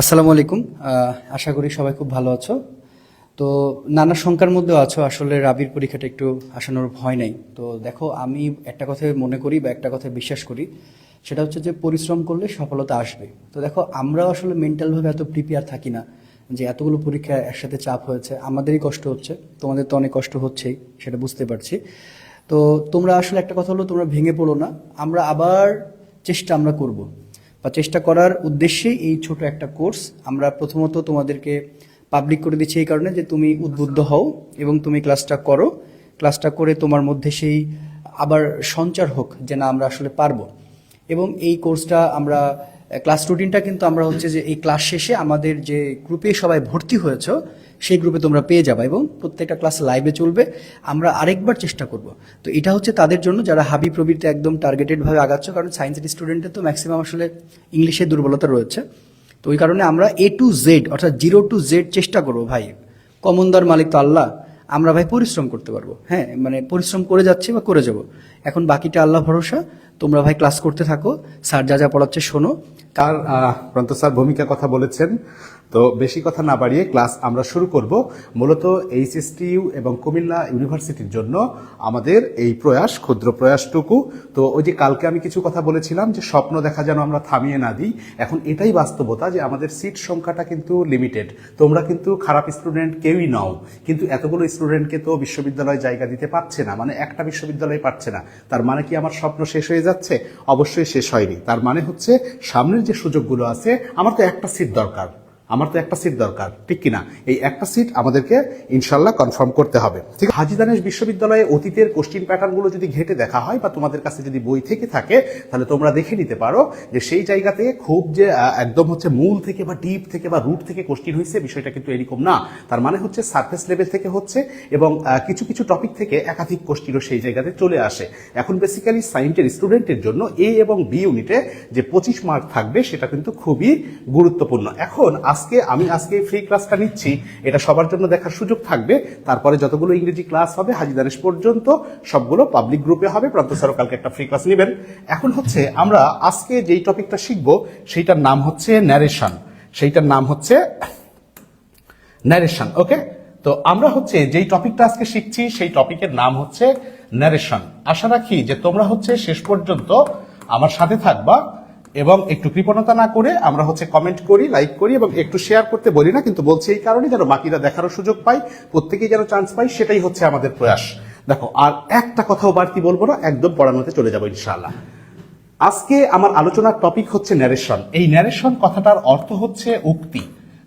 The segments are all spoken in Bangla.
আসসালামু আলাইকুম। আশা করি সবাই খুব ভালো আছো। তো নানা শঙ্কার মধ্যেও আছো, আসলে রাবির পরীক্ষাটা একটু আসানোর ভয় নেই। তো দেখো, আমি একটা কথা মনে করি বা একটা কথা বিশ্বাস করি, সেটা হচ্ছে যে পরিশ্রম করলে সফলতা আসবে। তো দেখো, আমরাও আসলে মেন্টালভাবে এত প্রিপেয়ার থাকি না, যে এতগুলো পরীক্ষা একসাথে চাপ হয়েছে, আমাদেরই কষ্ট হচ্ছে, তোমাদের তো অনেক কষ্ট হচ্ছেই, সেটা বুঝতে পারছি। তো তোমরা আসলে একটা কথা হলো, তোমরা ভেঙে পড়ো না, আমরা আবার আমরা করব, বা চেষ্টা করার উদ্দেশ্যেই এই ছোট একটা কোর্স। আমরা প্রথমত তোমাদেরকে পাবলিক করে দিচ্ছি এই কারণে যে তুমি উদ্বুদ্ধ হও এবং তুমি ক্লাসটা করো। ক্লাসটা করে তোমার মধ্যে সেই আবার সঞ্চার হোক যে না, আমরা আসলে পারবো। এবং এই কোর্সটা আমরা ক্লাস রুটিনটা কিন্তু আমরা হচ্ছে যে এই ক্লাস শেষে আমাদের যে গ্রুপে সবাই ভর্তি হয়েছ সেই গ্রুপে তোমরা পেয়ে যাবে, এবং প্রত্যেকটা ক্লাস লাইভে চলবে। আমরা আরেকবার চেষ্টা করব। তো এটা হচ্ছে তাদের জন্য যারা হাবি প্রবৃত্তি একদম টার্গেটেডভাবে আগাচ্ছ, কারণ সায়েন্সের স্টুডেন্টের তো ম্যাক্সিমাম আসলে ইংলিশে দুর্বলতা রয়েছে। তো ওই কারণে আমরা A to Z অর্থাৎ 0 to Z চেষ্টা করবো ভাই। কমনদার মালিক তো আল্লাহ, আমরা ভাই পরিশ্রম করতে পারবো। হ্যাঁ, মানে পরিশ্রম করে যাচ্ছি বা করে যাব। এখন বাকিটা আল্লাহ ভরসা। তোমরা ভাই ক্লাস করতে থাকো, স্যার যা যা পড়াচ্ছে শোনো। তার প্রান্ত স্যার ভূমিকা কথা বলেছেন, তো বেশি কথা না বাড়িয়ে ক্লাস আমরা শুরু করব। মূলত HSTU এবং কুমিল্লা ইউনিভার্সিটির জন্য আমাদের এই প্রয়াস, ক্ষুদ্র প্রয়াসটুকু। তো ওই যে কালকে আমি কিছু কথা বলেছিলাম যে স্বপ্ন দেখা যেন আমরা থামিয়ে না দিই, এখন এটাই বাস্তবতা যে আমাদের সিট সংখ্যাটা কিন্তু লিমিটেড। তোমরা কিন্তু খারাপ স্টুডেন্ট কেউই নও, কিন্তু এতগুলো স্টুডেন্টকে তো বিশ্ববিদ্যালয় জায়গা দিতে পারছে না, মানে একটা বিশ্ববিদ্যালয় পারছে না। তার মানে কি আমার স্বপ্ন শেষ হয়ে যাচ্ছে? অবশ্যই শেষ হয়নি। তার মানে হচ্ছে সামনের যে সুযোগগুলো আছে, আমার তো একটা সিট দরকার, ঠিক কিনা? এই একটা সিট আমাদেরকে ইনশাল্লাহ কনফার্ম করতে হবে। ঠিক, হাজী দানেশ বিশ্ববিদ্যালয়ে অতীতের কোশ্চিন প্যাটার্নগুলো যদি ঘেটে দেখা হয় বা তোমাদের কাছে যদি বই থেকে থাকে, তাহলে তোমরা দেখে নিতে পারো যে সেই জায়গা থেকে খুব যে একদম হচ্ছে মূল থেকে বা ডিপ থেকে বা রুট থেকে কোশ্চিন হয়েছে, বিষয়টা কিন্তু এরকম না। তার মানে হচ্ছে সারফেস লেভেল থেকে হচ্ছে, এবং কিছু কিছু টপিক থেকে একাধিক কোশ্চিনও সেই জায়গাতে চলে আসে। এখন বেসিক্যালি সায়েন্সের স্টুডেন্টের জন্য A এবং B ইউনিটে যে 25 মার্ক থাকবে, সেটা কিন্তু খুবই গুরুত্বপূর্ণ। এখন আমি আজকে ফ্রি ক্লাসটা নিচ্ছি, এটা সবার জন্য দেখার সুযোগ থাকবে। তারপরে যতগুলো ইংরেজি ক্লাস হবে হাজী দানেশ পর্যন্ত, সবগুলো পাবলিক গ্রুপে হবে। প্রান্ত স্যারও কালকে একটা ফ্রি ক্লাস নেবেন। এখন হচ্ছে আমরা আজকে যেই টপিকটা শিখবো, সেইটার নাম হচ্ছে ন্যারেশন। ওকে, তো আমরা হচ্ছে যেই টপিকটা আজকে শিখছি, সেই টপিকের নাম হচ্ছে ন্যারেশন। আশা রাখি যে তোমরা হচ্ছে শেষ পর্যন্ত আমার সাথে থাকবা, এবং একটু কৃপণতা না করে আমরা হচ্ছে কমেন্ট করি, লাইক করি, এবং একটু শেয়ার করতে বলি না, কিন্তু বলছি এই কারণে যেন বাকিরা দেখারও সুযোগ পায়, প্রত্যেকেই যেন চান্স পায়, সেটাই হচ্ছে আমাদের প্রয়াস। দেখো, আর একটা কথাও বাড়তি বলবো না, একদম পড়ানোতে চলে যাবো ইনশাআল্লাহ। আজকে আমার আলোচনার টপিক হচ্ছে ন্যারেশন। এই ন্যারেশন কথাটার অর্থ হচ্ছে উক্তি।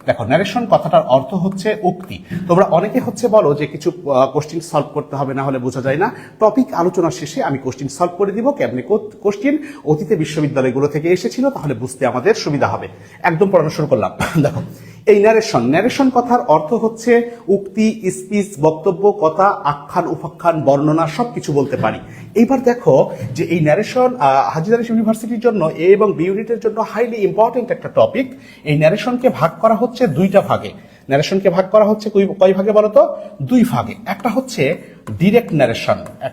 দেখো, ন্যারেশন কথাটার অর্থ হচ্ছে উক্তি। তোমরা অনেকে হচ্ছে বলো যে কিছু কোশ্চিন সলভ করতে হবে, না হলে বোঝা যায় না। টপিক আলোচনার শেষে আমি কোশ্চিন সলভ করে দিব, কেমনে কোশ্চিন অতীতে বিশ্ববিদ্যালয়গুলো থেকে এসেছিল, তাহলে বুঝতে আমাদের সুবিধা হবে। একদম পড়ানো শুরু করলাম। দেখো, এই ন্যারেশন কথার অর্থ হচ্ছে উক্তি, স্পিচ, বক্তব্য, কথা, আখ্যান, উপাখ্যান, বর্ণনা, সবকিছু বলতে পারি। এইবার দেখো যে এই ন্যারেশন হাজী দানেশ ইউনিভার্সিটির জন্য A এবং B ইউনিটের জন্য হাইলি ইম্পর্টেন্ট একটা টপিক। এই ন্যারেশনকে ভাগ করা হচ্ছে দুইটা ভাগে। কয় ভাগে বলো তো? দুই ভাগে। একটা হচ্ছে ডিরেক্ট ন্যারেশন, আর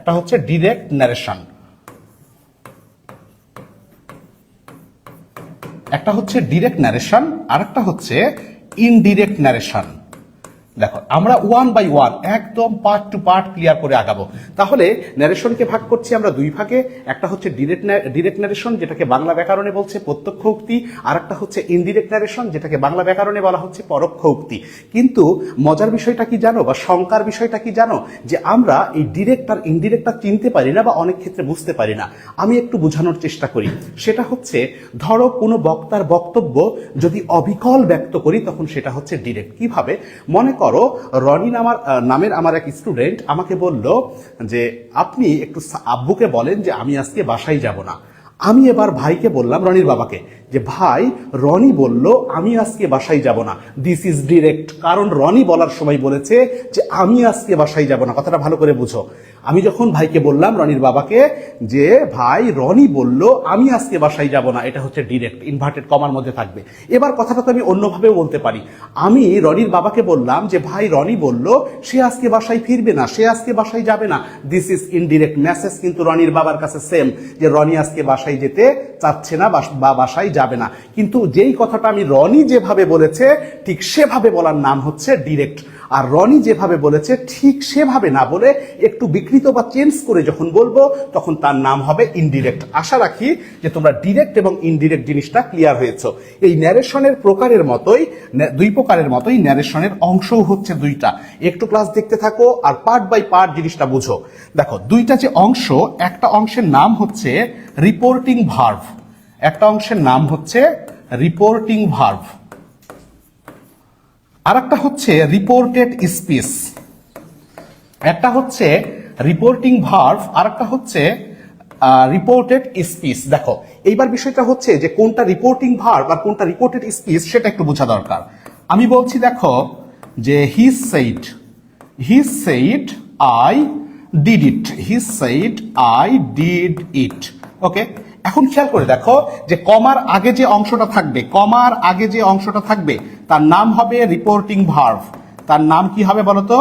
একটা হচ্ছে ইনডিরেক্ট ন্যারেশন। দেখো, আমরা ওয়ান বাই ওয়ান একদম পার্ট টু পার্ট ক্লিয়ার করে আগাবো। তাহলে ন্যারেশনকে ভাগ করছি আমরা দুই ভাগে। একটা হচ্ছে ডিরেক্ট ন্যারেশন, যেটাকে বাংলা ব্যাকরণে বলছে প্রত্যক্ষ উক্তি, আর একটা হচ্ছে ইনডিরেক্ট ন্যারেশন, যেটাকে বাংলা ব্যাকরণে বলা হচ্ছে পরোক্ষ উক্তি। কিন্তু মজার বিষয়টা কি জানো, বা শঙ্কার বিষয়টা কি জানো, যে আমরা এই ডিরেক্ট আর ইনডিরেক্টটা চিনতে পারি না, বা অনেক ক্ষেত্রে বুঝতে পারি না। আমি একটু বোঝানোর চেষ্টা করি। সেটা হচ্ছে, ধরো কোনো বক্তার বক্তব্য যদি অবিকল ব্যক্ত করি, তখন সেটা হচ্ছে ডিরেক্ট। কিভাবে? মনে করো, রনি নামের আমার এক স্টুডেন্ট আমাকে বলল যে আপনি একটু আব্বুকে বলেন যে আমি আজকে বাসায় যাব না। আমি এবার ভাইকে বললাম, রনির বাবাকে, যে ভাই, রনি বলল আমি আজকে বাসায় যাব না। দিস ইজ ডিরেক্ট, কারণ রনি বলার সময় বলেছে যে আমি আজকে বাসায় যাব না। কথাটা ভালো করে বুঝো। আমি যখন ভাইকে বললাম, রনির বাবাকে, যে ভাই, রনি বলল আমি আজকে বাসায় যাব না, এটা হচ্ছে ডিরেক্ট, ইনভার্টেড কমার মধ্যে থাকবে। এবার কথাটা তো আমি অন্যভাবেও বলতে পারি। আমি রনির বাবাকে বললাম যে ভাই, রনি বলল সে আজকে বাসায় ফিরবে না, সে আজকে বাসায় যাবে না। This is indirect. মেসেজ কিন্তু রনির বাবার কাছে সেম, যে রনি আজকে বাসায় যেতে চাচ্ছে না বা বাসায় যাবে না, কিন্তু যেই কথাটা আমি রনি যেভাবে বলেছে ঠিক সেভাবে বলার নাম হচ্ছে ডিরেক্ট। আর রনি যেভাবে বলেছে ঠিক সেভাবে না বলে একটু বিকৃত বা চেঞ্জ করে যখন বলবো তখন তার নাম হবে ইনডিরেক্ট। আশা রাখি যে তোমরা ডিরেক্ট এবং ইনডিরেক্ট জিনিসটা ক্লিয়ার হয়েছে। এই ন্যারেশনের প্রকারের মতোই, দুই প্রকারের মতোই ন্যারেশনের অংশও হচ্ছে দুইটা। একটু ক্লাস দেখতে থাকো আর পার্ট বাই পার্ট জিনিসটা বুঝো। দেখো দুইটা যে অংশ, একটা অংশের নাম হচ্ছে রিপোর্টিং ভার্ব, একটা অংশের নাম হচ্ছে রিপোর্টিং ভার্ব, আর একটা হচ্ছে রিপোর্টেড স্পিচ। একটা হচ্ছে রিপোর্টিং ভার্ব আর একটা হচ্ছে রিপোর্টেড স্পিচ। দেখো এইবার বিষয়টা হচ্ছে যে কোনটা রিপোর্টিং ভার্ব আর কোনটা রিপোর্টেড স্পিচ সেটা একটু বোঝা দরকার। আমি বলছি দেখো যে he said I did it, he said I did it. Okay, এখন খেয়াল করে দেখো যে কমার আগে যে অংশটা থাকবে, কমার আগে যে অংশটা থাকবে তার নাম হবে রিপোর্টিং ভার্ব। তার নাম কি হবে বলতো?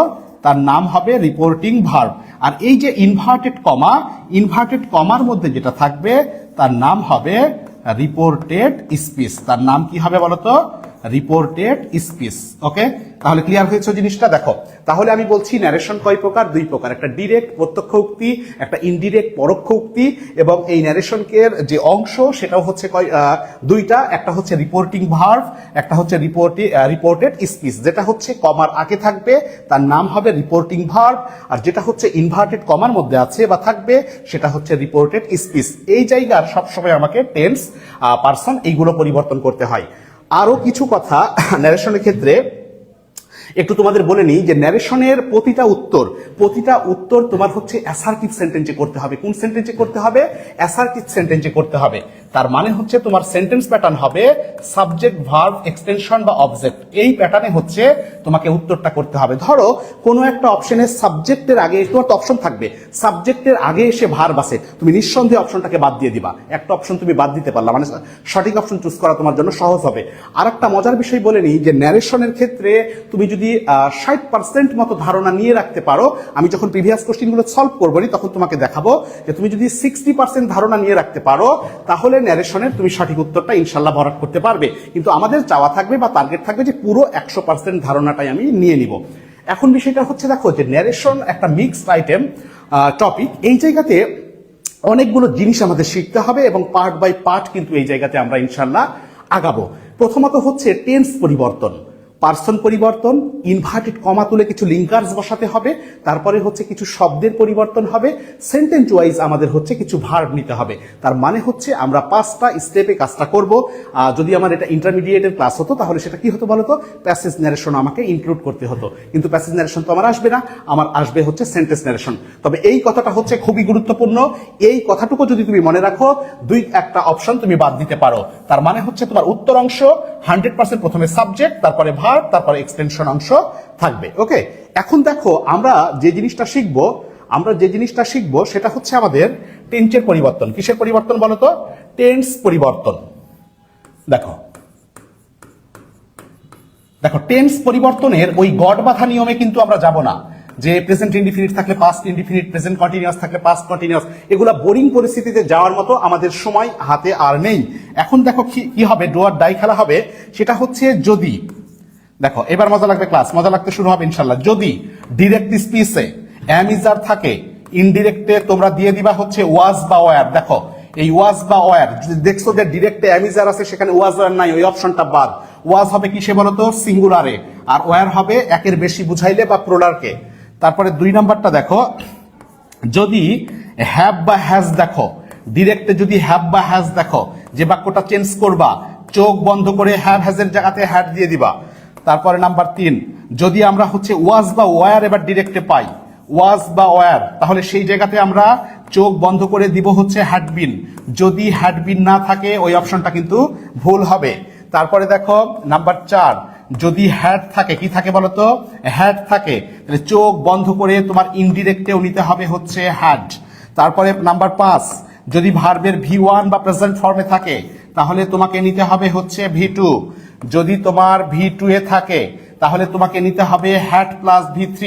তার নাম হবে রিপোর্টিং ভার্ব। আর এই যে ইনভার্টেড কমা, ইনভার্টেড কমার মধ্যে যেটা থাকবে তার নাম হবে রিপোর্টেড স্পিচ। তার নাম কি হবে বলতো? Reported speech. ওকে, তাহলে ক্লিয়ার হয়েছে জিনিসটা? দেখো তাহলে আমি বলছি ন্যারেশন কয় প্রকার? দুই প্রকার, একটা ডিরেক্ট প্রত্যক্ষ উক্তি, একটা ইনডিরেক্ট পরোক্ষ উক্তি। এবং এই ন্যারেশনকের যে অংশ সেটাও হচ্ছে দুইটা, একটা হচ্ছে রিপোর্টিং ভার্ব, একটা হচ্ছে রিপোর্টেড স্পিচ। যেটা হচ্ছে কমার আগে থাকবে তার নাম হবে রিপোর্টিং ভার্ব, আর যেটা হচ্ছে ইনভার্টেড কমার মধ্যে আছে বা থাকবে সেটা হচ্ছে রিপোর্টেড স্পিচ। এই জায়গার সবসময় আমাকে টেন্স, পারসন এইগুলো পরিবর্তন করতে হয়। আরো কিছু কথা ন্যারেশনের ক্ষেত্রে একটু তোমাদের বলে নিই যে ন্যারেশনের প্রতিটা উত্তর তোমার হচ্ছে অ্যাসার্টিভ সেন্টেন্সে করতে হবে। কোন সেন্টেন্সে করতে হবে? অ্যাসার্টিভ সেন্টেন্সে করতে হবে। তার মানে হচ্ছে তোমার সেন্টেন্স প্যাটার্ন হবে সাবজেক্ট, ভার্ব, এক্সটেনশন বা অবজেক্ট। এই প্যাটার্নে হচ্ছে তোমাকে উত্তরটা করতে হবে। ধরো কোনো একটা অপশনের সাবজেক্টের আগে, তোমার তো অপশন থাকবে, সাবজেক্টের আগে এসে ভার্ব আছে, তুমি নিঃসন্দেহে অপশনটাকে বাদ দিয়ে দিবা। একটা অপশন তুমি বাদ দিতে পারলা, মানে সঠিক অপশন চুজ করা তোমার জন্য সহজ হবে। আর একটা মজার বিষয় বলে নিই যে ন্যারেশনের ক্ষেত্রে তুমি যদি 60% মতো ধারণা নিয়ে রাখতে পারো, আমি যখন প্রিভিয়াস কোশ্চেনগুলো সলভ করবো তখন তোমাকে দেখাবো যে তুমি যদি 60% ধারণা নিয়ে রাখতে পারো তাহলে ন্যারেশনের তুমি সঠিক উত্তরটা ইনশাল্লাহ ভরাট করতে পারবে। কিন্তু আমাদের চাওয়া থাকবে বা টার্গেট থাকবে যে পুরো 100% ধারণাটাই আমি নিয়ে নিব। এখন বিষয়টা হচ্ছে দেখো যে ন্যারেশন একটা মিক্সড আইটেম টপিক। এই জায়গাতে অনেকগুলো জিনিস আমাদের শিখতে হবে এবং পার্ট বাই পার্ট কিন্তু এই জায়গাতে আমরা ইনশাল্লাহ আগাবো। প্রথমত হচ্ছে টেন্স পরিবর্তন, পার্সন পরিবর্তন, ইনভার্টেড কমা তুলে কিছু লিঙ্কার্স বসাতে হবে, তারপরে হচ্ছে কিছু শব্দের পরিবর্তন হবে, সেন্টেন্স ওয়াইজ আমাদের হচ্ছে কিছু ভার্ব নিতে হবে। তার মানে হচ্ছে আমরা 5টা স্টেপে কাজটা করব। যদি আমার এটা ইন্টারমিডিয়েটের ক্লাস হতো তাহলে সেটা কি হতো বলতো? প্যাসেজ ন্যারেশন আমাকে ইনক্লুড করতে হতো, কিন্তু প্যাসেজ ন্যারেশন তো আমার আসবে না, আমার আসবে হচ্ছে সেন্টেন্স ন্যারেশন। তবে এই কথাটা হচ্ছে খুবই গুরুত্বপূর্ণ। এই কথাটুকু যদি তুমি মনে রাখো, একটা অপশন তুমি বাদ দিতে পারো। তার মানে হচ্ছে তোমার উত্তর অংশ 100% প্রথমে সাবজেক্ট, তারপরে ভার্ব, তারপরে এক্সটেনশন অংশ থাকবে। ওকে, এখন দেখো আমরা যে জিনিসটা শিখবো সেটা হচ্ছে আমাদের টেন্সের পরিবর্তন। কিসের পরিবর্তন বলতো? টেন্স পরিবর্তন। দেখো টেন্স পরিবর্তনের ওই গড় বাঁধা নিয়মে কিন্তু আমরা যাব না যে প্রেজেন্ট ইনডিফিনিট থাকলে পাস্ট ইনডিফিনিট, প্রেজেন্ট কন্টিনিউয়াস থাকলে পাস্ট কন্টিনিউয়াস। এগুলা বোরিং পরিস্থিতিতে যাওয়ার মতো আমাদের সময় হাতে আর নেই। এখন দেখো কি হবে, ডু অর ডাই খেলা হবে। সেটা হচ্ছে যদি, দেখো এবার মজা লাগবে, ক্লাস মজা লাগতে শুরু হবে ইনশাল্লাহ। যদি ডিরেক্ট স্পিচে এম ইজ আর থাকে, ইনডিরেক্টে তোমরা দিয়ে দিবা হচ্ছে ওয়াজ বা ওয়ার। দেখো এই ওয়াজ বা ওয়ার, দেখছো যে ডিরেক্টে এম ইজ আর আছে, সেখানে ওয়াজ ওয়ার নাই, ওই অপশনটা বাদ। ওয়াজ হবে কিসে বলতো? সিঙ্গুলারে। আর ওয়ার হবে একের বেশি বুঝাইলে বা প্লুরালকে। তারপরে 2 নাম্বারটা দেখো, যদি হ্যাভ বা হ্যাজ, দেখো ডিরেক্টে যদি হ্যাভ বা হ্যাজ দেখো, যে বাক্যটা চেঞ্জ করবা চোখ বন্ধ করে হ্যাভ হ্যাজের জায়গাতে হ্যাড দিয়ে দিবা। তারপরে নাম্বার 3, যদি আমরা হচ্ছে ওয়াজ বা ওয়ার এবার ডিরেক্টে পাই, ওয়াজ বা ওয়ার, তাহলে সেই জায়গাতে আমরা চোখ বন্ধ করে দিব হচ্ছে হ্যাড বিন। যদি হ্যাড বিন না থাকে ওই অপশনটা কিন্তু ভুল হবে। তারপরে দেখো নাম্বার 4, যদি হ্যাড থাকে, কি থাকে বলতো? হ্যাড থাকে, তাহলে চোখ বন্ধ করে তোমার ইনডিরেক্টেও নিতে হবে হচ্ছে হ্যাড। তারপরে নাম্বার 5, যদি ভার্বের V1 বা প্রেজেন্ট ফর্মে থাকে তাহলে তোমাকে নিতে হবে হচ্ছে V2। যদি তোমার V2 এ থাকে তাহলে তোমাকে নিতে হবে হ্যাড প্লাস V3।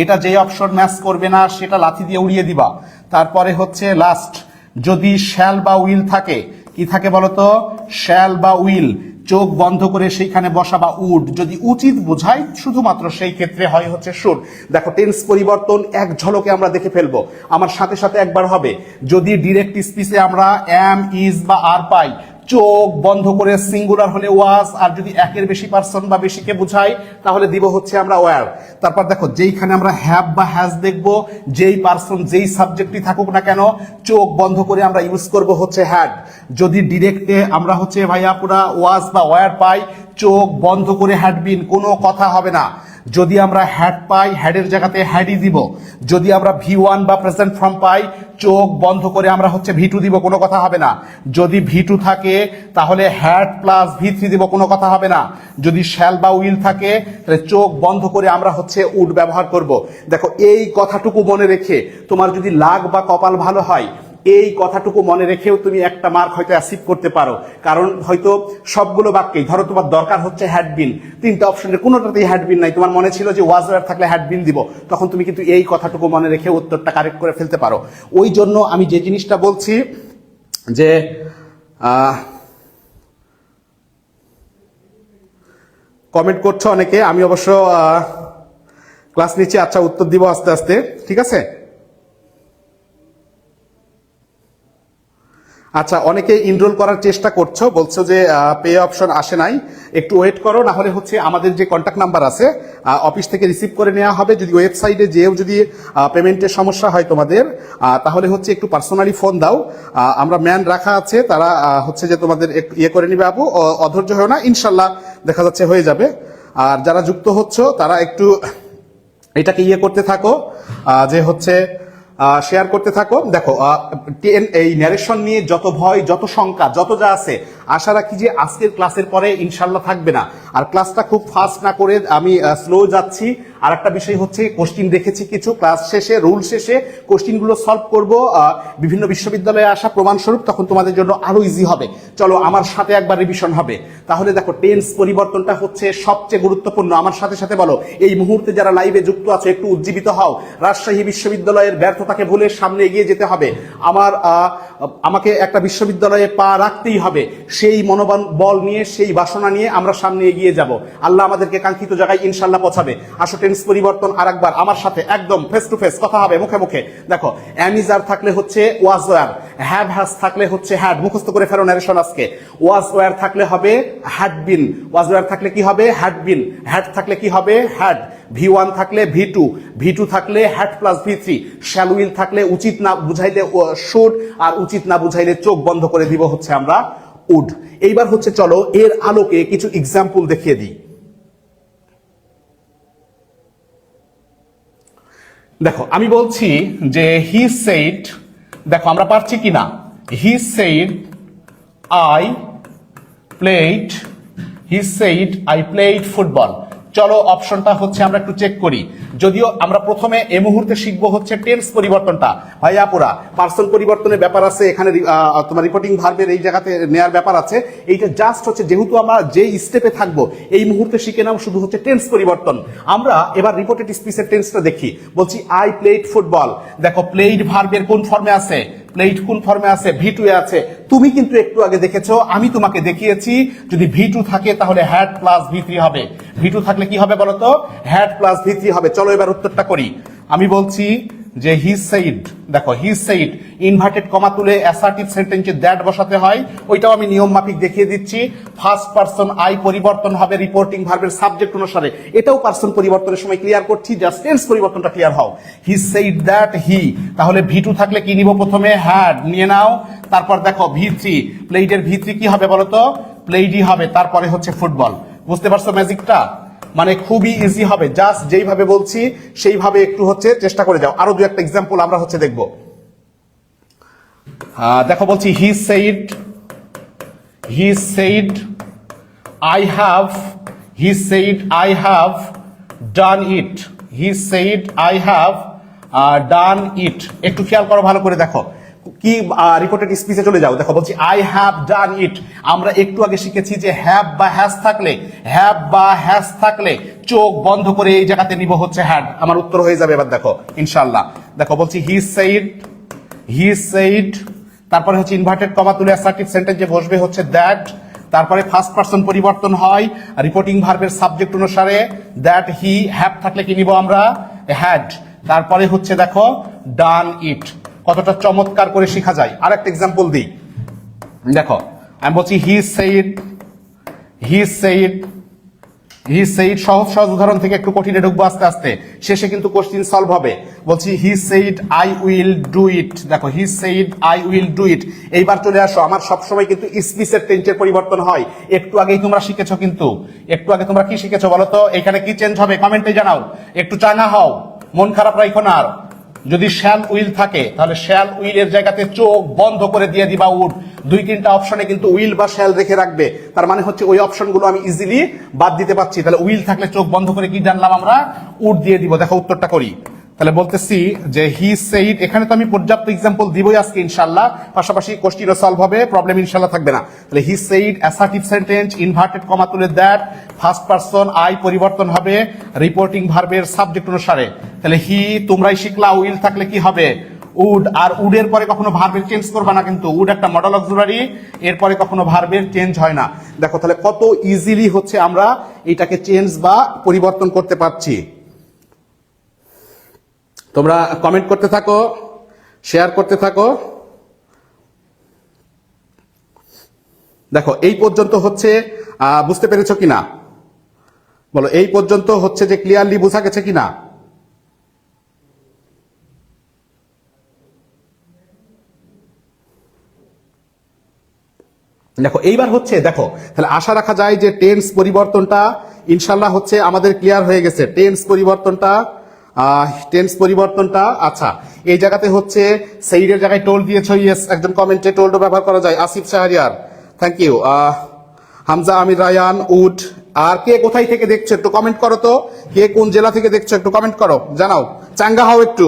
এটা যে অপশন ম্যাচ করবে না সেটা লাথি দিয়ে উড়িয়ে দিবা। তারপরে হচ্ছে লাস্ট, যদি শ্যাল বা উইল থাকে কি থাকে বলতো, শ্যাল বা উইল, চোখ বন্ধ করে সেইখানে বসা বা উড যদি উচিত বোঝায় শুধুমাত্র সেই ক্ষেত্রে হয় হচ্ছে শুড। দেখো টেন্স পরিবর্তন এক ঝলকে আমরা দেখে ফেলবো, আমার সাথে সাথে একবার হবে। যদি ডিরেক্ট স্পিচে আমরা এম, ইজ বা আর পাই, চোখ বন্ধ করে সিঙ্গুলার হলে ওয়াজ, আর যদি একের বেশি পার্সন বা বেশিকে বোঝাই তাহলে দিব হচ্ছে আমরা ওয়্যার। তারপর দেখো যেইখানে আমরা হ্যাভ বা হ্যাজ দেখবো, যেই পার্সন যেই সাবজেক্টই থাকুক না কেন, চোখ বন্ধ করে আমরা ইউজ করব হচ্ছে হ্যাড। যদি ডিরেক্টে আমরা হচ্ছে ভাইয়া পুরা ওয়াজ বা ওয়্যার পাই, চোখ বন্ধ করে হ্যাড বিন, কোনো কথা হবে না। যদি আমরা হ্যাড পাই, হ্যাডের জায়গাতে হ্যাডই দিব। যদি আমরা V1 বা প্রেজেন্ট ফর্ম পাই, চোখ বন্ধ করে আমরা হচ্ছে V2 দিব, কোনো কথা হবে না। যদি V2 থাকে তাহলে হ্যাড প্লাস V3 দিব, কোনো কথা হবে না। যদি শ্যাল বা উইল থাকে তাহলে চোখ বন্ধ করে আমরা হচ্ছে উড ব্যবহার করব। দেখো এই কথাটুকু মনে রেখে তোমার যদি লাক বা কপাল ভালো হয়, এই কথাটুকু মনে রেখেও তুমি একটা মার্ক হয়তো অ্যাচিভ করতে পারো। কারণ হয়তো সবগুলো বাক্যেই ধরো তোমার দরকার হচ্ছে হ্যাড বিন, তিনটা অপশনের কোনোটাতেই হ্যাড বিন নাই, তোমার মনে ছিল যে ওয়াজ ওয়্যার থাকলে হ্যাড বিন দিব, তখন তুমি কিন্তু এই কথাটুকু মনে রেখে উত্তরটা কারেক্ট করে ফেলতে পারো। ওই জন্য আমি যে জিনিসটা বলছি যে কমেন্ট করছো অনেকে, আমি অবশ্য ক্লাস নিচ্ছি, আচ্ছা উত্তর দিব আস্তে আস্তে, ঠিক আছে। আচ্ছা, অনেকে ইনরোল করার চেষ্টা করছো, বলছো যে পে অপশন আসে নাই, একটু ওয়েট করো, না হলে হচ্ছে আমাদের যে কন্ট্যাক্ট নাম্বার আছে অফিস থেকে রিসিভ করে নেওয়া হবে। যদি ওয়েবসাইটে যেও যদি পেমেন্টের সমস্যা হয় তোমাদের, তাহলে হচ্ছে একটু পার্সোনালি ফোন দাও, আমরা ম্যান রাখা আছে, তারা হচ্ছে যে তোমাদের একটু ইয়ে করে নিবে। আপু অধৈর্য হও না, ইনশাল্লাহ দেখা যাচ্ছে হয়ে যাবে। আর যারা যুক্ত হচ্ছ তারা একটু এটাকে ইয়ে করতে থাকো, যে হচ্ছে শেয়ার করতে থাকো। দেখো এই ন্যারেশন নিয়ে যত ভয়, যত শঙ্কা, যত যা আছে, আশা রাখি যে আজকের ক্লাসের পরে ইনশাল্লাহ থাকবে না। আর ক্লাসটা খুব ফাস্ট না করে আমি স্লো যাচ্ছি। আর একটা বিষয় হচ্ছে কোশ্চিন দেখেছি কিছু, ক্লাস শেষে রুল শেষে কোশ্চিনগুলো সলভ করব বিভিন্ন বিশ্ববিদ্যালয়ে আসা প্রমাণস্বরূপ, তখন তোমাদের জন্য আরো ইজি হবে। চলো আমার সাথে একবার রিভিশন হবে। তাহলে দেখো টেন্স পরিবর্তনটা হচ্ছে সবচেয়ে গুরুত্বপূর্ণ। আমার সাথে সাথে বলো, এই মুহূর্তে যারা লাইভে যুক্ত আছে একটু উজ্জীবিত হও। রাজশাহী বিশ্ববিদ্যালয়ের ব্যর্থতাকে ভুলে সামনে এগিয়ে যেতে হবে। আমাকে একটা বিশ্ববিদ্যালয়ে পা রাখতেই হবে, সেই মনোবল নিয়ে, সেই বাসনা নিয়ে আমরা সামনে এগিয়ে যাব। আল্লাহ আমাদেরকে কাঙ্ক্ষিত জায়গায় ইনশাল্লাহ পৌঁছাবে। আসো টেন্স পরিবর্তন আর একবার আমার সাথে একদম ফেস টু ফেস কথা হবে, মুখে মুখে। দেখো অ্যামিজার থাকলে হচ্ছে ওয়াজ ওয়্যার, হ্যাভ হ্যাজ থাকলে হচ্ছে হ্যাড, মুখস্থ করে ফেরো ন্যারেশন আজকে। ওয়াজ ওয়্যার থাকলে হবে হ্যাড বিন, ওয়াজ ওয়্যার থাকলে কি হবে হ্যাড বিন, হ্যাড থাকলে কি হবে হ্যাড, V1 থাকলে V2, V2 থাকলে had plus V3, shall will থাকলে উচিত না বুঝাইলে শুড, আর উচিত না বুঝাইলে চোখ বন্ধ করে দিব হচ্ছে আমরা উড। এইবার হচ্ছে চলো এর আলোকে কিছু এক্সাম্পল দেখিয়ে দিই। দেখো আমি বলছি যে হি সেইড, দেখো আমরা পারছি কিনা, হি said I played, he said I played football. চলো অপশনটা হচ্ছে আমরা একটু চেক করি। যদিও আমরা প্রথমে এই মুহূর্তে শিখবো হচ্ছে টেন্স পরিবর্তনটা, ভাইয়া পুরা পার্সন পরিবর্তনের ব্যাপার আছে এখানে, তোমার রিপোর্টিং ভার্বের এই জায়গাতে নেয়ার ব্যাপার আছে। এইটা জাস্ট হচ্ছে যেহেতু আমরা যেই স্টেপে থাকবো এই মুহূর্তে শিখে নাও শুধু হচ্ছে টেন্স পরিবর্তন। আমরা এবার রিপোর্টেড স্পিচের টেন্সটা দেখি। বলছি আই প্লেড ফুটবল, দেখো প্লেড ভার্বের কোন ফর্মে আছে, প্লেড কোন ফর্মে আছে, V2 এ আছে। তুমি কিন্তু একটু আগে দেখেছো, আমি তোমাকে দেখিয়েছি, যদি V2 থাকে তাহলে হ্যাড প্লাস V3 হবে। V2 থাকলে কি হবে বলতো, হ্যাড প্লাস V3 হবে। চলো এবার উত্তরটা করি। আমি বলছি যে হি সেইড, দেখো হি সেইড ইনভার্টেড কমা তুলে অ্যাসার্টিভ সেন্টেন্সে দ্যাট বসাতে হয়, ওইটাও আমি নিয়ম মাফিক দেখিয়ে দিচ্ছি। ফার্স্ট পারসন আই পরিবর্তন হবে রিপোর্টিং ভার্বের সাবজেক্ট অনুসারে, এটাও পারসন পরিবর্তনের সময় ক্লিয়ার করছি, জাস্ট টেন্স পরিবর্তনটা ক্লিয়ার হও। হি সেইড দ্যাট হি, তাহলে V2 থাকলে কি নিব, প্রথমে হ্যাড নিয়ে নাও, তারপর দেখো V3, প্লেডের V3 কি হবে বলতো, প্লেডই হবে, তারপরে হচ্ছে ফুটবল। বুঝতে পারছো ম্যাজিকটা? মানে খুবই ইজি হবে, জাস্ট যেইভাবে বলছি সেইভাবে একটু হচ্ছে চেষ্টা করে যাও। আরো দু একটা এক্সাম্পল আমরা হচ্ছে দেখবো। দেখো বলছি he said I have, he said I have done it, he said I have done it. একটু খেয়াল করো ভালো করে, দেখো কি রিপোর্টেড স্পিচে চলে যাও। দেখো বলছি আই হ্যাভ ডান ইট, আমরা একটু আগে শিখেছি যে হ্যাভ বা হ্যাজ থাকলে, হ্যাভ বা হ্যাজ থাকলে চোখ বন্ধ করে এই জায়গাতে নিব হচ্ছে হ্যাড, আমার উত্তর হয়ে যাবে এবার দেখো ইনশাআল্লাহ। দেখো বলছি হি সেইড তারপরে হচ্ছে ইনভার্টেড কমা তুলে অ্যাসার্টিভ সেন্টেন্সে বসবে হচ্ছে দ্যাট, তারপরে ফার্স্ট পারসন পরিবর্তন হয় রিপোর্টিং ভার্বের সাবজেক্ট অনুসারে, দ্যাট হি, হ্যাভ থাকলে কি নিব আমরা হ্যাড, তারপরে হচ্ছে দেখো ডান ইট। কতটা চমৎকার করে শেখা যায়। আর একটা এক্সাম্পল দিই, দেখো আমি বলছি হি সেইড, সহজ সহজ উদাহরণ থেকে একটু কঠিনে ঢুকবো আস্তে আস্তে, শেষে কিন্তু কোশ্চিন সলভ হবে। বলছি he said I will do it, দেখো he said I will do it. এইবার চলে আসো, আমার সবসময় কিন্তু স্পিচের টেন্সের পরিবর্তন হয়। একটু আগেই তোমরা শিখেছো, কিন্তু একটু আগে তোমরা কি শিখেছো বলো তো? এখানে কি চেঞ্জ হবে কমেন্টে জানাও, একটু চাঙ্গা হও, মন খারাপ রাখো না। আর যদি শ্যাল উইল থাকে তাহলে শ্যাল উইলের জায়গাতে চোখ বন্ধ করে দিয়ে দিবা উড। দুই তিনটা অপশনে কিন্তু উইল বা শ্যাল রেখে রাখবে, তার মানে হচ্ছে ওই অপশনগুলো আমি ইজিলি বাদ দিতে পারছি। তাহলে উইল থাকলে চোখ বন্ধ করে কি জানলাম আমরা, উড দিয়ে দিব। দেখো উত্তরটা করি, তাহলে বলতেছি যে হি সেইড, এখানে তো আমি পর্যাপ্ত এক্সাম্পল দিবই আজকে ইনশাআল্লাহ, পাশাপাশি কোশ্চেনও সলভ হবে, প্রবলেম ইনশাআল্লাহ থাকবে না। তাহলে he said assertive sentence, inverted comma তুলে দ্যাট, ফার্স্ট পারসন আই পরিবর্তন হবে রিপোর্টিং ভার্বের সাবজেক্ট অনুসারে। তাহলে হি তোমরাই শিখলা, উইল থাকলে কি হবে উড। আর উডের পরে কখনো ভার্বের চেঞ্জ করবে না, কিন্তু উড একটা মডেল অক্সিলারি, এরপরে কখনো ভার্বের চেঞ্জ হয় না। দেখো তাহলে কত ইজিলি হচ্ছে আমরা এটাকে চেঞ্জ বা পরিবর্তন করতে পারছি। তোমরা কমেন্ট করতে থাকো, শেয়ার করতে থাকো। দেখো এই পর্যন্ত হচ্ছে বুঝতে পেরেছো কিনা বলো, এই পর্যন্ত হচ্ছে যে ক্লিয়ারলি বোঝা গেছে কিনা? দেখো এইবার হচ্ছে, দেখো তাহলে আশা রাখা যায় যে টেন্স পরিবর্তনটা ইনশাল্লাহ হচ্ছে আমাদের ক্লিয়ার হয়ে গেছে। টেন্স পরিবর্তনটা আচ্ছা, এই জায়গাতে হচ্ছে সেইডের জায়গায় টোল দিয়েছো, ইয়েস একজন কমেন্টে টোলও ব্যবহার করা যায়, আসিফ শাহরিয়ার, থ্যাংক ইউ। হামজা আমির রায়ান, উড। আর কে কোথায় থেকে দেখছো একটু কমেন্ট করো তো, কে কোন জেলা থেকে দেখছো একটু কমেন্ট করো, জানাও, চাঙ্গা হও একটু।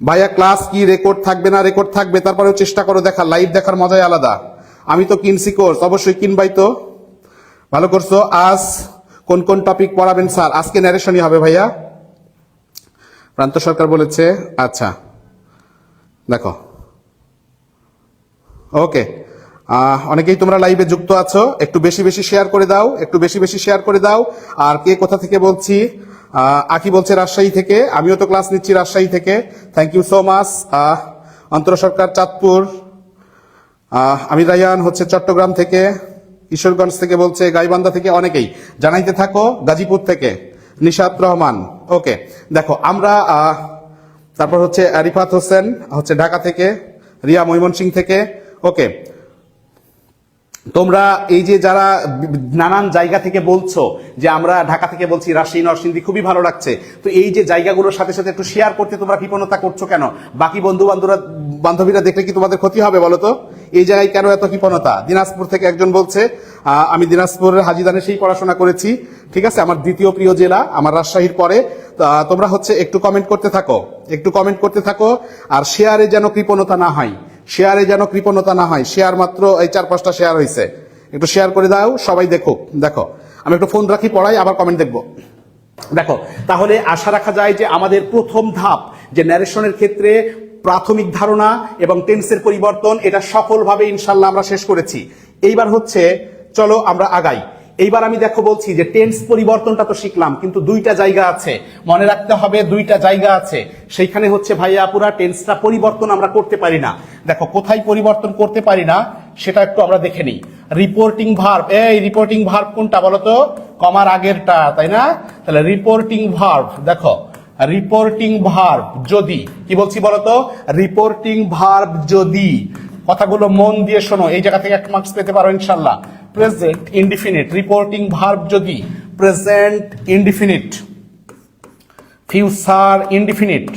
ভাইয়া ক্লাস কি রেকর্ড থাকবে না? রেকর্ড থাকবে, তারপরেও চেষ্টা করো দেখা, লাইভ দেখার মজাই আলাদা। আমি তো কিনছি কোর্স, অবশ্যই কিনবাই তো, ভালো করছো। আজ কোন কোন টপিক পড়াবেন স্যার? আজকে ন্যারেশনই হবে ভাইয়া, প্রান্ত সরকার বলেছে। আচ্ছা দেখো, ওকে, অনেকেই তোমরা লাইভে যুক্ত আছো, একটু বেশি বেশি শেয়ার করে দাও, একটু বেশি বেশি শেয়ার করে দাও। আর কে কোথা থেকে বলছি? আকি বলছে রাজশাহী থেকে, আমিও তো ক্লাস নিচ্ছি রাজশাহী থেকে, থ্যাংক ইউ সো মাচ। অন্তর সরকার চাঁদপুর, আমি রায়ান হচ্ছে চট্টগ্রাম থেকে, কিশোরগঞ্জ থেকে বলছে, গাইবান্ধা থেকে, অনেকেই জানাইতে থাকো, গাজীপুর থেকে নিশাত রহমান, ওকে। দেখো আমরা তারপর হচ্ছে রিফাত হোসেন হচ্ছে ঢাকা থেকে, রিয়া ময়মনসিংহ থেকে, ওকে। তোমরা এই যে যারা নানান জায়গা থেকে বলছো যে আমরা ঢাকা থেকে বলছি, রাজশাহী, নরসিংদী, খুবই ভালো লাগছে। তো এই যে জায়গাগুলোর সাথে সাথে একটু শেয়ার করতে তোমরা কৃপণতা করছো কেন? বাকি বন্ধু বান্ধবীরা দেখলে কি তোমাদের ক্ষতি হবে বলো তো? এই জায়গায় কেন এত কৃপণতা? দিনাজপুর থেকে একজন বলছে, আমি দিনাজপুরের হাজিদানে সেই পড়াশোনা করেছি, ঠিক আছে, আমার দ্বিতীয় প্রিয় জেলা আমার রাজশাহীর পরে। তোমরা হচ্ছে একটু কমেন্ট করতে থাকো, একটু কমেন্ট করতে থাকো। আর শেয়ারে যেন কৃপণতা না হয়, শেয়ারে যেন কৃপণতা না হয়। শেয়ার মাত্র এই 4-5টা শেয়ার হয়েছে, একটু শেয়ার করে দাও, সবাই দেখুক। দেখো আমি একটু ফোন রাখি, পড়াই, আবার কমেন্ট দেখবো। দেখো তাহলে আশা রাখা যায় যে আমাদের প্রথম ধাপ যে ন্যারেশনের ক্ষেত্রে প্রাথমিক ধারণা এবং টেন্সের পরিবর্তন, এটা সফলভাবে ইনশাল্লাহ আমরা শেষ করেছি। এইবার হচ্ছে চলো আমরা আগাই। এইবার আমি দেখো বলছি যে টেন্স পরিবর্তনটা তো শিখলাম, কিন্তু দুইটা জায়গা আছে, মনে রাখতে হবে, দুইটা জায়গা আছে। সেইখানে হচ্ছে ভাইয়া আপুরা টেন্সটা পরিবর্তন আমরা করতে পারি না। দেখো কোথায় পরিবর্তন করতে পারি না সেটা একটু আমরা দেখে নিই। রিপোর্টিং ভার্ব, এই রিপোর্টিং ভার্ব কোনটা বলতো? কমার আগেরটা, তাই না? তাহলে রিপোর্টিং ভার্ব, দেখো রিপোর্টিং ভার্ব যদি, কি বলছি বলতো? রিপোর্টিং ভার্ব যদি, কথাগুলো মন দিয়ে শোনো, এই জায়গা থেকে 1 মার্কস পেতে পারো ইনশাল্লাহ। প্রেজেন্ট ইনডিফিনিট, রিপোর্টিং ভার্ব যদি present indefinite, future indefinite,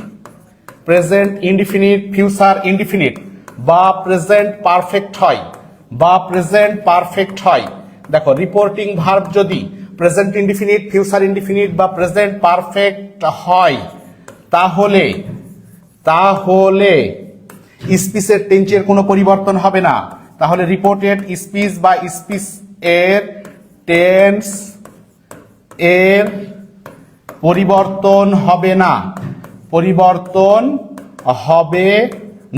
present indefinite, future indefinite বা প্রেজেন্ট পারফেক্ট হয়, বা প্রেজেন্ট পারফেক্ট হয়। দেখো রিপোর্টিং ভার্ব যদি প্রেজেন্ট ইনডিফিনিট, ফিউচার ইনডিফিনিট বা প্রেজেন্ট পারফেক্ট হয়, তাহলে স্পিচের টেন্সের কোনো পরিবর্তন হবে না। তাহলে রিপোর্টেড স্পিচ বা স্পিচ এর টেন্স এর পরিবর্তন হবে না, পরিবর্তন হবে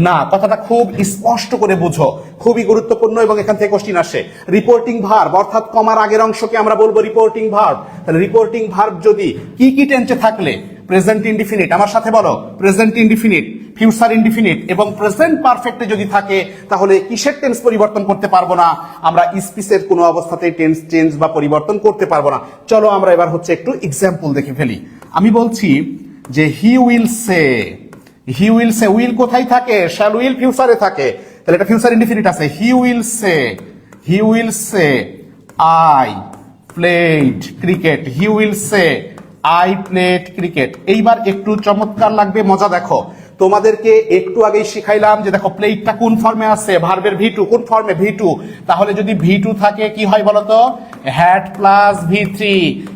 না, কথাটা খুব স্পষ্ট করে বুঝো, খুবই গুরুত্বপূর্ণ এবং এখান থেকে কোশ্চিন আসে। রিপোর্টিং ভার্ব অর্থাৎ কমার আগের অংশকে আমরা বলবো রিপোর্টিং ভার্ব। তাহলে রিপোর্টিং ভার্ব যদি কি কি টেন্সে থাকলে, প্রেজেন্ট ইনডিফিনিট, আমার সাথে বলো, প্রেজেন্ট ইনডিফিনিট, ফিউচার ইনডিফিনিট এবং প্রেজেন্ট পারফেক্টে যদি থাকে, তাহলে কিসের টেন্স পরিবর্তন করতে পারবো না? আমরা স্পিচের কোনো অবস্থাতেই টেন্স চেঞ্জ বা পরিবর্তন করতে পারবো না। চলো আমরা এবার হচ্ছে একটু এক্সাম্পল দেখে ফেলি। আমি বলছি যে he will say, he will say, will কোথায় থাকে? শ্যাল উইল ফিউচারে থাকে, তাহলে এটা ফিউচার ইনডিফিনিট আছে। He will say, he will say I played cricket, he will say I played cricket. এইবার একটু চমৎকার লাগবে, মজা দেখো। তোমাদেরকে একটু আগেই শিখাইলাম যে দেখো প্লেটটা কোন ফর্মে আছে, ভার্বের ভি2, কোন ফর্মে? ভি2। তাহলে যদি ভি2 থাকে কি হয় বলতো? হ্যাড প্লাস ভি3।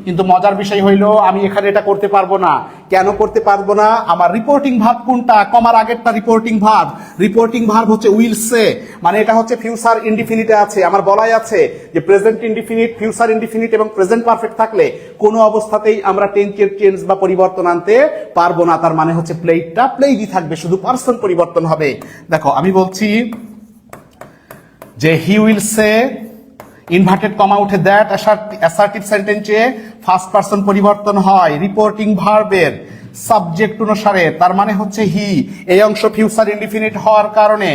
কিন্তু মজার বিষয় হইলো আমি এখানে এটা করতে পারবো না। কেন করতে পারবো না? আমার রিপোর্টিং ভার্ব কোনটা? কমার আগেরটা রিপোর্টিং ভার্ব। রিপোর্টিং ভার্ব হচ্ছে উইল সে, মানে এটা হচ্ছে ফিউচার ইনডিফিনিটে আছে। আমার বলাই আছে যে প্রেজেন্ট ইনডিফিনিট, ফিউচার ইনডিফিনিট এবং প্রেজেন্ট পারফেক্ট থাকলে কোনো অবস্থাতেই আমরা টেন্সের চেঞ্জ বা পরিবর্তন আনতে পারবো না। তার মানে হচ্ছে প্লেটটা প্লেইডই থাকবে, শুধু পার্সন পরিবর্তন হবে। দেখো আমি বলছি যে he will say, inverted comma উঠে দ্যাট অ্যাসার্টিভ সেন্টেন্সে ফার্স্ট পারসন পরিবর্তন হয় রিপোর্টিং ভার্বের সাবজেক্ট অনুসারে। তার মানে হচ্ছে হি, এই অংশ ফিউচার ইনডিফিনিট হওয়ার কারণে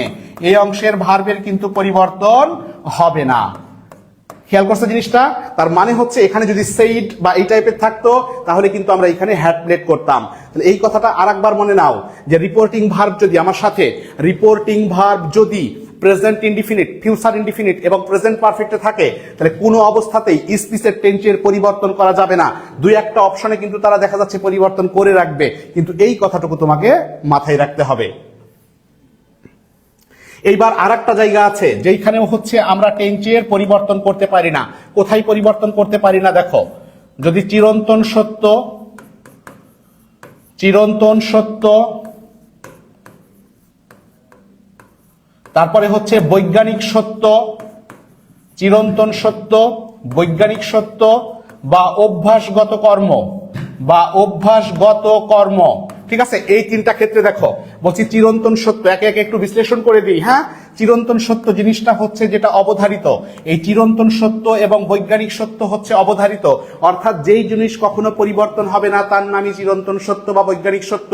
এই অংশের ভার্বের কিন্তু পরিবর্তন হবে না। খেয়াল করছে জিনিসটা? তার মানে হচ্ছে এখানে যদি সেইড বা এই টাইপের থাকতো তাহলে কিন্তু আমরা এখানে হ্যাড প্লেড করতাম। তাহলে এই কথাটা আরেকবার মনে নাও যে রিপোর্টিং ভার্ব যদি আমার সাথে, রিপোর্টিং ভার্ব যদি প্রেজেন্ট ইনডিফিনিট, ফিউচার ইনডিফিনিট এবং প্রেজেন্ট পারফেক্টে থাকে, তাহলে কোনো অবস্থাতেই স্পিচের টেন্সের পরিবর্তন করা যাবে না। দুই একটা অপশনে কিন্তু তারা দেখা যাচ্ছে পরিবর্তন করে রাখবে, কিন্তু এই কথাটুকু তোমাকে মাথায় রাখতে হবে। এইবার আরেকটা জায়গা আছে যেখানেও হচ্ছে আমরা টেন্সের পরিবর্তন করতে পারি না। কোথায় পরিবর্তন করতে পারি না? দেখো, যদি চিরন্তন সত্য, চিরন্তন সত্য, তারপরে হচ্ছে বৈজ্ঞানিক সত্য, চিরন্তন সত্য, বৈজ্ঞানিক সত্য বা অভ্যাসগত কর্ম, বা অভ্যাসগত কর্ম, ঠিক আছে? এই তিনটা ক্ষেত্রে দেখো বলছি চিরন্তন সত্য, একে একে একটু বিশ্লেষণ করে দিই। হ্যাঁ, চিরন্তন সত্য জিনিসটা হচ্ছে যেটা অবধারিত। এই চিরন্তন সত্য এবং বৈজ্ঞানিক সত্য হচ্ছে অবধারিত, অর্থাৎ যেই জিনিস কখনো পরিবর্তন হবে না তার নামই চিরন্তন সত্য বা বৈজ্ঞানিক সত্য।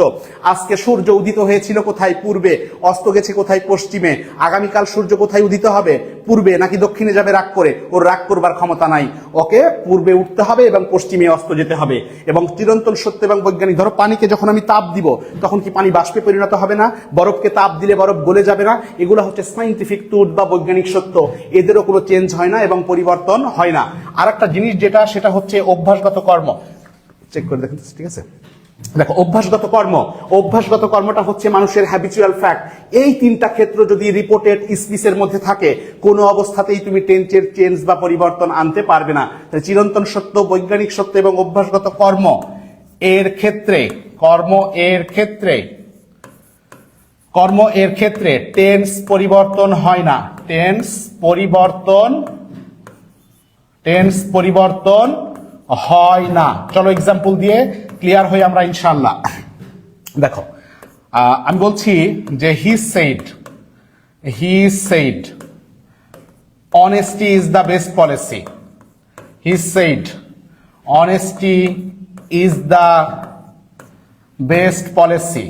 আজকে সূর্য উদিত হয়েছিল কোথায়? পূর্বে। অস্ত গেছে কোথায়? পশ্চিমে। আগামীকাল সূর্য কোথায় উদিত হবে? পূর্বে নাকি দক্ষিণে যাবে রাগ করে? ওর রাগ করবার ক্ষমতা নাই, ওকে পূর্বে উঠতে হবে এবং পশ্চিমে অস্ত যেতে হবে। এবং চিরন্তন সত্য এবং বৈজ্ঞানিক, ধরো পানিকে যখন আমি তাপ দিব তখন কি পানি বাষ্পে পরিণত হবে না? বরফকে তাপ দিলে বরফ গলে যাবে না? এগুলো হচ্ছে সাইন্টিফিক ট্রুথ বা বৈজ্ঞানিক সত্য, এদেরও কোনো চেঞ্জ হয় না এবং পরিবর্তন হয় না। আর একটা জিনিস যেটা, সেটা হচ্ছে অভ্যাসগত কর্ম। চেক করে দেখেন, ঠিক আছে? দেখো অভ্যাসগত কর্ম, অভ্যাসগত কর্মটা হচ্ছে মানুষের হ্যাবিচুয়াল ফ্যাক্ট। এই তিনটা ক্ষেত্র যদি রিপোর্টেড স্পিচের মধ্যে থাকে, কোনো অবস্থাতেই তুমি টেন্সের চেঞ্জ বা পরিবর্তন আনতে পারবে না। চিরন্তন সত্য, বৈজ্ঞানিক সত্য এবং অভ্যাসগত কর্ম এর ক্ষেত্রে, কর্ম এর ক্ষেত্রে, কর্ম এর ক্ষেত্রে টেন্স পরিবর্তন হয় না। টেন্স পরিবর্তন, টেন্স পরিবর্তন হয় না। চলো এক্সাম্পল দিয়ে ক্লিয়ার হই আমরা ইনশাআল্লাহ। দেখো আমি বলছি যে he said honesty is the best policy. He said honesty is the best policy.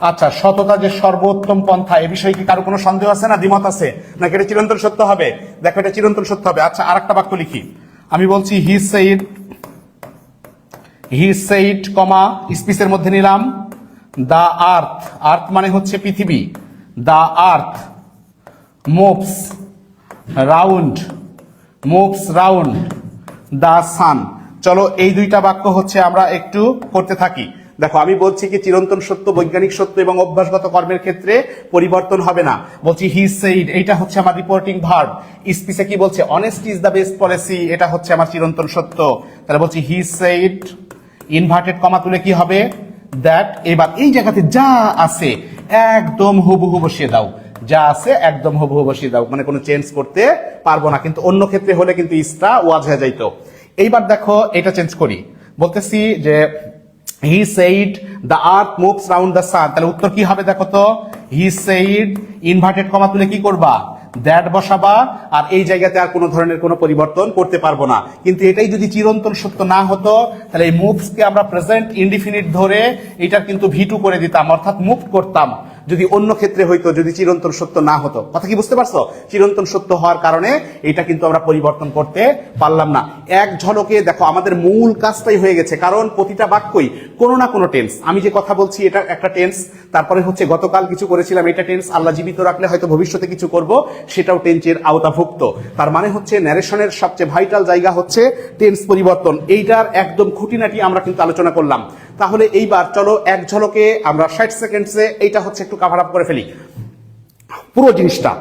আচ্ছা, সততা যে সর্বোত্তম পন্থা, এ বিষয়ে কি কারো কোনো সন্দেহ আছে না, দ্বিমত আছে নাকি এটা চিরন্তন সত্য হবে? দেখো এটা চিরন্তন সত্য হবে। আচ্ছা, আরেকটা বাক্য লিখি। আমি বলছি হি সেইড কমা স্পিচের মধ্যে নিলাম দা আর্থ, আর্থ মানে হচ্ছে পৃথিবী, দা আর্থ মুভস রাউন্ড দা সান। চলো এই দুইটা বাক্য হচ্ছে আমরা একটু করতে থাকি। দেখো আমি বলছি কি চিরন্তন সত্য, বৈজ্ঞানিক সত্য এবং অভ্যাসগত কর্মের ক্ষেত্রে পরিবর্তন হবে না। বলছি হি সেইড, এইটা হচ্ছে আমার রিপোর্টিং ভার্ব। স্পিচে কি বলছে? Honesty is the best policy, এটা হচ্ছে আমার চিরন্তন সত্য। তাহলে বলছি হি সেইড, ইনভার্টেড কমা তুলে কি হবে? দ্যাট। এবার এই জায়গাতে যা আছে একদম হুবহু বসিয়ে দাও, যা আছে একদম হুবহু বসিয়ে দাও, মানে কোনো চেঞ্জ করতে পারবো না। কিন্তু অন্য ক্ষেত্রে হলে কিন্তু ইসটা ওয়াজ হয়ে যাইতো। এইবার দেখো এটা চেঞ্জ করি, বলতেছি যে he said the earth moves round the sun, তাহলে উত্তর কি হবে দেখো তো? হি সেইড ইনভার্টেড কমা তুলে কি করবা? দ্যাট বসাবা, আর এই জায়গাতে আর কোনো ধরনের কোনো পরিবর্তন করতে পারবো না। কিন্তু এটাই যদি চিরন্তন সত্য না হতো, তাহলে এই মুভসকে আমরা প্রেজেন্ট ইনডিফিনিট ধরে এটার কিন্তু V2 করে দিতাম, অর্থাৎ মুভ করতাম। যদি অন্য ক্ষেত্রে হইতো, যদি চিরন্তন সত্য না হতো। কথা কি বুঝতে পারছো? চিরন্তন সত্য হওয়ার কারণে এটা কিন্তু আমরা পরিবর্তন করতে পারলাম না। এক ঝলকে দেখো আমাদের মূল কাজটাই হয়ে গেছে, কারণ প্রতিটা বাক্যই কোনো না কোনো টেন্স। আমি যে কথা বলছি এটা একটা টেন্স, তারপরে হচ্ছে গতকাল কিছু করেছিলাম এটা টেন্স, আল্লাহ জীবিত রাখলে হয়তো ভবিষ্যতে কিছু করব সেটাও টেন্সের আওতাভুক্ত। তার মানে হচ্ছে ন্যারেশনের সবচেয়ে ভাইটাল জায়গা হচ্ছে টেন্স পরিবর্তন। এইটার একদম খুঁটিনাটি আমরা কিন্তু আলোচনা করলাম। তাহলে এইবার চলো এক ঝলকে আমরা 60 সেকেন্ডসে এইটা হচ্ছে একটু কাভার আপ করে ফেলি পুরো জিনিসটা।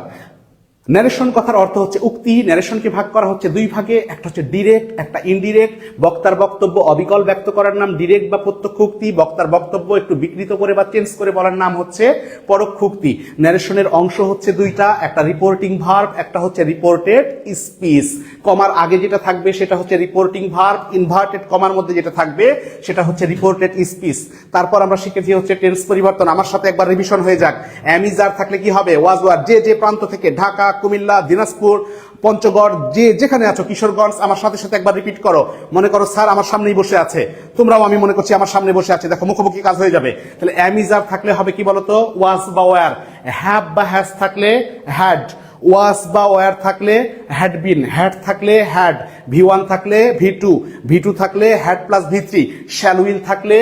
ন্যারেশন কথার অর্থ হচ্ছে উক্তি। ন্যারেশনকে ভাগ করা হচ্ছে দুই ভাগে, একটা হচ্ছে ডিরেক্ট, একটা ইনডিরেক্ট। বক্তার বক্তব্য অবিকল ব্যক্ত করার নাম ডিরেক্ট বা প্রত্যক্ষ উক্তি। বক্তার বক্তব্য একটু বিকৃত করে বা চেঞ্জ করে বলার নাম হচ্ছে পরোক্ষ উক্তি। ন্যারেশনের অংশ হচ্ছে দুইটা, একটা রিপোর্টিং ভার্ব, একটা হচ্ছে রিপোর্টেড স্পিচ। কমার আগে যেটা থাকবে সেটা হচ্ছে রিপোর্টিং ভার্ব, ইনভার্টেড কমার মধ্যে যেটা থাকবে সেটা হচ্ছে রিপোর্টেড স্পিচ। তারপর আমরা শিখেছি হচ্ছে টেন্স পরিবর্তন। আমার সাথে একবার রিভিশন হয়ে যাক। অ্যামিজার থাকলে কি হবে? Was were. যে যে প্রান্ত থেকে, ঢাকা, কুমিল্লা, দিনাজপুর, পঞ্চগড়, যে যেখানে আছো, কিশোরগঞ্জ, আমার সাথে সাথে একবার রিপিট করো। মনে করো স্যার আমার সামনেই বসে আছে, তোমরাও আমি মনে করছি আমার সামনে বসে আছে, দেখো মুখোমুখি কাজ হয়ে যাবে। তাহলে অ্যামিজার থাকলে হবে কি বলতো? ওয়াজ বা ওয়ার। হ্যাভ বা হ্যাজ থাকলে হ্যাড। ওয়াজ বা ওয়ার থাকলে হ্যাড বিন। হ্যাড থাকলে হ্যাড। V1 থাকলে V2। V2 থাকলে had plus V3। Shall will থাকলে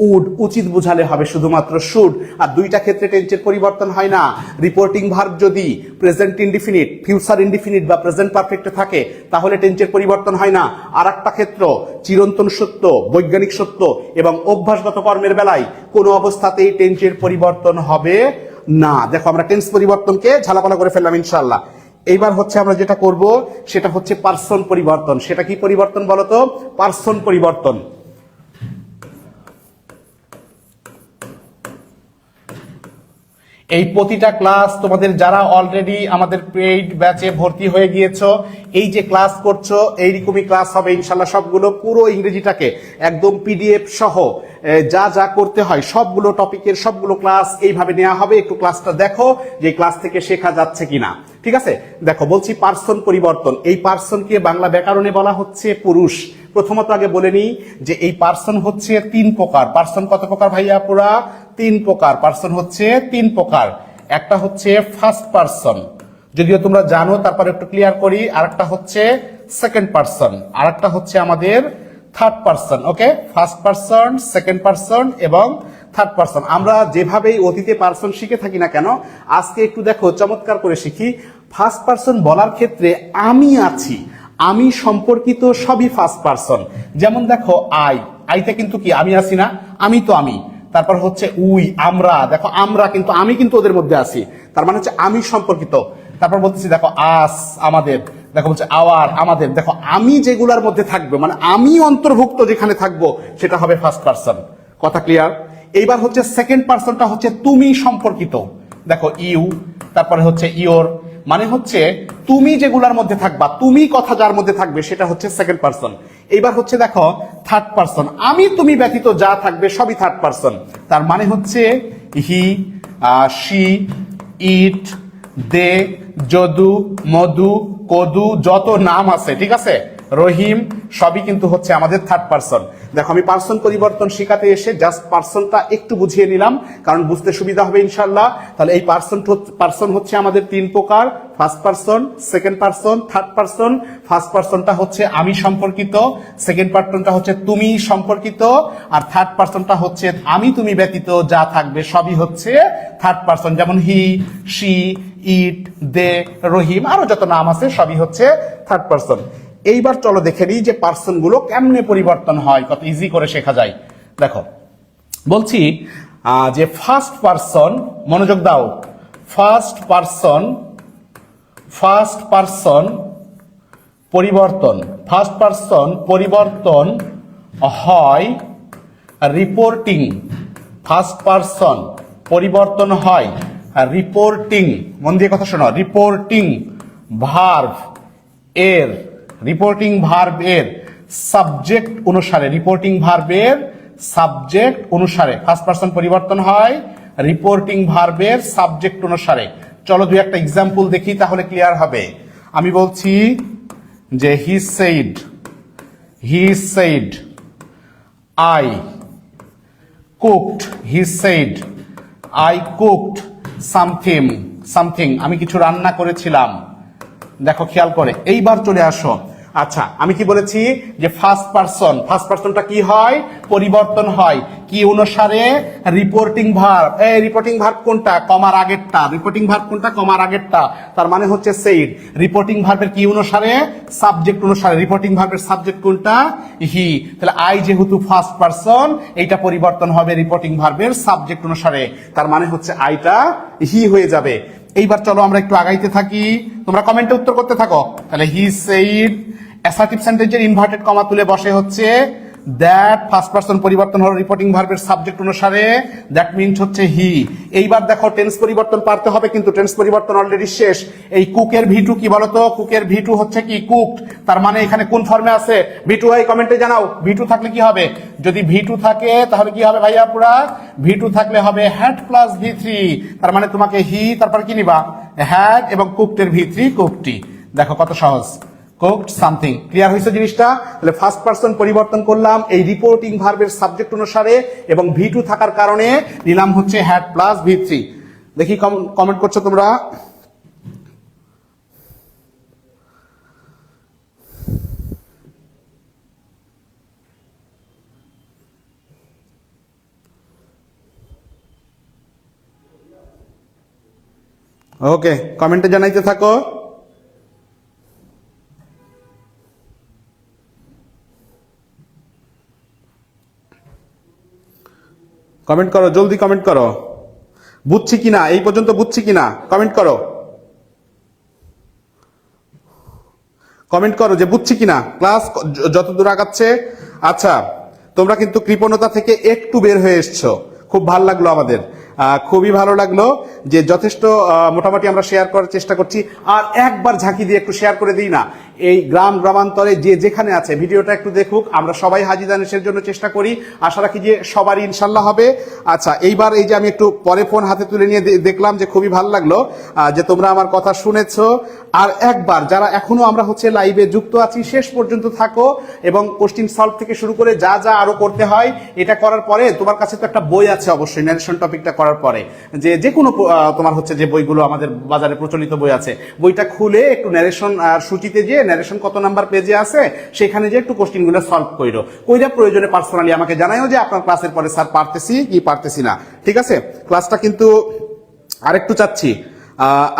উড। উচিত বুঝালে হবে শুধুমাত্র শুড। আর দুইটা ক্ষেত্রে টেন্সের পরিবর্তন হয় না। রিপোর্টিং ভার্ব যদি প্রেজেন্ট ইনডিফিনিট, ফিউচার ইনডিফিনিট বা প্রেজেন্ট পারফেক্টে থাকে তাহলে টেন্সের পরিবর্তন হয় না। আর একটা ক্ষেত্র চিরন্তন সত্য, বৈজ্ঞানিক সত্য এবং অভ্যাসগত কর্মের বেলায় কোনো অবস্থাতেই টেন্সের পরিবর্তন হবে না। দেখো আমরা টেন্স পরিবর্তনকে ঝালাপালা করে ফেললাম ইনশাআল্লাহ। এইবার হচ্ছে আমরা যেটা করব সেটা হচ্ছে পার্সন পরিবর্তন। সেটা কি পরিবর্তন বলতো? পার্সন পরিবর্তন। এই প্রতিটা ক্লাস তোমাদের যারা অলরেডি আমাদের পেইড ব্যাচে ভর্তি হয়ে গিয়েছো, এই যে ক্লাস করছো এইরকমই ক্লাস হবে ইনশাল্লাহ সবগুলো। পুরো ইংরেজিটাকে একদম PDF সহ যা যা করতে হয় সবগুলো টপিকের সবগুলো ক্লাস এইভাবে নেওয়া হবে। একটু ক্লাসটা দেখো যে ক্লাস থেকে শেখা যাচ্ছে কিনা। ঠিক আছে? দেখো বলছি পার্সন পরিবর্তন। এই পার্সনকে বাংলা ব্যাকরণে বলা হচ্ছে পুরুষ। প্রথমত আগে বলে নিই যে এই পার্সন হচ্ছে 3 প্রকার। পার্সন কত প্রকার ভাইয়া? পুরা 3 প্রকার। পার্সন হচ্ছে 3 প্রকার। একটা হচ্ছে ফার্স্ট পার্সন, যদিও তোমরা জানো, তারপর একটু ক্লিয়ার করি। আরেকটা হচ্ছে সেকেন্ড পার্সন, আরেকটা হচ্ছে আমাদের থার্ড পার্সন। ওকে, ফার্স্ট পার্সন, সেকেন্ড পার্সন এবং থার্ড পার্সন। আমরা যেভাবেই অতীতে পার্সন শিখে থাকি না কেন, আজকে একটু দেখো চমৎকার করে শিখি। ফার্স্ট পার্সন বলার ক্ষেত্রে আমি আছি, আমি সম্পর্কিত সবই ফার্স্ট পার্সন। যেমন দেখো আইতে কিন্তু কি আমি আছি না? আমি তো আমি। তারপর হচ্ছে উই, আমরা। দেখো আমরা কিন্তু আমি কিন্তু ওদের মধ্যে আছি, তার মানে হচ্ছে আমি সম্পর্কিত। তারপর বলতেছি দেখো আস, আমাদের। দেখো বলছে আওয়ার, আমাদের। দেখো আমি যেগুলার মধ্যে থাকবে, মানে আমি অন্তর্ভুক্ত যেখানে থাকবো সেটা হবে ফার্স্ট পার্সন। কথা ক্লিয়ার? এইবার হচ্ছে সেকেন্ড পার্সনটা হচ্ছে তুমি সম্পর্কিত। দেখো ইউ, তারপরে হচ্ছে ইওর, মানে হচ্ছে তুমি যেগুলার মধ্যে থাকবা, তুমি কথা যার মধ্যে থাকবে সেটা হচ্ছে সেকেন্ড পার্সন। এইবার হচ্ছে দেখো থার্ড পার্সন, আমি তুমি ব্যতীত যা থাকবে সবই থার্ড পার্সন। তার মানে হচ্ছে হি, শি, ইট, দে, যদু, মধু, কদু, যত নাম আছে, ঠিক আছে, রহিম, সবই কিন্তু হচ্ছে আমাদের থার্ড পার্সন। দেখো আমি পার্সন পরিবর্তন শেখাতে এসে জাস্ট পার্সনটা একটু বুঝিয়ে নিলাম, কারণ বুঝতে সুবিধা হবে ইনশাল্লাহ। তাহলে এই পার্সন হচ্ছে আমাদের 3 প্রকার: first person, second person, third person. First পার্সনটা হচ্ছে আমি সম্পর্কিত, সেকেন্ড পার্সনটা হচ্ছে তুমি সম্পর্কিত, আর থার্ড পার্সনটা হচ্ছে আমি তুমি ব্যতীত যা থাকবে সবই হচ্ছে থার্ড পার্সন। যেমন হি, শি, ইট, দে, রহিম, আরো যত নাম আছে সবই হচ্ছে থার্ড পার্সন। এইবার চলো দেখে নিই যে পার্সন গুলো কেমনে পরিবর্তন হয়, কত ইজি করে শেখা যায়। দেখো বলছি যে ফার্স্ট পার্সন, মনোযোগ দাও, ফার্স্ট পার্সন পরিবর্তন, ফার্স্ট পার্সন পরিবর্তন হয় রিপোর্টিং। ফার্স্ট পার্সন পরিবর্তন হয় রিপোর্টিং, মন দিয়ে কথা শোনো, রিপোর্টিং ভার্ব এর, রিপোর্টিং ভার্ব এর সাবজেক্ট অনুসারে, রিপোর্টিং ভার্বের সাবজেক্ট অনুসারে, ফার্স্ট পারসন পরিবর্তন হয় রিপোর্টিং ভার্বের সাবজেক্ট অনুসারে। চলো দুই একটা এক্সাম্পল দেখি, তাহলে ক্লিয়ার হবে। আমি বলছি যে হি said I cooked, he said I cooked something, আমি কিছু রান্না করেছিলাম। দেখো খেয়াল করে, এইবার চলে আসো। আচ্ছা, আমি কি বলেছি যে ফার্স্ট পারসনটা কি হয়, পরিবর্তন হয় কি অনুসারে, রিপোর্টিং ভার্ব। এই রিপোর্টিং ভার্ব কোনটা, কমার আগেরটা। রিপোর্টিং ভার্ব কোনটা, কমার আগেরটা, তার মানে হচ্ছে সেইড। রিপোর্টিং ভার্বের কি অনুসারে, সাবজেক্ট অনুসারে। রিপোর্টিং ভার্বের সাবজেক্ট কোনটা, হি। তাহলে আই যেহেতু ফার্স্ট পারসন, এইটা পরিবর্তন হবে রিপোর্টিং ভার্বের সাবজেক্ট অনুসারে, তার মানে হচ্ছে আইটা হি হয়ে যাবে। এইবার চলো আমরা একটু আগাইতে থাকি, তোমরা কমেন্টে উত্তর করতে থাকো। তাহলে হি সেইড, অ্যাসার্টিভ সেন্টেন্সের ইনভার্টেড কমা তুলে বসে হচ্ছে দ্যাট, ফার্স্ট পারসন পরিবর্তন হলো রিপোর্টিং ভার্বের সাবজেক্ট অনুসারে, দ্যাট মিন্স হচ্ছে হি। এইবার দেখো টেন্স পরিবর্তন পারতে হবে, কিন্তু টেন্স পরিবর্তন অলরেডি শেষ। এই কুকের ভি টু কি বলতো, কুকের ভি টু হচ্ছে কি, কুকড। তার মানে এখানে কোন ফর্মে আছে, ভি টু। এই কমেন্টে জানাও ভি টু থাকলে কি হবে। যদি ভি টু থাকে তাহলে কি হবে ভাইয়া, পুরা ভি টু থাকলে হবে হ্যাড প্লাস ভি থ্রি। তার মানে তোমাকে হি, তারপর কি নিবা, হ্যাড এবং কুকটের ভি থ্রি, কুকটি। দেখো কত সহজ, cooked something। ক্লিয়ার হয়েছে জিনিসটা। তাহলে ফার্স্ট পারসন পরিবর্তন করলাম এই রিপোর্টিং ভার্বের সাবজেক্ট অনুসারে, এবং ভি টু থাকার কারণে নিলাম হচ্ছে হ্যাড প্লাস ভি থ্রি। দেখি কমেন্ট করছো তোমরা। ওকে, কমেন্টে জানাইতে থাকো। কমেন্ট করো, জলদি কমেন্ট করো। বুঝছি কিনা, এই পর্যন্ত বুঝছি কিনা কমেন্ট করো। কমেন্ট করো যে বুঝছি কিনা, ক্লাস যতদূর আগাচ্ছে। আচ্ছা, তোমরা কিন্তু কৃপণতা থেকে একটু বের হয়ে এসছো, খুব ভালো লাগলো আমাদের, খুবই ভালো লাগলো যে যথেষ্ট মোটামুটি আমরা শেয়ার করার চেষ্টা করছি। আর একবার ঝাঁকি দিয়ে একটু শেয়ার করে দিই না, এই গ্রামান্তরে যে যেখানে আছে ভিডিওটা একটু দেখুক। আমরা সবাই হাজি দানেশের জন্য চেষ্টা করি, আশা রাখি যে সবারই ইনশাল্লাহ হবে। আচ্ছা, এইবার এই যে আমি একটু পরে ফোন হাতে তুলে নিয়ে দেখলাম যে খুবই ভালো লাগলো যে তোমরা আমার কথা শুনেছো। আর একবার যারা এখনো আমরা হচ্ছে লাইভে যুক্ত আছি, শেষ পর্যন্ত থাকো এবং কোশ্চিন সলভ থেকে শুরু করে যা যা আরো করতে হয়, এটা করার পরে তোমার কাছে তো একটা বই আছে অবশ্যই, ন্যারেশন টপিকটা করার পরে যে কোনো তোমার হচ্ছে যে বইগুলো আমাদের বাজারে প্রচলিত বই আছে, বইটা খুলে একটু ন্যারেশন সূচিতে যে ন্যারেশন কত নাম্বার পেজে আছে সেখানে যে একটু কোশ্চিনগুলো সলভ কইরা প্রয়োজনে পার্সোনালি আমাকে জানাইও যে আপনার ক্লাসের পরে স্যার পারতেছি কি পারতেছি না। ঠিক আছে, ক্লাসটা কিন্তু আরেকটু চাচ্ছি।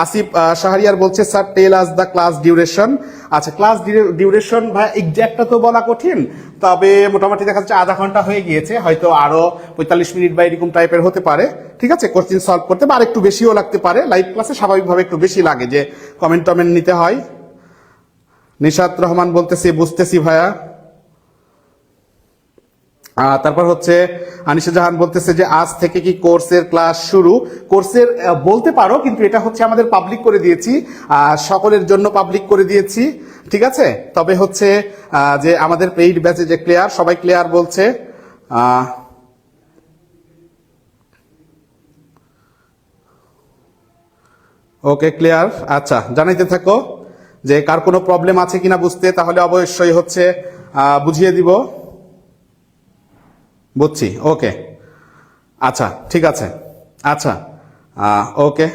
আসিফ শাহরিয়ার বলছে sir tell us the class duration. আচ্ছা, ক্লাস ডিউরেশন ভাই এক্সাক্টটা তো বলা কঠিন, তবে মোটামুটি দেখা যাচ্ছে আধা ঘন্টা হয়ে গিয়েছে, হয়তো আরো 45 মিনিট বা এরকম টাইপের হতে পারে। ঠিক আছে, কোশ্চিন সলভ করতে বা আরেকটু বেশিও লাগতে পারে। লাইভ ক্লাসে স্বাভাবিকভাবে একটু বেশি লাগে যে কমেন্ট নিতে হয়। নিশাত রহমান বলতেছি বুঝতেছি ভাইয়া। তারপর হচ্ছে আনিসা জাহান বলতেছে যে আজ থেকে কি কোর্সের ক্লাস শুরু। কোর্সের বলতে পারো, কিন্তু এটা হচ্ছে আমাদের পাবলিক করে দিয়েছি, সকলের জন্য পাবলিক করে দিয়েছি। ঠিক আছে, তবে হচ্ছে যে আমাদের পেইড ব্যাচে যে ক্লিয়ার, সবাই ক্লিয়ার বলছে। ওকে, ক্লিয়ার। আচ্ছা, জানাইতে থাকো যে কার কোনো প্রবলেম আছে কিনা বুঝতে, তাহলে অবশ্যই হচ্ছে বুঝিয়ে দিব। বুঝছি, ওকে, আচ্ছা ঠিক আছে। আচ্ছা, ওকে,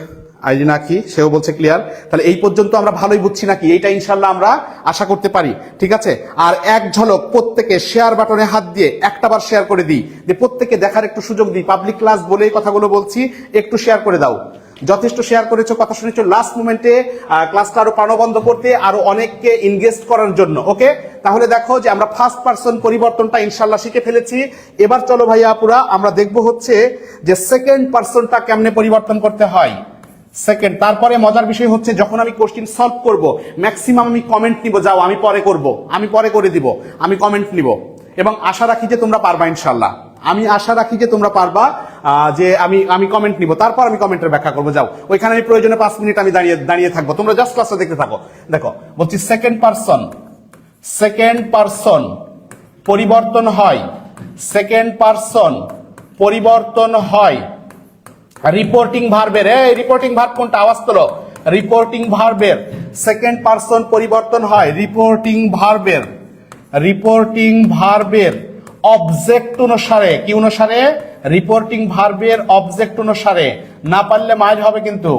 আইডি নাকি সেও বলছে ক্লিয়ার। তাহলে এই পর্যন্ত আমরা ভালোই বুঝছি নাকি, এইটা ইনশাল্লাহ আমরা আশা করতে পারি। ঠিক আছে, আর এক ঝলক প্রত্যেকে শেয়ার বাটনে হাত দিয়ে একটাবার শেয়ার করে দিই, যে প্রত্যেকে দেখার একটু সুযোগ দিই। পাবলিক ক্লাস বলে এই কথাগুলো বলছি, একটু শেয়ার করে দাও। যথেষ্ট শেয়ার করেছো, কথা শুনেছো, লাস্ট মোমেন্টে ক্লাসটা আরো প্রাণবন্ত করতে, আরো অনেককে ইনগেজ করার জন্য। ওকে, তাহলে দেখো যে আমরা ফার্স্ট পারসন পরিবর্তনটা ইনশাল্লাহ শিখে ফেলেছি। এবার চলো ভাইয়া আপুরা, আমরা দেখবো হচ্ছে যে সেকেন্ড পারসনটা কেমনে পরিবর্তন করতে হয়। সেকেন্ড, তারপরে মজার বিষয় হচ্ছে যখন আমি কোশ্চিন সলভ করব, ম্যাক্সিমাম আমি কমেন্ট নিব, যাও আমি পরে করব, আমি পরে করে দিব, আমি কমেন্ট নিব, এবং আশা রাখি যে তোমরা পারবা ইনশাল্লাহ। আমি আশা রাখি যে তোমরা পারবা, যে আমি কমেন্ট নিব, তারপর আমি কমেন্টের ব্যাখ্যা করবো। যাও, ওইখানে আমি প্রয়োজনে 5 মিনিট আমি দাঁড়িয়ে থাকবো, তোমরা জাস্ট ক্লাসটা দেখতে থাকো। দেখো বলছি সেকেন্ড পারসন পরিবর্তন হয় সেকেন্ড পারসন পরিবর্তন হয় রিপোর্টিং ভার্বের, এই রিপোর্টিং ভার্ব কোনটা, আওয়াজ তোলো, রিপোর্টিং ভার্বের সেকেন্ড পারসন পরিবর্তন হয় রিপোর্টিং ভার্বের অবজেক্ট অনুসারে, কি অনুসারে, রিপোর্টিং ভার্বের অবজেক্ট অনুসারে। না পারলে মাইল হবে, কিন্তু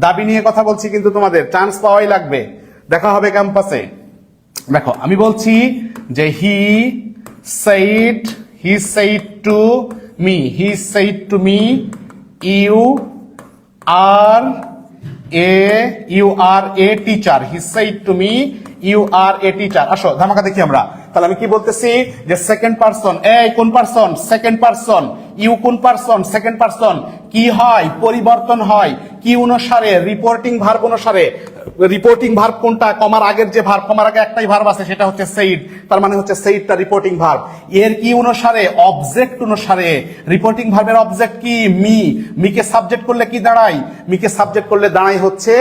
দাবি নিয়ে কথা বলছি, কিন্তু তোমাদের চান্স পাওয়াই লাগবে, দেখা হবে ক্যাম্পাসে। দেখো আমি বলছি যে হি said to me you are a teacher. He said to me you are a teacher. আসো ধামাকা দেখি আমরা। তাহলে আমি কি বলতেছি যে সেকেন্ড পারসন, এই কোন পারসন, সেকেন্ড পারসন, ইউ কোন পারসন, সেকেন্ড পারসন, কি হয়, পরিবর্তন হয়, কি অনুসারে, রিপোর্টিং ভার্ব অনুসারে। রিপোর্টিং ভার্ব কোনটা, কমার আগের যে ভার্ব, কমার আগে একটাই ভার্ব আছে, সেটা হচ্ছে সেইড, তার মানে হচ্ছে সেইডটা রিপোর্টিং ভার্ব। এর কি অনুসারে, অবজেক্ট অনুসারে। রিপোর্টিং ভার্বের অবজেক্ট কি, মিকে সাবজেক্ট করলে কি দাঁড়ায়, মিকে সাবজেক্ট করলে দাঁড়ায় হচ্ছে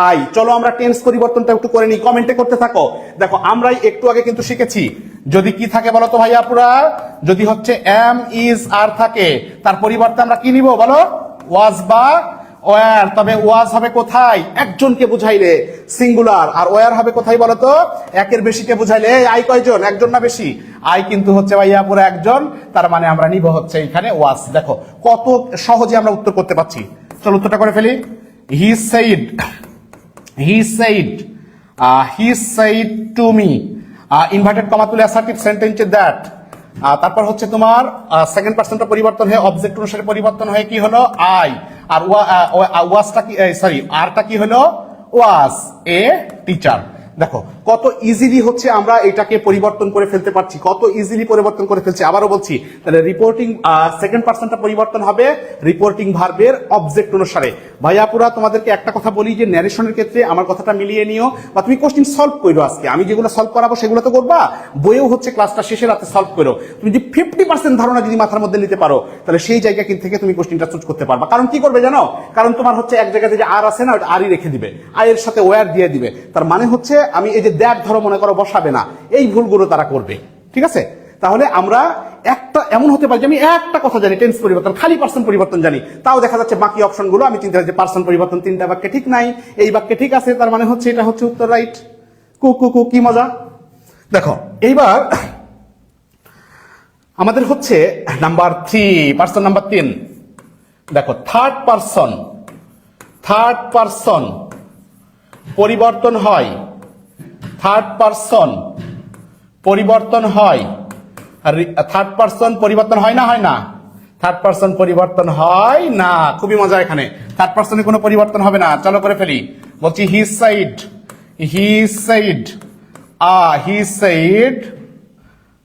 আই। চলো আমরা টেন্স পরিবর্তনটা একটু করে নিই, কমেন্টে করতে থাকো। দেখো আমরাই একটু আগে কিন্তু শিখেছি, যদি কি থাকে বলো তো ভাইয়া পুরা, যদি হচ্ছে এম ইজ আর থাকে, তার পরিবর্তে আমরা কি নিব বলো, ওয়াজ বা ওয়ার। তবে ওয়াজ হবে কোথায়, একজনকে বুঝাইলে সিঙ্গুলার, আর ওয়ার হবে কোথায় বলো তো, একের বেশিকে বুঝাইলে। এই আই কয়জন, একজন না বেশি, আই কিন্তু হচ্ছে ভাইয়া পুরো একজন, তার মানে আমরা নিব হচ্ছে এখানে ওয়াজ। দেখো কত সহজে আমরা উত্তর করতে পারছি, চলো উত্তরটা করে ফেলি। He said to me, inverted comma তুলে অ্যাসার্টিভ সেন্টেন্সে দ্যাট, তারপর হচ্ছে তোমার সেকেন্ড পারসনটা পরিবর্তন হয়ে অবজেক্ট অনুসারে পরিবর্তন হয়ে কি হলো, আই, আর ওয়াজটা কি, সরি আরটা কি হলো, ওয়াজ এ টিচার। দেখো কত ইজিলি হচ্ছে আমরা এটাকে পরিবর্তন করে ফেলতে পারছি, কত ইজিলি পরিবর্তন করে ফেলছি। আবারও বলছি, তাহলে রিপোর্টিং সেকেন্ড পারসনটা পরিবর্তন হবে রিপোর্টিং ভার্বের অবজেক্ট অনুসারে। ভাইয়াপুরা তোমাদেরকে একটা কথা বলি যে ন্যারেশনের ক্ষেত্রে আমার কথাটা মিলিয়ে নিও, বা তুমি কোশ্চেন সলভ করো। আজকে আমি যেগুলো সলভ করাবো সেগুলো তো করবা, বইয়েও হচ্ছে ক্লাসটা শেষে রাতে সলভ করো। তুমি যদি 50% ধারণা যদি মাথার মধ্যে নিতে পারো, তাহলে সেই জায়গা থেকে তুমি কোশ্চেনটা চুজ করতে পারবা। কারণ কি করবে জানো, কারণ তোমার হচ্ছে এক জায়গাতে যে আর আছে না, ওটা আরই রেখে দিবে, আয়ের সাথে ওয়ার দিয়ে দিবে। তার মানে হচ্ছে আমি এই যে দ্যাট ধরো মনে করো বসাবে না, এই ভুলগুলো তারা করবে, ঠিক আছে। তাহলে আমরা একটা এমন হতে পারে যে আমি একটা কথা জানি, টেন্স পরিবর্তন, খালি পার্সন পরিবর্তন জানি, তাও দেখা যাচ্ছে বাকি অপশনগুলো আমি চিন্তা যে পার্সন পরিবর্তন তিনটা বাক্যে ঠিক নাই, এই বাক্যে ঠিক আছে, তার মানে হচ্ছে এটা হচ্ছে উত্তর, রাইট। কি মজা। দেখো এইবার আমাদের হচ্ছে নাম্বার 3, পার্সন নাম্বার 3। দেখো থার্ড পার্সন পরিবর্তন হয়, থার্ড পারসন পরিবর্তন হয়, থার্ড পারসন পরিবর্তন হয় না, হয় না, থার্ড পারসন পরিবর্তন হয় না। খুবই মজা, এখানে থার্ড পারসনে কোনো পরিবর্তন হবে না। চলো করে ফেলি, বলছি হি said,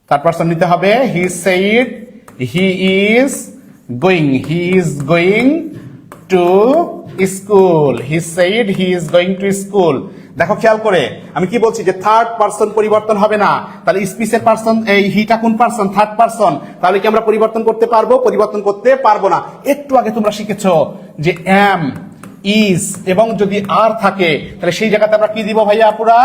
থার্ড পারসন নিতে হবে, হি said he is going to school. He said he is going to school. দেখো খেয়াল করে আমি কি বলছি যে থার্ড পারসন পরিবর্তন হবে না, তাহলে স্পিচের পারসন, এই হিটা কোন পারসন, থার্ড পারসন, তাহলে কি আমরা পরিবর্তন করতে পারবো, পরিবর্তন করতে পারবো না। একটু আগে তোমরা শিখেছো যে এম ইজ এবং যদি আর থাকে তাহলে সেই জায়গাতে আমরা কি দিব ভাইয়া পুরা,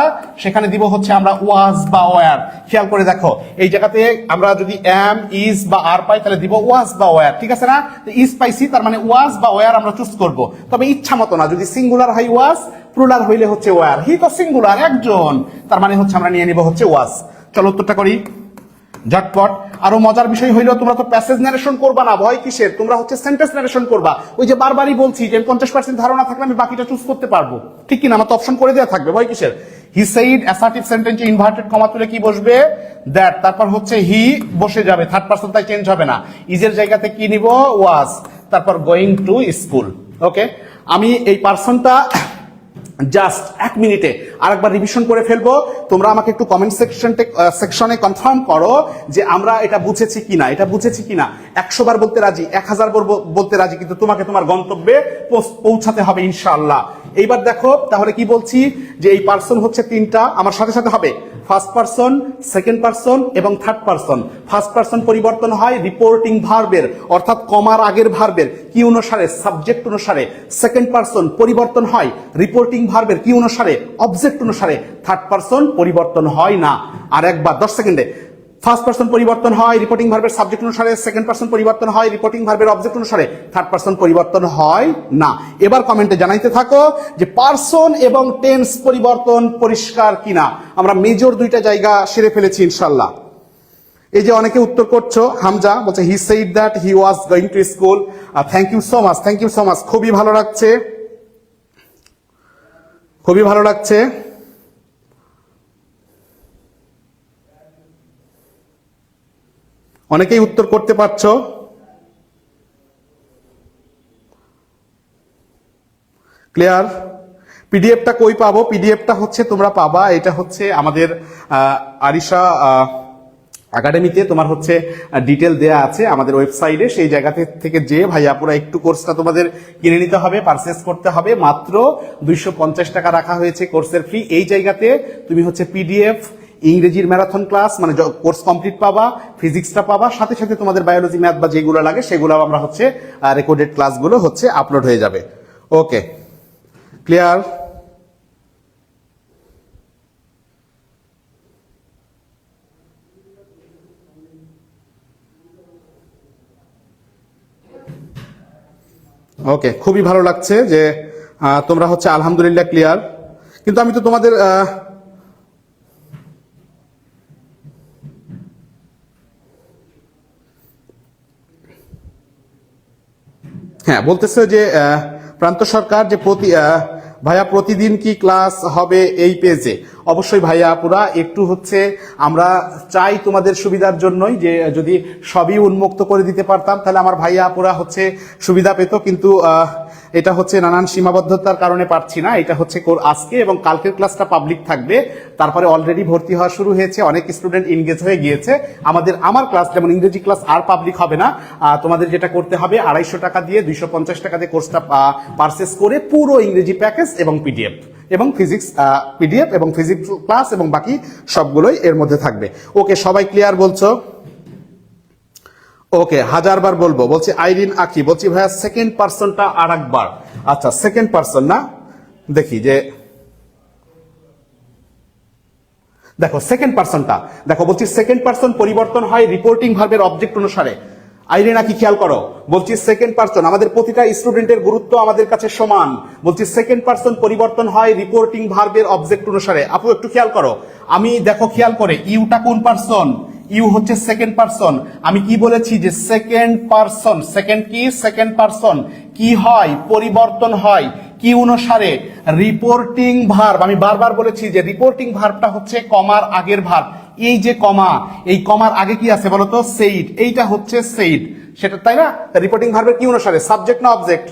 সেখানে দিব হচ্ছে আমরা ওয়াজ বা ওয়ার। খেয়াল করে দেখো এই জায়গাতে আমরা যদি এম ইজ বা আর পাই তাহলে দিব ওয়াজ বা ওয়ার, ঠিক আছে না। ইজ পাইছি, তার মানে ওয়াজ বা ওয়ার আমরা চুজ করব, তবে ইচ্ছা মতো না। যদি সিঙ্গুলার হয় ওয়াজ, প্লুরাল হইলে হচ্ছে ওয়ার। হি তো সিঙ্গুলার, একজন, তার মানে হচ্ছে আমরা নিয়ে নিব হচ্ছে ওয়াজ। চলো উত্তরটা করি ঝটপট। আরো মজার বিষয় হইলো তোমরা তো প্যাসেজ ন্যারেশন করবা না, ভয় কিসের, তোমরা হচ্ছে সেন্টেন্স ন্যারেশন করবা। ওই যে বারবারই বলছি যে 50% ধারণা থাকলে আমি বাকিটা চুজ করতে পারবো, ঠিক কিনা, আমার তো অপশন করে দেওয়া থাকবে, ভয় কিসের। হি সেইড অ্যাসার্টিভ সেন্টেন্সে ইনভার্টেড কমা তুলে কি বসবে, দ্যাট, তারপর হচ্ছে হি বসে যাবে, থার্ড পারসন তাই চেঞ্জ হবে না। ইজের জায়গাতে কি নিব, ওয়াজ, তারপর গোয়িং টু স্কুল। ওকে, আমি এই পারসনটা জাস্ট 1 মিনিটে আরেকবার রিভিশন করে ফেলবো। তোমরা আমাকে একটু কমেন্ট সেকশনে কনফার্ম করো যে আমরা এটা বুঝেছি কিনা, 100 বার বলতে রাজি, 1000 বার বলতে রাজি, কিন্তু তোমাকে তোমার গন্তব্যে পৌঁছাতে হবে ইনশাআল্লাহ। এইবার দেখো তাহলে কি বলছি যে এই পারসন হচ্ছে 3টা, আমার সাথে সাথে হবে ফার্স্ট পারসন, সেকেন্ড পারসন এবং থার্ড পারসন। ফার্স্ট পারসন পরিবর্তন হয় রিপোর্টিং ভার্বের, অর্থাৎ কমার আগের ভার্বের কি অনুসারে, সাবজেক্ট অনুসারে। সেকেন্ড পারসন পরিবর্তন হয় রিপোর্টিং ভার্বের কি অনুসারে, অবজেক্ট অনুসারে। থার্ড পারসন পরিবর্তন হয় না। আর একবার 10 সেকেন্ডে, ফার্স্ট পারসন পরিবর্তন হয় রিপোর্টিং ভার্বের সাবজেক্ট অনুসারে, সেকেন্ড পারসন পরিবর্তন হয় রিপোর্টিং ভার্বের অবজেক্ট অনুসারে, থার্ড পারসন পরিবর্তন হয় না। এবার কমেন্টে জানাইতে থাকো যে পারসন এবং টেন্স পরিবর্তন পরিষ্কার কিনা। আমরা মেজর দুইটা জায়গা সেরে ফেলেছি ইনশাল্লাহ। এই যে অনেকে উত্তর করছো, হামজা বলছে he said that he was going to school. Thank you so much, thank you so much, খুবই ভালো লাগছে, খুবই ভালো লাগছে। অনেকেই উত্তর করতে পারছো। ক্লিয়ার? পিডিএফটা কই পাবো? পিডিএফটা হচ্ছে তোমরা পাবা, এটা হচ্ছে আমাদের আরিশা একাডেমিতে তোমার হচ্ছে ডিটেল দেয়া আছে আমাদের ওয়েবসাইটে। সেই জায়গা থেকে যে ভাইয়াপুরা একটু কোর্সটা তোমাদের কিনে নিতে হবে, পারচেস করতে হবে। মাত্র 250 টাকা রাখা হয়েছে কোর্সের ফি। এই জায়গাতে তুমি হচ্ছে পিডিএফ, ইংরেজির ম্যারাথন ক্লাস মানে কোর্স কমপ্লিট পাবা, ফিজিক্সটা পাবা, সাথে সাথে তোমাদের বায়োলজি ম্যাথ বা যেগুলো লাগে সেগুলো আমরা হচ্ছে রেকর্ডেড ক্লাসগুলো হচ্ছে আপলোড হয়ে যাবে। ওকে, ক্লিয়ার? ওকে, খুবই ভালো লাগছে যে তোমরা হচ্ছে আলহামদুলিল্লাহ ক্লিয়ার। কিন্তু আমি তো তোমাদের হ্যাঁ বলতেছে যে প্রান্ত সরকার যে ভাইয়া প্রতিদিন কি ক্লাস হবে এই পেজে? অবশ্যই ভাইয়া পুরা একটু হচ্ছে আমরা চাই তোমাদের সুবিধার জন্যই যে যদি সবই উন্মুক্ত করে দিতে পারতাম তাহলে আমার ভাইয়া পুরা হচ্ছে সুবিধা পেত, কিন্তু এটা হচ্ছে নানান সীমাবদ্ধতার কারণে পারছি না। এটা হচ্ছে আজকে এবং কালকের ক্লাসটা পাবলিক থাকবে। তারপরে অলরেডি ভর্তি হওয়া শুরু হয়েছে, অনেক স্টুডেন্ট ইনগেজ হয়ে গিয়েছে। আমার ক্লাস যেমন ইংরেজি ক্লাস আর পাবলিক হবে না। তোমাদের যেটা করতে হবে 250 টাকা দিয়ে 250 টাকা দিয়ে কোর্সটা পারচেস করে পুরো ইংরেজি প্যাকেজ এবং পিডিএফ এবং ফিজিক্স পিডিএফ এবং ফিজিক্স ক্লাস এবং বাকি সবগুলোই এর মধ্যে থাকবে। ওকে, সবাই ক্লিয়ার বলছো? ওকে, 1000 বার বলবো। বলছি আইরিন আকি, বলছি ভাইয়া সেকেন্ড পারসনটা আর একবার। আচ্ছা, সেকেন্ড পারসন না, দেখি যে দেখো সেকেন্ড পারসনটা দেখো। বলছি সেকেন্ড পারসন পরিবর্তন হয় রিপোর্টিং ভার্বের অবজেক্ট অনুসারে। আইরিন আকি খেয়াল করো, বলছি সেকেন্ড পারসন, আমাদের প্রতিটা স্টুডেন্টের গুরুত্ব আমাদের কাছে সমান। বলছি সেকেন্ড পারসন পরিবর্তন হয় রিপোর্টিং ভার্বের অবজেক্ট অনুসারে। আপু একটু খেয়াল করো, আমি দেখো খেয়াল করে ইউটা কোন পারসন? ইউ হচ্ছে সেকেন্ড পারসন। আমি কি বলেছি যে সেকেন্ড পারসন, সেকেন্ড কি সেকেন্ড পারসন কি হয়? পরিবর্তন হয় কি অনুসারে? Reporting verb. আমি বারবার বলেছি যে রিপোর্টিং ভার্বটা হচ্ছে কমার আগের ভার্ব। এই যে কমা, এই কমার আগে কি আছে বলতো? সেইড। এইটা হচ্ছে সেইড, সেটা তাই না? রিপোর্টিং ভার্বের কি অনুসারে? সাবজেক্ট না অবজেক্ট?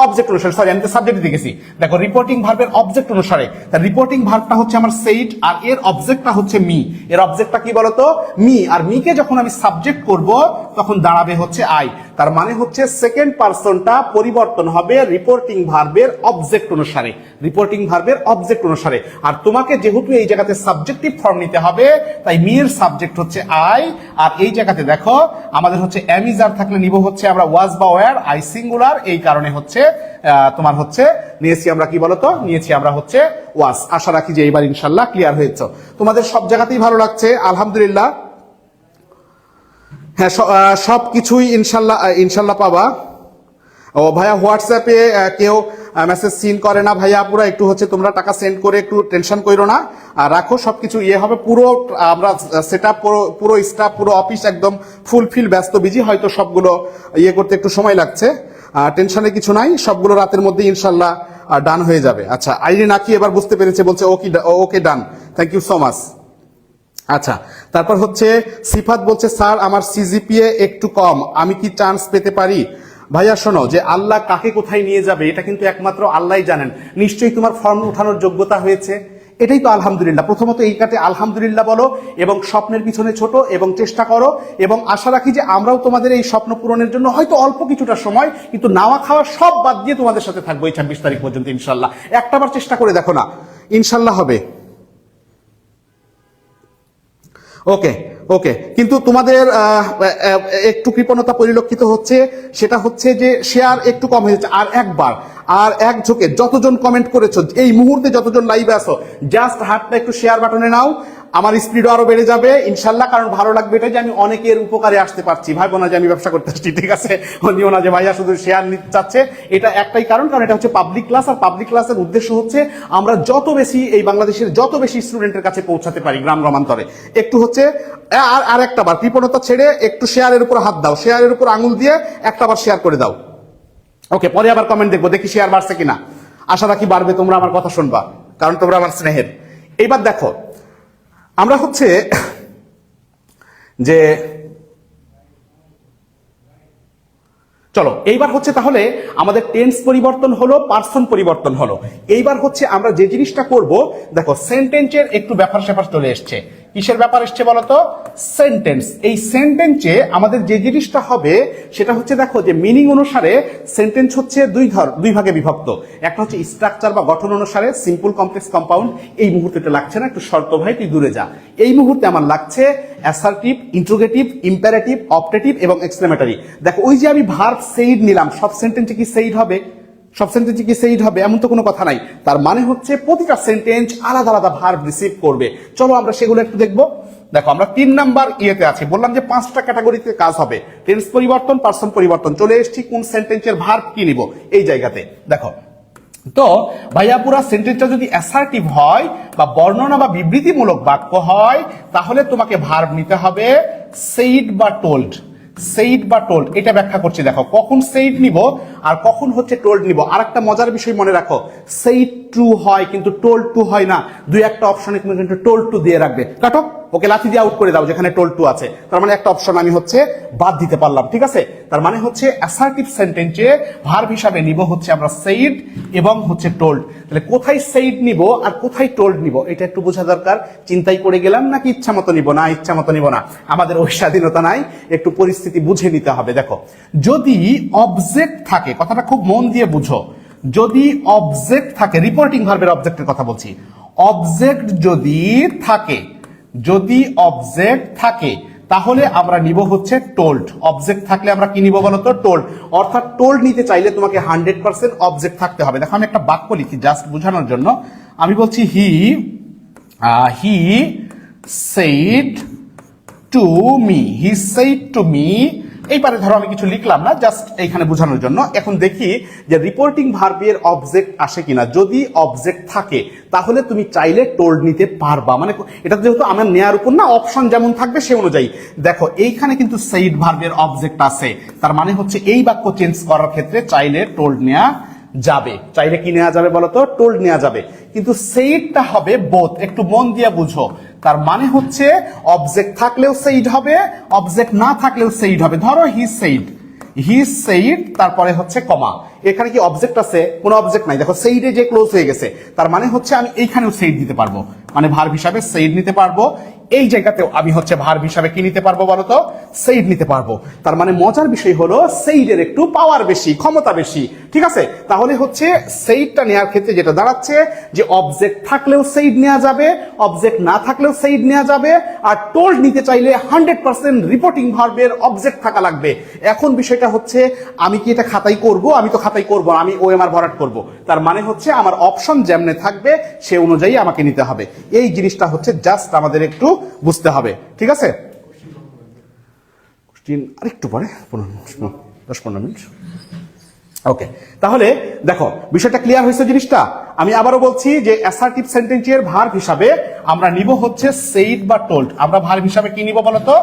অবজেক্ট অনুসারে। সরি, আমি তো সাবজেক্ট দেখেছি। দেখো রিপোর্টিং ভার্বের অবজেক্ট অনুসারে। রিপোর্টিং ভার্বটা হচ্ছে আমার সেইড আর এর অবজেক্টটা হচ্ছে মি। এর অবজেক্টটা কি বলতো? মি। আর মিকে যখন আমি সাবজেক্ট করব তখন দাঁড়াবে হচ্ছে আই। তার মানে হচ্ছে সেকেন্ড পারসনটা পরিবর্তন হবে রিপোর্টিং ভার্বের অবজেক্ট অনুসারে, রিপোর্টিং ভার্বের অবজেক্ট অনুসারে। আর তোমাকে যেহেতু এই জায়গাতে সাবজেক্টিভ ফর্ম নিতে হবে তাই মি এর সাবজেক্ট হচ্ছে আই। আর এই জায়গাতে দেখো আমাদের হচ্ছে অ্যামিজার থাকলে নিব হচ্ছে আমরা ওয়াজ বা ওয়্যার, আই সিঙ্গুলার, এই কারণে হচ্ছে তোমার হচ্ছে নিয়েছি আমরা কি বলতো? নিয়েছি আমরা হচ্ছে ওয়াজ। আশা রাখি যে এইবার ইনশাল্লাহ ক্লিয়ার হয়েছে। তোমাদের সব জায়গাতেই ভালো লাগছে আলহামদুলিল্লাহ। হ্যাঁ, সব কিছুই ইনশাল্লাহ পাবা। ও ভাইয়া হোয়াটসঅ্যাপে কেউ মেসেজ সিন করে না ভাইয়া, পুরো একটু হচ্ছে তোমরা টাকা সেন্ড করে একটু টেনশন করো না, রাখো, সবকিছু ইয়ে হবে। পুরো আমরা সেটআপ, পুরো স্টাফ, পুরো অফিস একদম ফুলফিল ব্যস্ত বিজি, হয়তো সবগুলো ইয়ে করতে একটু সময় লাগছে। টেনশনে কিছু নাই, সবগুলো রাতের মধ্যে ইনশাল্লাহ ডান হয়ে যাবে। আচ্ছা, আইরিন আকি এবার বুঝতে পেরেছে, বলছে ওকে ডান, থ্যাংক ইউ সো মাচ। আচ্ছা, তারপর হচ্ছে সিফাত বলছে স্যার আমার সিজিপিএ একটু কম, আমি কি চান্স পেতে পারি? ভাইয়া শোনো, যে আল্লাহ কাকে কোথায় নিয়ে যাবে এটা কিন্তু একমাত্র আল্লাহই জানেন। নিশ্চয়ই তোমার ফর্ম উঠানোর যোগ্যতা হয়েছে, এটাই তো আলহামদুলিল্লাহ। প্রথমত এই কাটে আলহামদুলিল্লাহ বলো এবং স্বপ্নের পিছনে ছোট এবং চেষ্টা করো, এবং আশা রাখি যে আমরাও তোমাদের এই স্বপ্ন পূরণের জন্য হয়তো অল্প কিছুটা সময়, কিন্তু নাওয়া খাওয়া সব বাদ দিয়ে তোমাদের সাথে থাকবো এই 26 তারিখ পর্যন্ত ইনশাল্লাহ। একটাবার চেষ্টা করে দেখো না, ইনশাল্লাহ হবে। ওকে ওকে, কিন্তু তোমাদের একটু কৃপণতা পরিলক্ষিত হচ্ছে, সেটা হচ্ছে যে শেয়ার একটু কম হয়েছে। আর এক ঝোঁকে যতজন কমেন্ট করেছো এই মুহূর্তে, যতজন লাইভে আসো, জাস্ট হাতটা একটু শেয়ার বাটনে নাও আমার স্পিডও আরো বেড়ে যাবে ইনশাল্লাহ, কারণ ভালো লাগবে এটা যে আমি অনেকের উপকারে আসতে পারছি। ভাইবো না যে আমি ব্যবসা করতে আসছি, ঠিক আছে? নিও না যে ভাইয়া শুধু শেয়ার নিতে চাচ্ছে। এটা একটাই কারণ এটা হচ্ছে পাবলিক ক্লাস, আর পাবলিক ক্লাসের উদ্দেশ্য হচ্ছে আমরা যত বেশি এই বাংলাদেশের যত বেশি স্টুডেন্টের কাছে পৌঁছাতে পারি গ্রাম গ্রামান্তরে। একটু হচ্ছে আর একটা বার কৃপণতা ছেড়ে একটু শেয়ারের উপর হাত দাও, শেয়ারের উপর আঙুল দিয়ে একটা বার শেয়ার করে দাও। ওকে, পরে আবার কমেন্ট দেখবো, দেখি শেয়ার বাড়ছে কিনা। আশা রাখি বাড়বে, তোমরা আমার কথা শুনবা, কারণ তোমরা আমার স্নেহের। এইবার দেখো আমরা হচ্ছে যে চলো এইবার হচ্ছে তাহলে আমাদের টেন্স পরিবর্তন হলো, পার্সন পরিবর্তন হলো। এইবার হচ্ছে আমরা যে জিনিসটা করব, দেখো সেন্টেন্সের একটু ব্যাপার স্যাপার চলে এসছে। কিসের ব্যাপার এসছে বলতো? সেন্টেন্স। এই সেন্টেন্সে আমাদের যে জিনিসটা হবে সেটা হচ্ছে, দেখো যে মিনিং অনুসারে সেন্টেন্স হচ্ছে দুই ভাগে বিভক্ত। একটা হচ্ছে স্ট্রাকচার বা গঠন অনুসারে, সিম্পল, কমপ্লেক্স, কম্পাউন্ড। এই মুহূর্তে এটা লাগছে না, একটু শর্ত ভাই তুই দূরে যা। এই মুহূর্তে আমার লাগছে অ্যাসার্টিভ, ইন্ট্রোগেটিভ, ইম্পারেটিভ, অপটেটিভ এবং এক্সক্লেমেটরি। দেখো ওই যে আমি ভার্ব সেইড নিলাম, সব সেন্টেন্সে কি সেইড হবে? সব সেন্টেন্সে কি সেইড হবে এমন তো কোনো কথা নাই। তার মানে হচ্ছে প্রতিটা সেন্টেন্স আলাদা আলাদা ভার্ব রিসিভ করবে। চলো আমরা সেগুলো একটু দেখবো। দেখো আমরা 3 নাম্বার ইয়েতে আছি, বললাম যে 5টা ক্যাটাগরিতে কাজ হবে। টেন্স পরিবর্তন, পার্সন পরিবর্তন। চলে এসেছি কোন সেন্টেন্সের ভার্ব কি নিব এই জায়গাতে। দেখো তো ভাইয়া পুরা সেন্টেন্সটা যদি অ্যাসার্টিভ হয় বা বর্ণনা বা বিবৃতিমূলক বাক্য হয়, তাহলে তোমাকে ভার্ব নিতে হবে সেইড বা টোল্ড। সেইড বা টোল্ড এটা ব্যাখ্যা করছি। দেখো কখন সেইড নিব আর কখন হচ্ছে টোল্ড নিব। আর একটা মজার বিষয় মনে রাখো, সেইড ট্রু হয় কিন্তু টোল্ড টু হয় না। দুই একটা অপশনে তুমি কিন্তু টোল্ড টু দিয়ে রাখবে। কাটো, ওকে লাথি দিয়ে আউট করে দাও যেখানে টোল্ড টু আছে। তার মানে একটা অপশন আমি হচ্ছে বাদ দিতে পারলাম, ঠিক আছে? তার মানে হচ্ছে অ্যাসার্টিভ সেন্টেন্সে ভার্ব হিসাবে নিব হচ্ছে আমরা সেইড এবং হচ্ছে টোল্ড। তাহলে কোথায় সেইড নিব আর কোথায় টোল্ড নিব এটা একটু বোঝা দরকার। চিন্তাই করে গেলাম নাকি ইচ্ছা মতো নিব? না, ইচ্ছা মতো নিব না, আমাদের ওই স্বাধীনতা নাই, একটু পরিস্থিতি বুঝে নিতে হবে। দেখো যদি অবজেক্ট থাকে, কথাটা খুব মন দিয়ে বুঝো, যদি অবজেক্ট থাকে, রিপোর্টিং ভার্বের অবজেক্টের কথা বলছি, অবজেক্ট যদি থাকে, যদি অবজেক্ট থাকে তাহলে আমরা নিব হচ্ছে টোল্ড। অবজেক্ট থাকলে আমরা কি নিব বলতো? টোল্ড। অর্থাৎ টোল্ড নিতে চাইলে তোমাকে 100% অবজেক্ট থাকতে হবে। দেখো আমি একটা বাক্য লিখি জাস্ট বোঝানোর জন্য। আমি বলছি he said to me, he said to me. এইবারে ধরো আমি কিছু লিখলাম না, জাস্ট এইখানে বোঝানোর জন্য। এখন দেখি যে রিপোর্টিং ভার্বের অবজেক্ট আসে কিনা। যদি অবজেক্ট থাকে তাহলে তুমি চাইলে টোল্ড নিতে পারবা। মানে এটা যেহেতু আমার নেয়ার উপর না, অপশন যেমন থাকবে সে অনুযায়ী। দেখো এইখানে কিন্তু সেইড ভার্বের অবজেক্ট আছে, তার মানে হচ্ছে এই বাক্য চেঞ্জ করার ক্ষেত্রে চাইলে টোল্ড নেওয়া যাবে। চাইলে কি নেওয়া যাবে বলতো? টোল্ড নেওয়া যাবে। কিন্তু সেইডটা হবে বোথ, একটু মন দিয়ে বুঝো। তার মানে হচ্ছে অবজেক্ট থাকলেও সেইড হবে, অবজেক্ট না থাকলেও সেইড হবে। ধরো হি সেইড তারপরে হচ্ছে কমা, এখানে কি অবজেক্ট আছে? কোনো অবজেক্ট নাই। দেখো সেইডে যে ক্লোজ হয়ে গেছে, তার মানে হচ্ছে আমি এইখানেও সেইড দিতে পারবো, মানে ভার্ব হিসাবে সেইড নিতে পারবো। এই জায়গাতেও আমি হচ্ছে ভার্ব হিসাবে কি নিতে পারবো বলতো? সেইড নিতে পারবো। তার মানে মজার বিষয় হলো সেইডের একটু পাওয়ার বেশি, ক্ষমতা বেশি, ঠিক আছে? তাহলে হচ্ছে সেইডটা নেওয়ার ক্ষেত্রে যেটা দাঁড়াচ্ছে যে অবজেক্ট থাকলেও সেইড নেওয়া যাবে, অবজেক্ট না থাকলেও সেইড নেওয়া যাবে। আর টোল্ড নিতে চাইলে 100% রিপোর্টিং ভার্বের অবজেক্ট থাকা লাগবে। এখন বিষয়টা হচ্ছে আমি কি এটা খাতাই করব? আমি তো খাতাই করব না, আমি ওএমআর ভরাট করব। তার মানে হচ্ছে আমার অপশন যেমনে থাকবে সে অনুযায়ী আমাকে নিতে হবে। এই জিনিসটা হচ্ছে জাস্ট আমাদের একটু বুঝতে হবে, ঠিক আছে? আরেকটু পরে 10-15 মিনিট। ওকে, তাহলে দেখো বিষয়টা ক্লিয়ার হয়েছে জিনিসটা। আমি আবারও বলছি যে অ্যাসার্টিভ সেন্টেন্সের ভার্ব হিসাবে আমরা নিব হচ্ছে সেইড বা টোল্ড। আমরা ভার্ব হিসাবে কি নিব বলতো?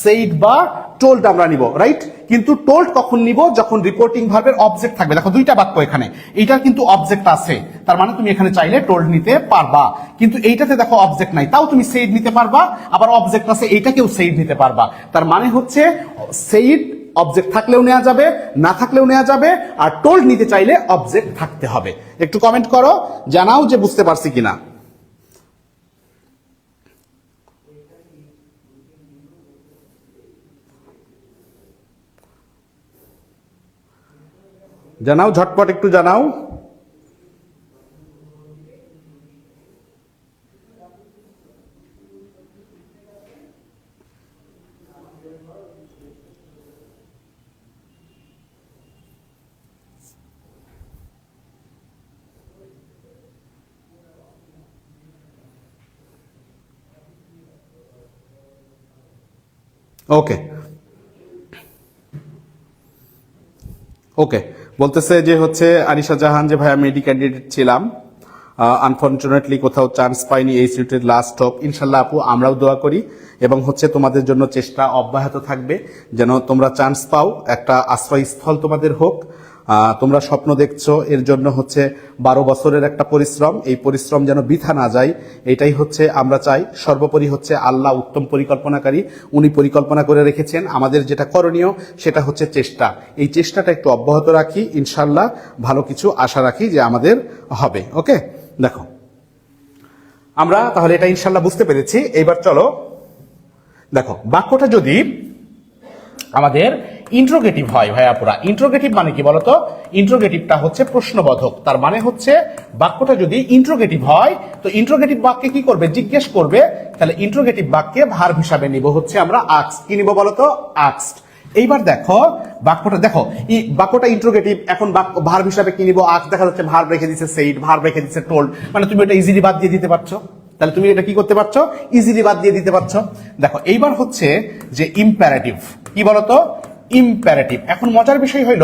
সেইড বা টোল্ড আমরা নিব, রাইট? কিন্তু টোল্ড কখন নিব? যখন রিপোর্টিং ভার্বের অবজেক্ট থাকবে। দেখো দুইটা বাক্য এখানে, এইটার কিন্তু অবজেক্ট আছে, তার মানে তুমি এখানে চাইলে টোল্ড নিতে পারবা। কিন্তু এইটাতে দেখো অবজেক্ট নাই, তাও তুমি সেইড নিতে পারবা। আবার অবজেক্ট আছে, এইটাকেও সেইড নিতে পারবা। তার মানে হচ্ছে সেইড অবজেক্ট থাকলেও নেওয়া যাবে, না থাকলেও নেওয়া যাবে। আর টোল্ড নিতে চাইলে অবজেক্ট থাকতে হবে। একটু কমেন্ট করো, জানাও যে বুঝতে পারছি কিনা। জানাও, ঝটপট একটু জানাও। ওকে ওকে বলতেছে যে হচ্ছে আনিশা জাহান যে ভাই আমি এডি ক্যান্ডিডেট ছিলাম, আনফর্চুনেটলি কোথাও চান্স পাইনি, এই সিটের লাস্ট স্টপ। ইনশাল্লাহ আপু আমরাও দোয়া করি এবং হচ্ছে তোমাদের জন্য চেষ্টা অব্যাহত থাকবে যেন তোমরা চান্স পাও, একটা আশ্রয়স্থল তোমাদের হোক। তোমরা স্বপ্ন দেখছো, এর জন্য হচ্ছে 12 বছরের একটা পরিশ্রম, এই পরিশ্রম যেন বৃথা না যায়, এটাই হচ্ছে আমরা চাই। সর্বোপরি হচ্ছে আল্লাহ উত্তম পরিকল্পনাকারী, উনি পরিকল্পনা করে রেখেছেন। আমাদের যেটা করণীয় সেটা হচ্ছে চেষ্টা, এই চেষ্টাটা একটু অব্যাহত রাখি, ইনশাল্লাহ ভালো কিছু আশা রাখি যে আমাদের হবে। ওকে, দেখো আমরা তাহলে এটা ইনশাল্লাহ বুঝতে পেরেছি। এইবার চলো দেখো বাক্যটা যদি আমাদের ইন্ট্রোগেটিভ হয় ভাইয়াপুরা, ইন্ট্রোগেটিভ মানে কি বলতো? ইন্ট্রোগেটিভটা হচ্ছে প্রশ্নবোধক, তার মানে হচ্ছে বাক্যটা যদি ইন্ট্রোগেটিভ হয় তো ইন্ট্রোগেটিভ বাক্যে কি করবে? জিজ্ঞেস করবে। তাহলে ইন্ট্রোগেটিভ বাক্যে ভার্ব হিসাবে নিব হচ্ছে আমরা আস্ক। কি নিব বলতো? আস্কড। এইবার দেখো বাক্যটা দেখো, এই বাক্যটা ইন্ট্রোগেটিভ, এখন ভার্ব হিসাবে কি নিব? আস্ক। দেখা যাচ্ছে ভার্ব রেখে দিচ্ছে সেইড, ভার্ব রেখে দিচ্ছে টোল্ড, মানে তুমি এটা ইজিলি বাদ দিয়ে দিতে পারছো। তাহলে তুমি এটা কি করতে পারছো? ইজিলি বাদ দিয়ে দিতে পারছো। দেখো এইবার হচ্ছে যে ইম্পারেটিভ, কি বলতো? ইম্পারেটিভ। এখন মজার বিষয় হইল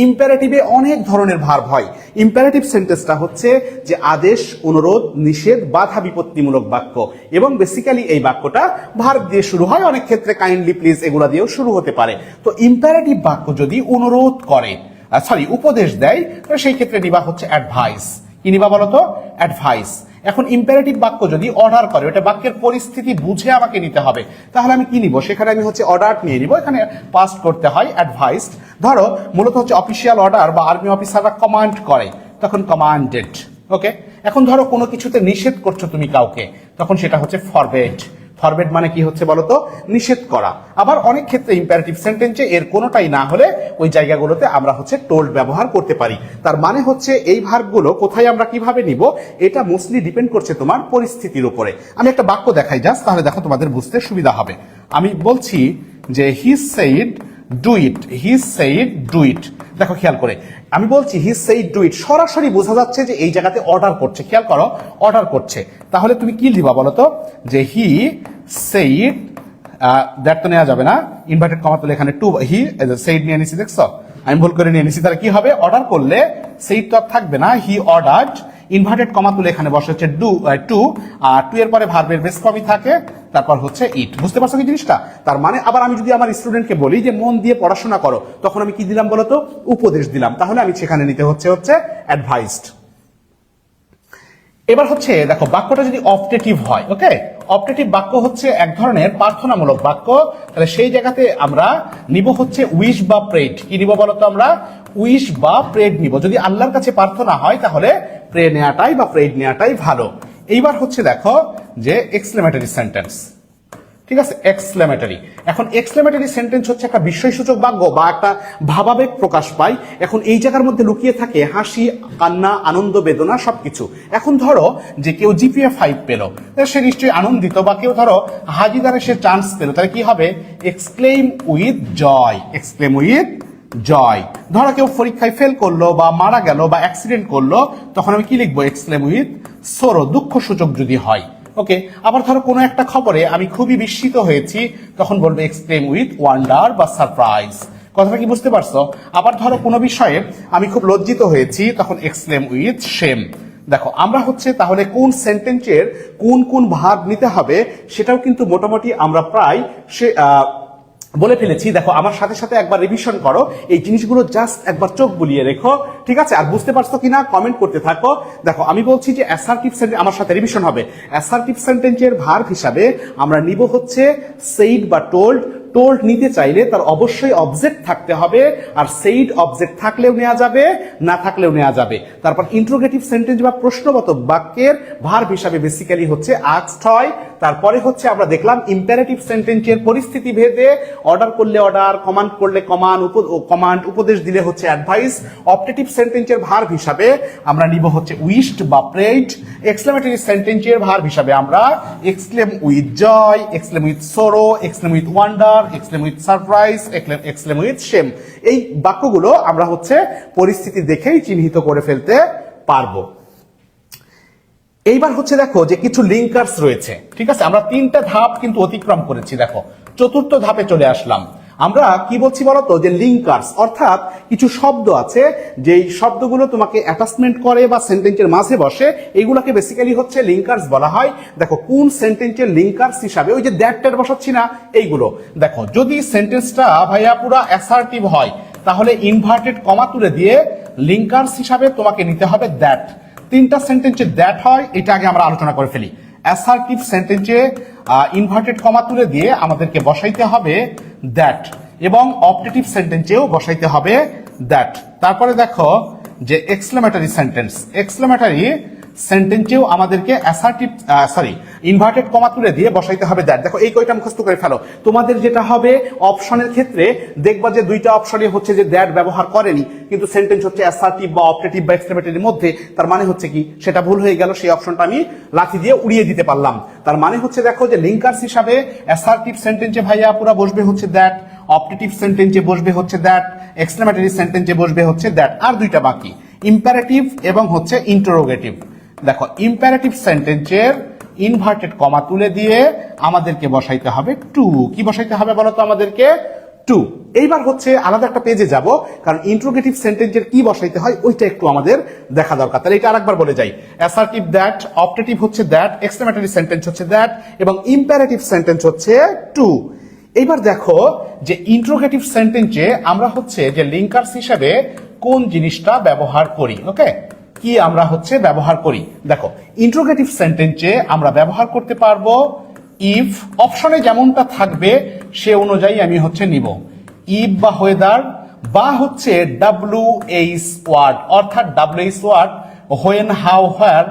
ইম্পারেটিভে অনেক ধরনের ভার্ব হয়। ইম্পারেটিভ সেন্টেন্সটা হচ্ছে যে আদেশ, অনুরোধ, নিষেধ, বাধা বিপত্তিমূলক বাক্য, এবং বেসিক্যালি এই বাক্যটা ভার্ব দিয়ে শুরু হয়, অনেক ক্ষেত্রে কাইন্ডলি, প্লিজ এগুলা দিয়েও শুরু হতে পারে। তো ইম্পারেটিভ বাক্য যদি অনুরোধ করে, উপদেশ দেয়, তো সেই ক্ষেত্রে নিবা হচ্ছে অ্যাডভাইস। কি নিবা বলতো? অ্যাডভাইস। এখন ইম্পারেটিভ বাক্য যদি অর্ডার করে, ওটা বাক্যের পরিস্থিতি বুঝে আমাকে নিতে হবে, তাহলে আমি কি নিব? সেখানে আমি হচ্ছে অর্ডার নিয়ে নিব, এখানে পাস্ট করতে হয় অ্যাডভাইসড। ধরো মূলত হচ্ছে অফিসিয়াল অর্ডার বা আর্মি অফিসাররা কমান্ড করে, তখন কমান্ডেড। ওকে, এখন ধরো কোনো কিছুতে নিষেধ করছো তুমি কাউকে, তখন সেটা হচ্ছে ফরবেড। ফরবেড মানে কি হচ্ছে বলতো? নিষেধ করা। আবার অনেক ক্ষেত্রে ইম্পারেটিভ সেন্টেন্সে এর কোনোটাই না হলে ওই জায়গাগুলোতে আমরা হচ্ছে টোল্ড ব্যবহার করতে পারি। তার মানে হচ্ছে এই ভার্বগুলো কোথায় আমরা কিভাবে নিব, এটা মোস্টলি ডিপেন্ড করছে তোমার পরিস্থিতির উপরে। আমি একটা বাক্য দেখাই জাস্ট, তাহলে দেখো তোমাদের বুঝতে সুবিধা হবে। আমি বলছি যে he said do it, he said do it. দেখো খেয়াল করে আমি বলছি হি সেইড ডু ইট, সরাসরি বোঝা যাচ্ছে যে এই জায়গাতে অর্ডার করছে। খেয়াল করো, অর্ডার করছে। তাহলে তুমি কি দিবা বলতো? যে হি সেইড, দ্যাট তো নেওয়া যাবে না, ইনভার্টেড কমা তুলে এখানে টু, হি সেইড নিয়ে নিছি, দেখছো আমি ভুল করে নিয়ে নিছি। তাহলে কি হবে? অর্ডার করলে সেইড তো আর থাকবে না, হি অর্ডারড, ইনভার্টেড কমা তুলে এখানে বসে হচ্ছে টু, আর টু এর পরে ভার্বের বেস ফর্মই থাকে, তারপর হচ্ছে ইট। বুঝতে পারছো কি জিনিসটা? তার মানে আবার আমি যদি আমার স্টুডেন্টকে বলি যে মন দিয়ে পড়াশোনা করো, তখন আমি কি দিলাম বলতো? উপদেশ দিলাম। তাহলে আমি সেখানে নিতে হচ্ছে অ্যাডভাইসড। এবার হচ্ছে দেখো বাক্যটা যদি অপটেটিভ হয়, ওকে, অপটেটিভ বাক্য হচ্ছে এক ধরনের প্রার্থনামূলক বাক্য, তাহলে সেই জায়গাতে আমরা নিব হচ্ছে উইশ বা প্রেড। কি নিব বলতো? আমরা উইশ বা প্রেড নিব। যদি আল্লাহর কাছে প্রার্থনা হয় তাহলে প্রে নেওয়াটাই বা প্রেড নেওয়াটাই ভালো। এইবার হচ্ছে দেখো যে এক্সক্লেমেটরি সেন্টেন্স, ঠিক আছে, এক্সক্লেমেটরি। এখন এক্সক্লেমেটরি সেন্টেন্স হচ্ছে একটা বিস্ময়সূচক বাক্য বা একটা ভাবাবেগ প্রকাশ পায়। এখন এই জায়গার মধ্যে লুকিয়ে থাকে হাসি, কান্না, আনন্দ, বেদনা সবকিছু। এখন ধরো যে কেউ জিপিএ 5 পেল, সে নিশ্চয়ই আনন্দিত, বা কেউ ধরো হাজিদারে সে চান্স পেল, তাহলে কি হবে? Exclaim with joy, exclaim with joy. ধরো কেউ পরীক্ষায় ফেল করলো বা মারা গেল বা অ্যাক্সিডেন্ট করলো, তখন আমি কি লিখবো? এক্সক্লেম উইথ সোরো, দুঃখ সূচক যদি হয়। ওকে, আবার ধরো কোনো একটা খবরে আমি খুবই বিস্মিত হয়েছি, তখন বলবে এক্সক্লেম উইথ ওয়ান্ডার বা সারপ্রাইজ। কথাটা কি বুঝতে পারছো? আবার ধরো কোনো বিষয়ে আমি খুব লজ্জিত হয়েছি, তখন এক্সক্লেম উইথ শেম। দেখো আমরা হচ্ছে তাহলে কোন সেন্টেন্সের কোন কোন ভার্ব নিতে হবে সেটাও কিন্তু মোটামুটি আমরা প্রায় বলে ফেলেছি। দেখো আমার সাথে সাথে একবার রিভিশন করো, এই জিনিসগুলো জাস্ট একবার চোখ বুলিয়ে রেখো, ঠিক আছে? আর বুঝতে পারছো কিনা কমেন্ট করতে থাকো। দেখো আমি বলছি যে অ্যাসার্টিভ সেন্টেন্স, আমার সাথে রিভিশন হবে। অ্যাসার্টিভ সেন্টেন্সের ভার্ব হিসাবে আমরা নিব হচ্ছে সেইড বা টোল্ড। টোল্ড নিতে চাইলে তার অবশ্যই অবজেক্ট থাকতে হবে, আর সেইড অবজেক্ট থাকলেও নেওয়া যাবে, না থাকলেও নেওয়া যাবে। তারপর ইন্ট্রোগেটিভ সেন্টেন্স বা প্রশ্নবোধক বাক্যের ভার্ব হিসাবে বেসিক্যালি হচ্ছে আস্কড হয়। তারপরে হচ্ছে আমরা দেখলাম ইম্পারেটিভ সেন্টেন্সের পরিস্থিতি ভেদে অর্ডার করলে অর্ডার, কমান্ড করলে কমান্ড, উপদেশ দিলে হচ্ছে অ্যাডভাইস। অপটেটিভ সেন্টেন্সের ভার্ব হিসাবে আমরা নিব হচ্ছে উইশড বা প্রেড। এক্সক্লেমেটরি সেন্টেন্সের ভার্ব হিসাবে আমরা exclaim with joy, exclaim with sorrow, exclaim with wonder, exclaim with surprise, exclaim with shame. এই বাক্যগুলো আমরা হচ্ছে পরিস্থিতি দেখেই চিহ্নিত করে ফেলতে পারবো। এইবার হচ্ছে দেখো যে কিছু লিঙ্কার্স রয়েছে, ঠিক আছে? আমরা 3টা ধাপ কিন্তু অতিক্রম করেছি। দেখো চতুর্থ ধাপে চলে আসলাম। আমরা কি বলছি বলতো, যে লিঙ্কার্স, অর্থাৎ কিছু শব্দ আছে যেই শব্দগুলো তোমাকে অ্যাটাচমেন্ট করে বা সেন্টেন্সের মাঝে বসে, এইগুলোকে বেসিক্যালি হচ্ছে লিঙ্কার্স বলা হয়। দেখো কোন সেন্টেন্সের লিঙ্কার্স হিসাবে ওই যে দ্যাট বসাচ্ছি না, এইগুলো দেখো। যদি সেন্টেন্সটা ভাইয়া পুরো অ্যাসার্টিভ হয় তাহলে ইনভার্টেড কমা তুলে দিয়ে লিঙ্কার্স হিসাবে তোমাকে নিতে হবে দ্যাট। তিনটা সেন্টেন্সে দ্যাট হয়, এটা আগে আমরা আলোচনা করে ফেলি। অ্যাসার্টিভ সেন্টেন্সে ইনভার্টেড কমা তুলে দিয়ে আমাদেরকে বসাইতে হবে দ্যাট, এবং অবজেক্টিভ সেন্টেন্সেও বসাইতে হবে দ্যাট। তারপরে দেখো যে এক্সক্লেমেটরি সেন্টেন্সেও আমাদেরকে ইনভার্টেড কমা তুলে দিয়ে বসাইতে হবে দ্যাট। দেখো এই কয়টা মুখস্থ করে ফেলো। তোমাদের যেটা হবে অপশনের ক্ষেত্রে দেখবা যে দুইটা অপশনে হচ্ছে যে দ্যাট ব্যবহার করেনি, কিন্তু সেন্টেন্স হচ্ছে অ্যাসার্টিভ বা অবজেক্টিভ বা এক্সক্লেমেটরির মধ্যে। তার মানে হচ্ছে কি, সেটা ভুল হয়ে গেল, সেই অপশনটা আমি লাথি দিয়ে উড়িয়ে দিতে পারলাম। তার মানে হচ্ছে দেখো যে লিঙ্কার্স হিসাবে অ্যাসার্টিভ সেন্টেন্সে ভাইয়া পুরা বসবে হচ্ছে দ্যাট, অবজেক্টিভ সেন্টেন্সে বসবে হচ্ছে দ্যাট, এক্সক্লেমেটরি সেন্টেন্সে বসবে হচ্ছে দ্যাট। আর দুইটা বাকি, ইম্পারেটিভ এবং হচ্ছে ইন্টারোগেটিভ। দেখো ইম্পারেটিভ সেন্টেন্সের ইনভার্টেড কমা তুলে দিয়ে আমাদেরকে বসাইতে হবে টু। কি বসাইতে হবে বলতো আমাদেরকে? টু। এইবার হচ্ছে আলাদা একটা পেজে যাব, কারণ ইন্টারোগেটিভ সেন্টেন্সের কি বসাইতে হয় ওইটা একটু আমাদের দেখা দরকার। তাহলে এটা আরেকবার বলে যাই, অ্যাসার্টিভ দ্যাট, অবজেক্টিভ হচ্ছে দ্যাট, এক্সক্লেমেটরি সেন্টেন্স হচ্ছে দ্যাট, এবং ইম্পারেটিভ সেন্টেন্স হচ্ছে টু। এইবার দেখো যে ইন্টারোগেটিভ সেন্টেন্সে আমরা হচ্ছে যে লিঙ্কার্স হিসেবে কোন জিনিসটা ব্যবহার করি। ওকে, কি আমরা হচ্ছে ব্যবহার করি? দেখো ইন্টারোগেটিভ সেন্টেন্সে আমরা ব্যবহার করতে পারবো ইফ, অপশনে যেমনটা থাকবে সে অনুযায়ী আমি হচ্ছে নিব। ইফ বা হোয়েদার, বা হচ্ছে WH ওয়ার্ড, অর্থাৎ WH ওয়ার্ড, হোয়েন, হাউ, হোয়ার,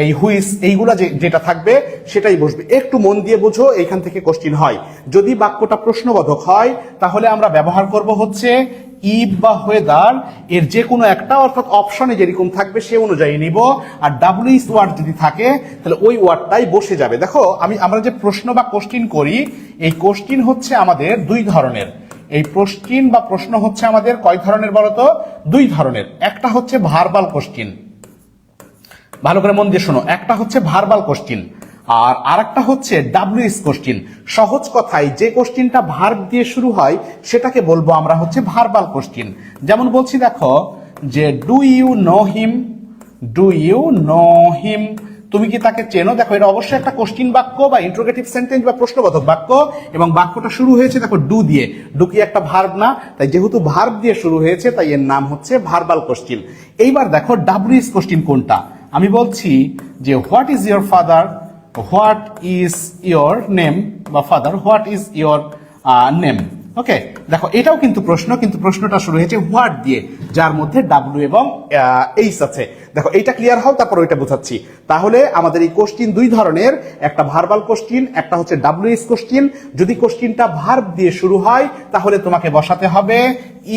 এই হুইস, এইগুলা যেটা থাকবে সেটাই বসবে। একটু মন দিয়ে বুঝো, এইখান থেকে কোশ্চিন হয়। যদি বাক্যটা প্রশ্নবোধক হয় তাহলে আমরা ব্যবহার করব হচ্ছে ইফ বা হোয়েদার, এর যে কোনো একটা, অর্থাৎ অপশনে যেরকম থাকবে সে অনুযায়ী নিব। আর WH ওয়ার্ড যদি থাকে তাহলে ওই ওয়ার্ডটাই বসে যাবে। দেখো আমরা যে প্রশ্ন বা কোশ্চিন করি, এই কোশ্চিন হচ্ছে আমাদের দুই ধরনের। এই কোশ্চিন বা প্রশ্ন হচ্ছে আমাদের কয় ধরনের বলতো? দুই ধরনের। একটা হচ্ছে ভার্বাল কোশ্চিন, ভালো করে মন দিয়ে শোনো। একটা হচ্ছে ভার্বাল কোশ্চিন, আর আরেকটা হচ্ছে WH কোশ্চিন। সহজ কথায় যে কোশ্চিনটা ভার্ব দিয়ে শুরু হয় সেটাকে বলবো আমরা হচ্ছে ভার্বাল কোশ্চিন। যেমন বলছি দেখো যে do you know him, do you know him, তুমি কি তাকে চেনো? দেখো এটা অবশ্যই একটা কোশ্চিন বাক্য বা ইন্টারোগেটিভ সেন্টেন্স বা প্রশ্নবোধক বাক্য, এবং বাক্যটা শুরু হয়েছে দেখো ডু দিয়ে। ডু কি একটা ভার্ব না? তাই যেহেতু ভার্ব দিয়ে শুরু হয়েছে তাই এর নাম হচ্ছে ভার্বাল কোশ্চিন। এইবার দেখো WH কোশ্চিন কোনটা? আমি বলছি যে what is your father, what is your name, বা father what is your name. Okay, দেখো এটাও কিন্তু প্রশ্ন, কিন্তু প্রশ্নটা শুরু হয়েছে হোয়াট দিয়ে, যার মধ্যে W এবং H আছে। দেখো এইটা ক্লিয়ার হও, তারপর ওইটা বোঝাচ্ছি। তাহলে আমাদের এই কোশ্চিন দুই ধরনের, একটা ভার্বাল কোশ্চিন, একটা হচ্ছে WH কোশ্চিন। যদি কোশ্চিনটা ভার্ব দিয়ে শুরু হয় তাহলে তোমাকে বসাতে হবে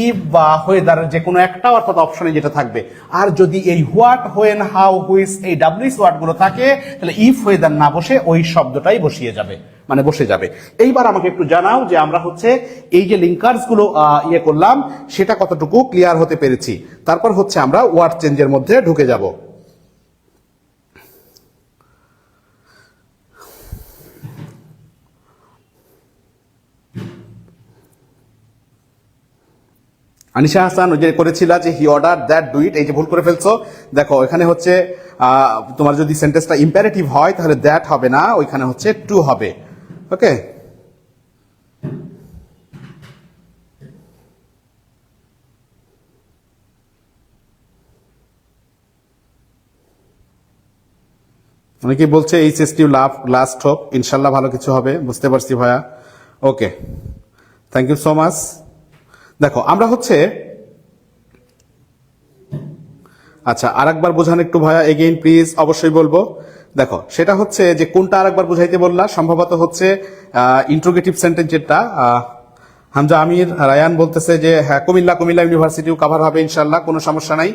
ইফ বা হোয়েদার যে কোনো একটা, অর্থাৎ অপশনে যেটা থাকবে। আর যদি এই হোয়াট, হোয়েন, হাউ, হুইস এই WH ওয়ার্ড গুলো থাকে তাহলে ইফ হোয়েদার না বসে ওই শব্দটাই বসিয়ে যাবে, মানে বসে যাবে। এইবার আমাকে একটু জানাও যে আমরা হচ্ছে এই যে লিঙ্কার্স গুলো ইয়ে করলাম সেটা কতটুকু ক্লিয়ার হতে পেরেছি। তারপর হচ্ছে আমরা ওয়ার্ড চেঞ্জের মধ্যে ঢুকে যাব। আনিশা হাসান ওই যে করেছিলা যে হি অর্ডার দ্যাট ডু ইট, এই যে ভুল করে ফেলছো। দেখো এখানে হচ্ছে তোমার যদি সেন্টেন্সটা ইম্পারেটিভ হয় তাহলে দ্যাট হবে না, ওইখানে হচ্ছে টু হবে। ওকে, অনেকেই বলছে HSTU লাস্ট হোপ, ইনশাল্লাহ ভালো কিছু হবে, বুঝতে পারছি ভাইয়া। ওকে, থ্যাংক ইউ সো মাচ। দেখো আমরা হচ্ছে আচ্ছা আরেকবার বোঝান একটু ভাইয়া, এগেইন প্লিজ, অবশ্যই বলবো। দেখো সেটা হচ্ছে যে কোনটা আরেকবার বুঝাইতে বললা, সম্ভবত হচ্ছে ইন্টারোগেটিভ সেন্টেন্স যেটা। হামজা আমির রায়ান বলতেছে যে হ্যাঁ কুমিল্লা ইউনিভার্সিটিও কভার হবে ইনশাল্লাহ, কোনো সমস্যা নাই।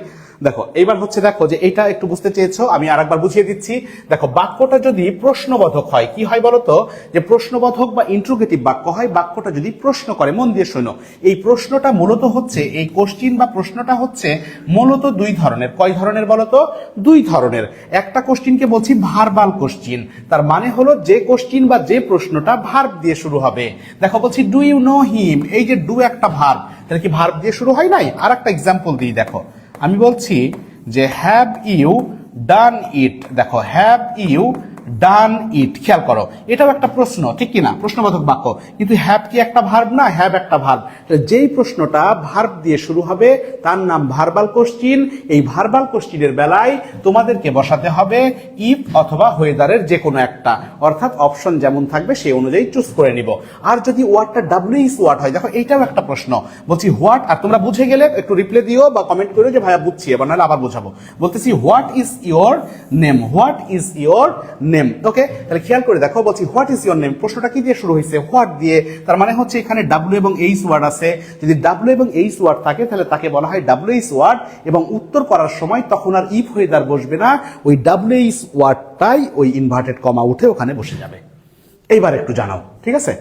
দেখো এইবার হচ্ছে দেখো যে এটা একটু বুঝতে চেয়েছো, আমি আরেকবার বুঝিয়ে দিচ্ছি। দেখো বাক্যটা যদি প্রশ্নবোধক হয়, কি হয় বলতো, যে প্রশ্নবোধক বা ইন্ট্রোগেটিভ বাক্য হয়, বাক্যটা যদি প্রশ্ন করে, মন দিয়ে শোনো, এই প্রশ্নটা মূলত হচ্ছে, এই কোশ্চিন বা প্রশ্নটা হচ্ছে মূলত দুই ধরনের। কয় ধরনের বলতো? দুই ধরনের। একটা কোশ্চিনকে বলছি ভার্বাল কোশ্চিন, তার মানে হলো যে কোশ্চিন বা যে প্রশ্নটা ভার্ব দিয়ে শুরু হবে। দেখো বলছি ডু ইউ নো হিম, এই যে ডু একটা ভার্ব, তাহলে কি ভার্ব দিয়ে শুরু হয় নাই? আর একটা এক্সাম্পল দিই, দেখো আমি বলছি যে হ্যাভ ইউ ডান ইট, দেখো হ্যাভ ইউ ডান ইট, খেয়াল করো এটাও একটা প্রশ্ন, ঠিক কিনা? প্রশ্নবোধক বাক্য, কিন্তু হ্যাভ কি একটা ভার্ব না? হ্যাভ একটা ভার্ব। যেই প্রশ্নটা ভার্ব দিয়ে শুরু হবে তার নাম ভার্বাল কোশ্চিন। এই ভার্বাল কোশ্চিনের বেলায় তোমাদেরকে বসাতে হবে ইফ অথবা হোয়েদারের যে কোনো একটা, অর্থাৎ অপশন যেমন থাকবে সেই অনুযায়ী চুজ করে নিব। আর যদি ওয়ার্ডটা ডাব্লিউএস ওয়ার্ড হয়, দেখো এইটাও একটা প্রশ্ন, বলছি হোয়াট, আর তোমরা বুঝে গেলে একটু রিপ্লাই দিও বা কমেন্ট করো যে ভাইয়া বুঝছি, এবার নাহলে আবার বোঝাবো। বলতেছি what is your name, what is your name. Okay, তাহলে খেয়াল করে দেখো, বলছি হোয়াট ইজ ইওর নেম, প্রশ্নটা কি দিয়ে শুরু হয়েছে? হোয়াট দিয়ে। তার মানে হচ্ছে এখানে ডাব্লিউ এবং এইচ ওয়ার্ড আছে, যদি ডাব্লিউ এবং এইচ ওয়ার্ড থাকে তাহলে তাকে বলা হয় ডাব্লিউএইচ ওয়ার্ড, এবং উত্তর করার সময় তখন আর ইফ হোয়েদার বসবে না, ওই ডাব্লিউএইচ ওয়ার্ডটাই ওই ইনভার্টেড কমা উঠে ওখানে বসে যাবে। এইবার একটু জানাও, ঠিক আছে?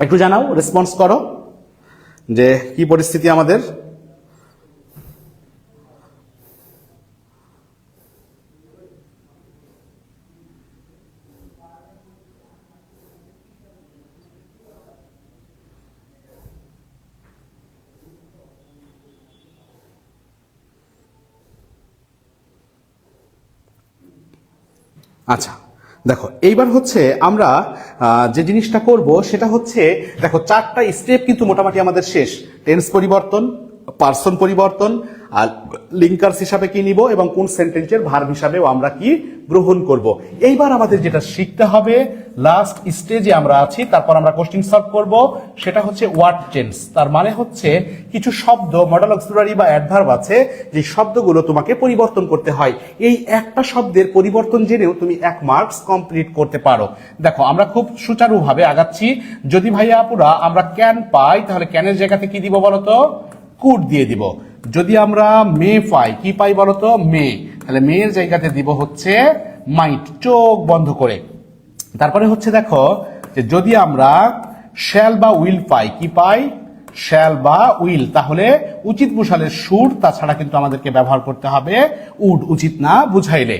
একটু জানাও, রেসপন্স করো যে কি পরিস্থিতি আমাদের। আচ্ছা দেখো, এইবার হচ্ছে আমরা যে জিনিসটা করব সেটা হচ্ছে, দেখো চারটা স্টেপ কিন্তু মোটামুটি আমাদের শেষ। টেন্স পরিবর্তন, পার্সন পরিবর্তন, আর লিঙ্কার্স হিসাবে কি নিব, এবং কোন সেন্টেন্সের ভার্ব হিসাবেও আমরা কি গ্রহণ করব। এইবার আমাদের যেটা শিখতে হবে, লাস্ট স্টেজে আমরা আছি, তারপর আমরা কোশ্চেন সলভ করব, সেটা হচ্ছে ওয়ার্ড চেঞ্জ। তার মানে হচ্ছে কিছু শব্দ, মডেল অক্সিলারি বা অ্যাডভার্ব আছে, যে শব্দগুলো তোমাকে পরিবর্তন করতে হয়। এই একটা শব্দের পরিবর্তন জেনেও তুমি 1 মার্কস কমপ্লিট করতে পারো। দেখো আমরা খুব সুচারুভাবে আগাচ্ছি। যদি ভাইয়া আপুরা আমরা ক্যান পাই, তাহলে ক্যানের জায়গাতে কি দিব বলতো? কুড দিয়ে দিব। যদি আমরা মে পাই, কি পাই বলতো? মে, তাহলে মেয়ের জায়গাতে দিব হচ্ছে মাইট, চোখ বন্ধ করে। তারপরে হচ্ছে দেখো যে যদি আমরা শ্যাল বা উইল পাই, কি পাই? শ্যাল বা উইল, তাহলে উচিত বুঝালের সুর, তাছাড়া কিন্তু আমাদেরকে ব্যবহার করতে হবে উড, উচিত না বুঝাইলে।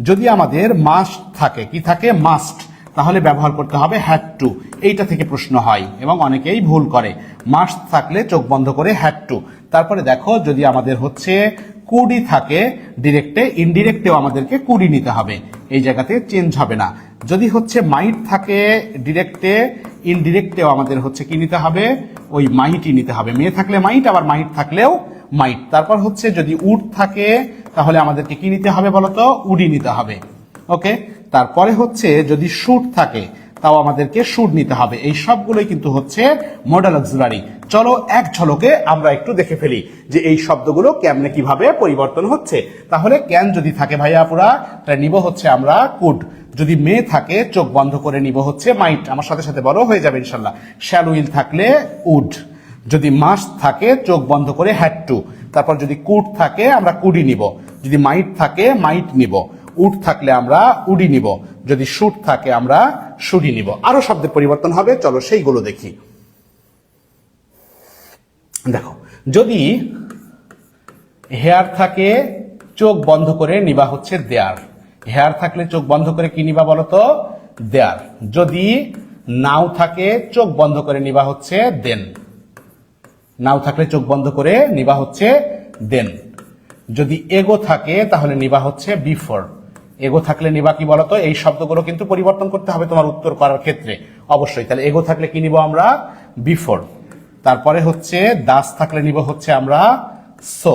যদি আমাদের মাস্ট থাকে, কি থাকে? মাস্ট, তাহলে ব্যবহার করতে হবে হ্যাড টু। এইটা থেকে প্রশ্ন হয় এবং অনেকেই ভুল করে। মাস্ট থাকলে চোখ বন্ধ করে হ্যাড টু। তারপরে দেখো যদি আমাদের হচ্ছে কুডি থাকে ডিরেক্টে, ইনডিরেক্টেও আমাদেরকে কুডি নিতে হবে, এই জায়গাতে চেঞ্জ হবে না। যদি হচ্ছে মাইট থাকে ডিরেক্টে, ইনডিরেক্টেও আমাদের হচ্ছে কি নিতে হবে? ওই মাইটই নিতে হবে। মেয়ে থাকলে মাইট, আবার মাইট থাকলেও মাইট। তারপর হচ্ছে যদি উড থাকে তাহলে আমাদেরকে কি নিতে হবে বলতো? উডি নিতে হবে। ওকে, তারপরে হচ্ছে যদি শুড থাকে তাও আমাদেরকে শুড নিতে হবে। এই সবগুলোই কিন্তু হচ্ছে মডেল অক্সিলারি। চলো এক ঝলকে আমরা একটু দেখে ফেলি যে এই শব্দগুলো কেমনে কিভাবে পরিবর্তন হচ্ছে। তাহলে ক্যান যদি থাকে ভাইয়া আপুরা, তাহলে নিব হচ্ছে আমরা কুড। যদি মে থাকে চোখ বন্ধ করে নিব হচ্ছে মাইট, আমার সাথে সাথে বড় হয়ে যাবে ইনশাল্লাহ। শ্যাল উইল থাকলে উড। যদি মাস্ট থাকে চোখ বন্ধ করে হ্যাড টু। তারপর যদি কুড থাকে আমরা কুডি নিব। যদি মাইট থাকে মাইট নিব। উড থাকলে আমরা উডি নিব। যদি শুড থাকে আমরা শুডি নিব। আরো শব্দের পরিবর্তন হবে, চলো সেইগুলো দেখি। দেখো যদি হেয়ার থাকে চোখ বন্ধ করে নিবা হচ্ছে দেয়ার। হেয়ার থাকলে চোখ বন্ধ করে কি নিবা বলতো? দেয়ার। যদি নাও থাকে চোখ বন্ধ করে নিবা হচ্ছে দেন। নাও থাকলে চোখ বন্ধ করে নিবা হচ্ছে দেন। যদি এগো থাকে তাহলে নিবা হচ্ছে বিফোর। এগো থাকলে নিবা কি বলতো? এই শব্দগুলো কিন্তু পরিবর্তন করতে হবে তোমার উত্তর করার ক্ষেত্রে অবশ্যই। তাহলে এগো থাকলে কি নিব আমরা? বিফোর। তারপরে হচ্ছে দাস থাকলে নিব হচ্ছে আমরা সো।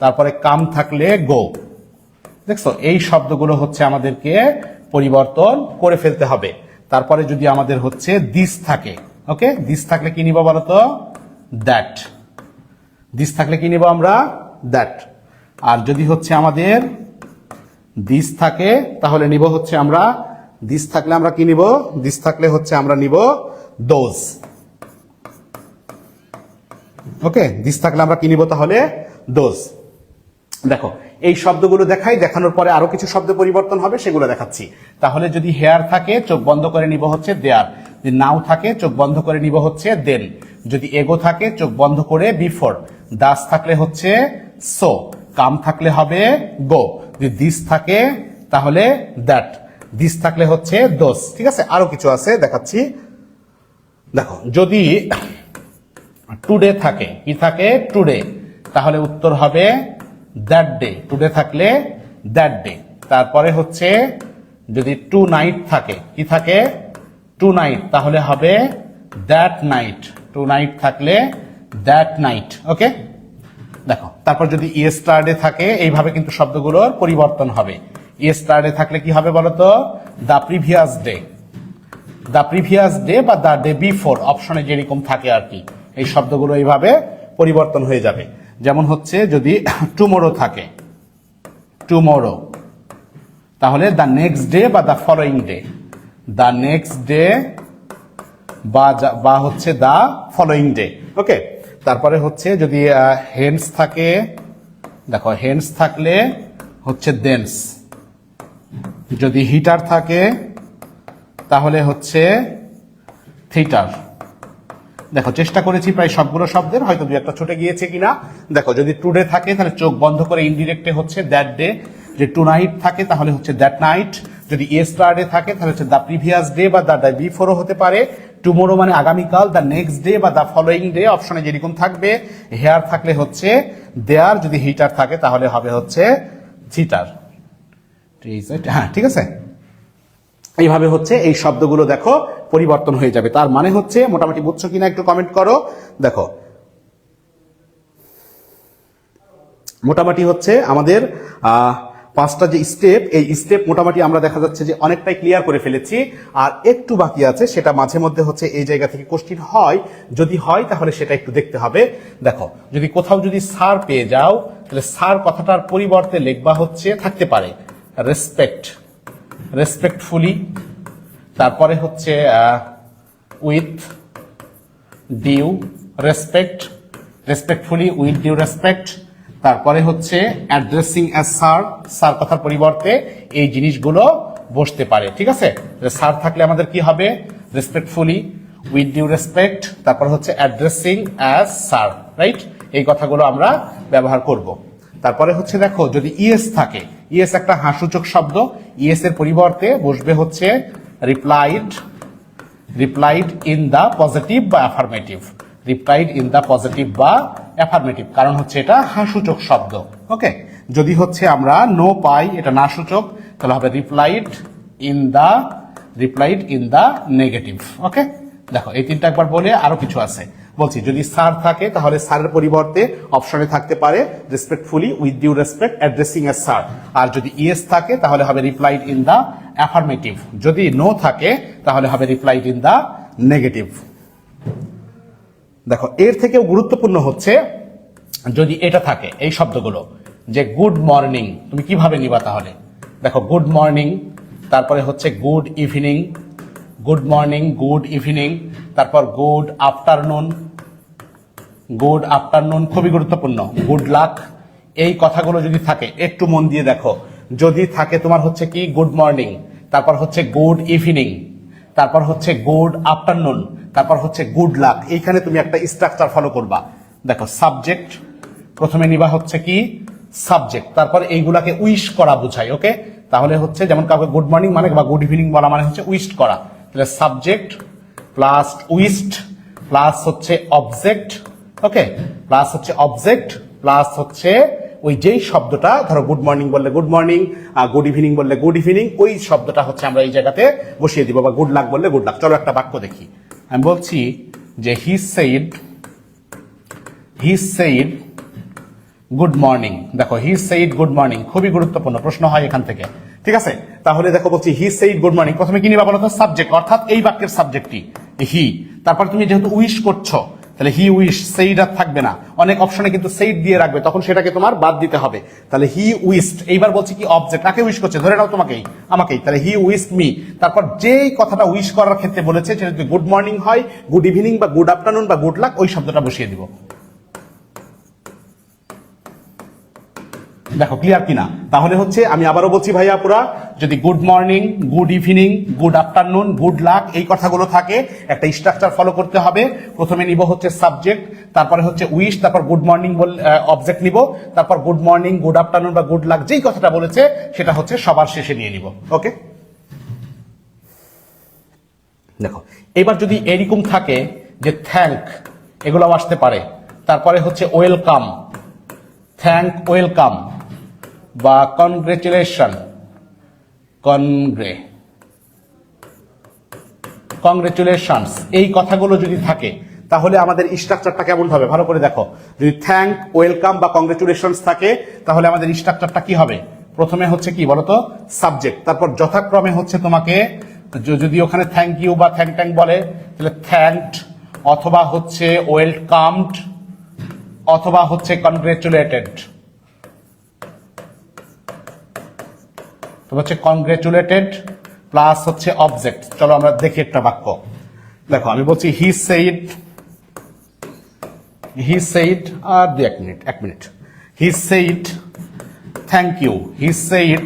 তারপরে কাম থাকলে গো। দেখছো, এই শব্দগুলো হচ্ছে আমাদেরকে পরিবর্তন করে ফেলতে হবে। তারপরে যদি আমাদের হচ্ছে দিস থাকে, ওকে, দিস থাকলে কি নিব বলতো? দ্যাট। দিস থাকলে কি নিব আমরা? দ্যাট। আর যদি হচ্ছে আমাদের দিস থাকে তাহলে নিব হচ্ছে আমরা, দিস থাকলে আমরা কি নিব? দিস থাকলে হচ্ছে আমরা নিব দোজ। ওকে, দিস থাকলে আমরা কি নিব তাহলে? দোজ। দেখো এই শব্দগুলো দেখাই, দেখানোর পরে আরো কিছু শব্দ পরিবর্তন হবে, সেগুলো দেখাচ্ছি। তাহলে যদি হেয়ার থাকে চোখ বন্ধ করে নিব হচ্ছে দেয়ার, যদি নাও থাকে চোখ বন্ধ করে নিব হচ্ছে দেন, যদি এগো থাকে চোখ বন্ধ করে বিফোর, দাস থাকলে হচ্ছে সো, কাম থাকলে হবে গো, যদি দিস থাকে তাহলে দ্যাট, দিস থাকলে হচ্ছে দোস। ঠিক আছে, আরো কিছু আছে দেখাচ্ছি। দেখো যদি টুডে থাকে, কি থাকে টুডে, তাহলে উত্তর হবে দ্যাট ডে, টুডে থাকলে দ্যাট ডে। তারপরে হচ্ছে যদি টু নাইট থাকে, কি থাকে টু নাইট, তাহলে হবে দ্যাট নাইট, টু নাইট থাকলে দ্যাট নাইট। ওকে, দেখো তারপর যদি ইয়েস্টারডে থাকে, এইভাবে কিন্তু শব্দগুলোর পরিবর্তন হবে। ইয়েস্টারডে থাকলে কি হবে বলতো, the previous day, the previous day বা দ্য ডে বিফোর, অপশনে যেরকম থাকে আর কি, এই শব্দগুলো এইভাবে পরিবর্তন হয়ে যাবে। যেমন হচ্ছে যদি টুমোরো থাকে, টুমোরো, তাহলে দ্য নেক্সট ডে বা the following day, the next day বা হচ্ছে দ্য ফলোয়িং ডে। ওকে, তারপরে হচ্ছে যদি হেন্স থাকে, দেখো হেন্স থাকলে হচ্ছে দেন্স, যদি হিটার থাকে তাহলে হচ্ছে থিটার। দেখো চেষ্টা করেছি প্রায় সবগুলো শব্দের, হয়তো দু একটা ছুটে গিয়েছে কিনা। দেখো যদি টুডে থাকে তাহলে চোখ বন্ধ করে ইনডিরেক্টে হচ্ছে দ্যাট ডে, যদি টু নাইট থাকে তাহলে হচ্ছে দ্যাট নাইট, যদি ইয়েস্টারডে থাকে তাহলে হচ্ছে দ্য প্রিভিয়াস ডে বা দ্য ডে বিফোরও হতে পারে, টুমোরো মানে আগামীকাল, দ্য নেক্সট ডে বা দ্য ফলোয়িং ডে, অপশনে যেরকম থাকবে। হেয়ার থাকলে হচ্ছে দেয়ার, যদি হিটার থাকে তাহলে হবে হচ্ছে থিটার। হ্যাঁ ঠিক আছে, এইভাবে হচ্ছে এই শব্দগুলো দেখো পরিবর্তন হয়ে যাবে। তার মানে হচ্ছে মোটামুটি বুঝছো কিনা একটু কমেন্ট করো। দেখো মোটামুটি হচ্ছে আমাদের পাঁচটা যে স্টেপ, এই স্টেপ মোটামুটি আমরা দেখা যাচ্ছে যে অনেকটাই ক্লিয়ার করে ফেলেছি, আর একটু বাকি আছে, সেটা মাঝে মধ্যে হচ্ছে এই জায়গা থেকে কোশ্চিন হয়, যদি হয় তাহলে সেটা একটু দেখতে হবে। দেখো যদি কোথাও যদি স্যার পেয়ে যাও, তাহলে স্যার কথাটার পরিবর্তে লিখবা হচ্ছে থাকতে পারে রেসপেক্ট, রেসপেক্টফুলি, তারপরে হচ্ছে with due respect, respectfully with due respect, তারপরে হচ্ছে অ্যাড্রেসিং অ্যাজ স্যার, স্যার কথার পরিবর্তে এই জিনিসগুলো বসতে পারে। ঠিক আছে, স্যার থাকলে আমাদের কি হবে রেসপেক্টফুলি উইথ ডিউ রেসপেক্ট, তারপর হচ্ছে অ্যাড্রেসিং অ্যাজ স্যার, রাইট, এই কথাগুলো আমরা ব্যবহার করব। তারপরে হচ্ছে দেখো যদি ইয়েস থাকে, ইয়েস একটা হাসূচক শব্দ, ইয়েস এর পরিবর্তে বসবে হচ্ছে replied, replied in the positive বা affirmative, replied in the positive বা অ্যাফার্মেটিভ, কারণ হচ্ছে এটা হাসূচক শব্দ। ওকে, যদি হচ্ছে আমরা নো পাই, এটা না সূচক, তাহলে হবে রিপ্লাইড ইন দা নেগেটিভ। ওকে, দেখো এই তিনটা একবার বলে আরো কিছু আছে বলছি। যদি স্যার থাকে তাহলে স্যারের পরিবর্তে অপশনে থাকতে পারে respectfully with due respect addressing a sir, আর যদি ইয়েস থাকে তাহলে হবে রিপ্লাইড ইন দা অ্যাফার্মেটিভ, যদি নো থাকে তাহলে হবে রিপ্লাইড ইন দা নেগেটিভ। দেখো এর থেকেও গুরুত্বপূর্ণ হচ্ছে যদি এটা থাকে, এই শব্দগুলো যে গুড মর্নিং, তুমি কিভাবে নিবা তাহলে। দেখো গুড মর্নিং, তারপরে হচ্ছে good evening, good morning good evening, তারপর গুড আফটারনুন, গুড আফটারনুন খুবই গুরুত্বপূর্ণ, গুড লাক, এই কথাগুলো যদি থাকে একটু মন দিয়ে দেখো। যদি থাকে তোমার হচ্ছে কি গুড মর্নিং, তারপর হচ্ছে গুড ইভিনিং, তারপর হচ্ছে গুড আফটারনুন, তারপর হচ্ছে গুড লাক, এইখানে তুমি একটা স্ট্রাকচার ফলো করবা। দেখো সাবজেক্ট প্রথমে নিবা হচ্ছে কি সাবজেক্ট, তারপর এইগুলাকে উইশ করা বোঝায়। ওকে, তাহলে হচ্ছে যেমন কাউকে গুড মর্নিং মানে বা গুড ইভিনিং বলা মানে হচ্ছে উইশ করা, তাহলে সাবজেক্ট প্লাস উইশড প্লাস হচ্ছে অবজেক্ট। ওকে, প্লাস হচ্ছে অবজেক্ট প্লাস হচ্ছে ওই যেই শব্দটা, ধরো গুড মর্নিং বললে গুড মর্নিং, গুড ইভিনিং বললে গুড ইভিনিং, ওই শব্দটা হচ্ছে আমরা এই জায়গাতে বসিয়ে দিব, বা গুড লাক বললে গুড লাক। চলো একটা বাক্য দেখি। আমি বলছি যে হি সেইড গুড মর্নিং। দেখো হি সেইড গুড মর্নিং খুবই গুরুত্বপূর্ণ, প্রশ্ন হয় এখান থেকে। ঠিক আছে, তাহলে দেখো বলছি হি সেইড গুড মর্নিং, প্রথমে কি নিবা বলো তো সাবজেক্ট, অর্থাৎ এই বাক্যের সাবজেক্টটি হি, তারপর তুমি যেহেতু উইশ করছো তাহলে হি উইশ, সেইড আর থাকবে না, অনেক অপশনে কিন্তু সেইড দিয়ে রাখবে, তখন সেটাকে তোমার বাদ দিতে হবে। তাহলে হি উইশড, এইবার বলছি কি অবজেক্ট, কাকে উইশ করছে ধরে নাও তোমাকেই আমাকেই, তাহলে হি উইশড মি, তারপর যেই কথাটা উইশ করার ক্ষেত্রে বলেছে সেটা যদি গুড মর্নিং হয়, গুড ইভিনিং বা গুড আফটারনুন বা গুড লাক, ওই শব্দটা বসিয়ে দিব। দেখো ক্লিয়ার কিনা? তাহলে হচ্ছে আমি আবারও বলছি ভাইয়া আপুরা, যদি good morning, good evening, good afternoon, good luck এই কথাগুলো থাকে, একটা স্ট্রাকচার ফলো করতে হবে। প্রথমে নিব হচ্ছে সাবজেক্ট, তারপরে হচ্ছে উইশ, তারপর গুড মর্নিং অবজেক্ট নিব, তারপর গুড মর্নিং, গুড আফটারনুন বা গুড লাক যেই কথাটা বলেছে সেটা হচ্ছে সবার শেষে নিয়ে নিব। ওকে, দেখো এবার যদি এরকম থাকে যে থ্যাঙ্ক, এগুলো আসতে পারে, তারপরে হচ্ছে ওয়েলকাম, থ্যাঙ্ক, ওয়েলকাম বা কনগ্রেচুলেশন, কংগ্রেচুলেশনস, এই কথাগুলো যদি থাকে তাহলে আমাদের স্ট্রাকচারটা কেমন হবে ভালো করে দেখো। যদি থ্যাঙ্ক, ওয়েলকাম বা কংগ্রেচুলেশনস থাকে তাহলে আমাদের স্ট্রাকচারটা কি হবে? প্রথমে হচ্ছে কি বলতো, সাবজেক্ট, তারপর যথাক্রমে হচ্ছে তোমাকে যদি ওখানে থ্যাংক ইউ বা থ্যাংক ট্যাঙ্ক বলে তাহলে থ্যাঙ্কড, অথবা হচ্ছে ওয়েলকামড, অথবা হচ্ছে কনগ্রেচুলেটেড। তো হচ্ছে কনগ্রেচুলেটেড প্লাস হচ্ছে অবজেক্ট। চলো আমরা দেখি একটা বাক্য। দেখো আমি বলছি হি সেইড, আর এক minute, he said thank you, he said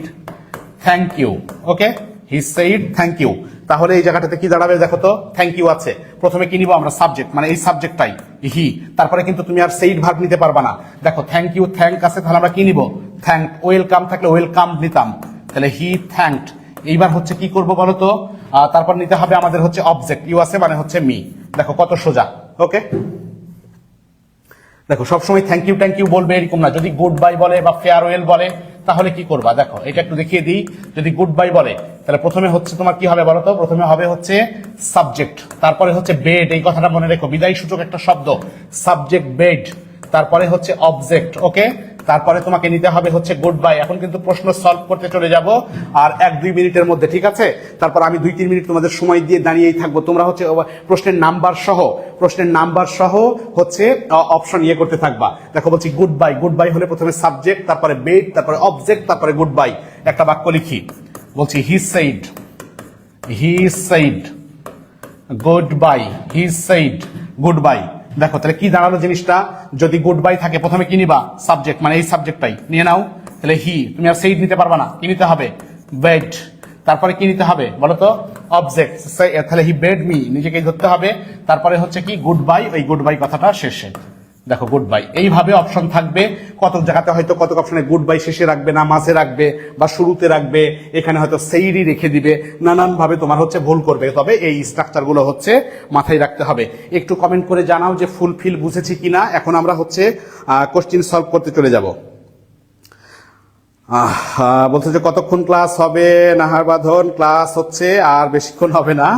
thank you. Okay, he said thank you. তাহলে এই জায়গাটাতে কি দাঁড়াবে দেখো তো, থ্যাংক ইউ আছে, প্রথমে কি নিব আমরা? সাবজেক্ট, মানে এই সাবজেক্টটাই হি, তারপরে কিন্তু তুমি আর সেইড ভার্ব নিতে পারবা না। দেখো থ্যাংক ইউ, থ্যাংক আছে, তাহলে আমরা কি নিব? থ্যাংক। ওয়েলকাম থাকলে ওয়েলকাম নিতাম, তাহলে হি থ্যাংকড। এইবার হচ্ছে কি করব বলো তো, তারপর নিতে হবে আমাদের হচ্ছে অবজেক্ট, ইউ আছে মানে হচ্ছে মি। দেখো কত সোজা। ওকে, দেখো সবসময় থ্যাংক ইউ বলবে এরকম না। যদি গুড বাই বলে বা ফেয়ারওয়েল বলে তাহলে কি করবা? দেখো এটা একটু দেখিয়ে দিই। যদি গুড বাই বলে তাহলে প্রথমে হচ্ছে তোমার কি হবে বলো তো? প্রথমে হবে হচ্ছে সাবজেক্ট, তারপরে হচ্ছে বেড, এই কথাটা মনে রেখো, বিদায় সূচক একটা শব্দ, সাবজেক্ট বেড, তারপরে হচ্ছে অবজেক্ট। ওকে, তারপরে তোমাকে নিতে হবে হচ্ছে গুড বাই। এখন কিন্তু প্রশ্ন সলভ করতে চলে যাব আর 1-2 মিনিটের মধ্যে, ঠিক আছে? তারপর আমি 2-3 মিনিট তোমাদের সময় দিয়ে দাঁড়িয়েই থাকবো। তোমরা হচ্ছে প্রশ্নের নাম্বার সহ হচ্ছে অপশন ইয়ে করতে থাকবা। দেখো বলছি গুড বাই, গুড বাই হলে প্রথমে সাবজেক্ট, তারপরে বেড, তারপরে অবজেক্ট, তারপরে গুড বাই। একটা বাক্য লিখি, বলছি he said good bye, he said good bye. দেখো তাহলে কি দাঁড়ালো জিনিসটা? যদি গুড বাই থাকে প্রথমে কি নিবা? সাবজেক্ট, মানে এই সাবজেক্টটাই নিয়ে নাও। তাহলে হি, তুমি আর সেইড নিতে পারবা না, কি নিতে হবে? বেড। তারপরে কি নিতে হবে বলো তো? অবজেক্ট। তাহলে হি বেড মি, নিজেকে ধরতে হবে। তারপরে হচ্ছে কি? গুড বাই, ওই গুড বাই কথাটা শেষে। দেখো গুড বাই, এইভাবে অপশন থাকবে। কত জায়গাতে হয়তো কত অপশনে গুড বাই শেষে রাখবে না মাঝে রাখবে বা শুরুতে রাখবে, এখানে হয়তো সেইডই রেখে দিবে, নানান ভাবে তোমার হচ্ছে ভুল করবে। তবে এই স্ট্রাকচার গুলো হচ্ছে মাথায় রাখতে হবে। একটু কমেন্ট করে জানাও যে ফুলফিল বুঝেছি কিনা। এখন আমরা হচ্ছে কোশ্চিন সলভ করতে চলে যাব। বলছে যে কতক্ষণ ক্লাস হবে? নাহার বাঁধন, ক্লাস হচ্ছে আর বেশিক্ষণ হবে না,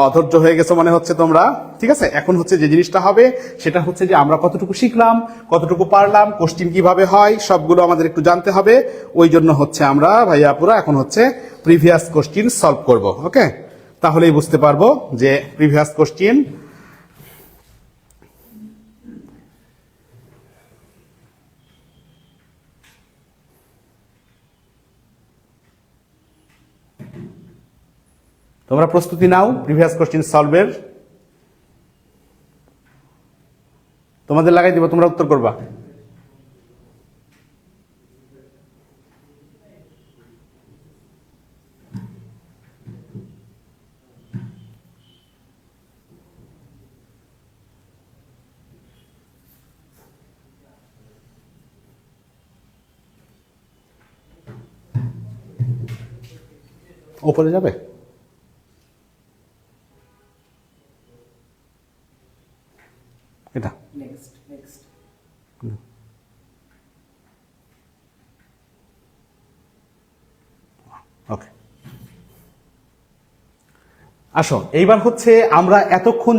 অধৈর্য হয়ে গেছো মনে হচ্ছে তোমরা। ঠিক আছে, এখন হচ্ছে যে জিনিসটা হবে সেটা হচ্ছে যে আমরা কতটুকু শিখলাম, কতটুকু পারলাম, কোশ্চিন কিভাবে হয় সবগুলো আমাদের একটু জানতে হবে। ওই জন্য হচ্ছে আমরা ভাইয়া আপুরা এখন হচ্ছে প্রিভিয়াস কোশ্চিন সলভ করব। ওকে, তাহলেই বুঝতে পারবো যে প্রিভিয়াস কোশ্চিন তোমরা প্রস্তুতি নাও প্রিভিয়াস কোশ্চিন সলভের। তোমাদের লাগাই দিব, তোমরা উত্তর করবা। ওপরে যাবে? এটা ওকে, আসো এইবার হচ্ছে আমরা এতক্ষণ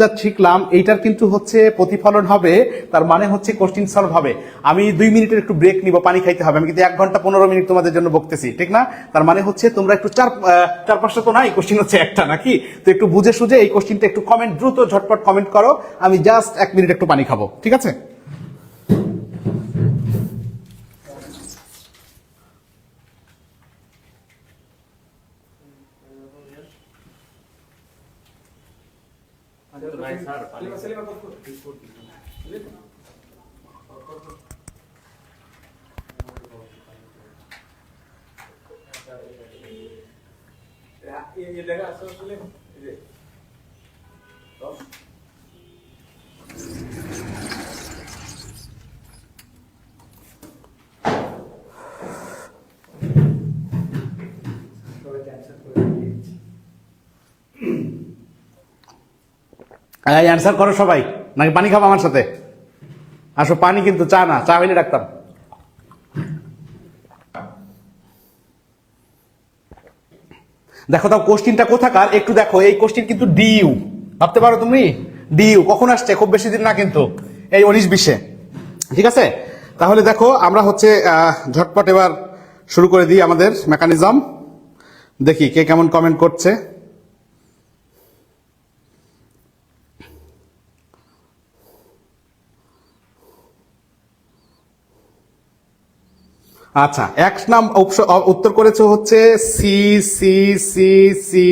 যা শিখলাম এইটার কিন্তু হচ্ছে প্রতিফলন হবে, তার মানে হচ্ছে কোশ্চিন সলভ হবে। আমি 2 মিনিটের একটু ব্রেক নিব, পানি খাইতে হবে। আমি কিন্তু 1 ঘন্টা 15 মিনিট তোমাদের জন্য বকতেছি, ঠিক না? তার মানে হচ্ছে তোমরা একটু 4-5টা তো নাই, কোশ্চিন হচ্ছে একটা নাকি, তো একটু বুঝে সুঝে এই কোশ্চিনটা একটু কমেন্ট, দ্রুত ঝটপট কমেন্ট করো। আমি জাস্ট 1 মিনিট একটু পানি খাবো, ঠিক আছে? অ্যান্সার করো সবাই, নাকি পানি খাবো আমার সাথে? আসো, পানি কিন্তু, চা না, চা হইলে রাখতাম। দেখো তাও কোশ্চিনটা কোথাকার একটু দেখো। এই কোশ্চিন কিন্তু ডিইউ, ভাবতে পারো তুমি? ডিইউ কখন আসছে? খুব বেশি দিন না কিন্তু, এই 19-20-এ। ঠিক আছে, তাহলে দেখো আমরা হচ্ছে ঝটপট এবার শুরু করে দিই আমাদের মেকানিজম। দেখি কে কেমন কমেন্ট করছে। আচ্ছা, এক নাম উত্তর করেছে হচ্ছে C C C C,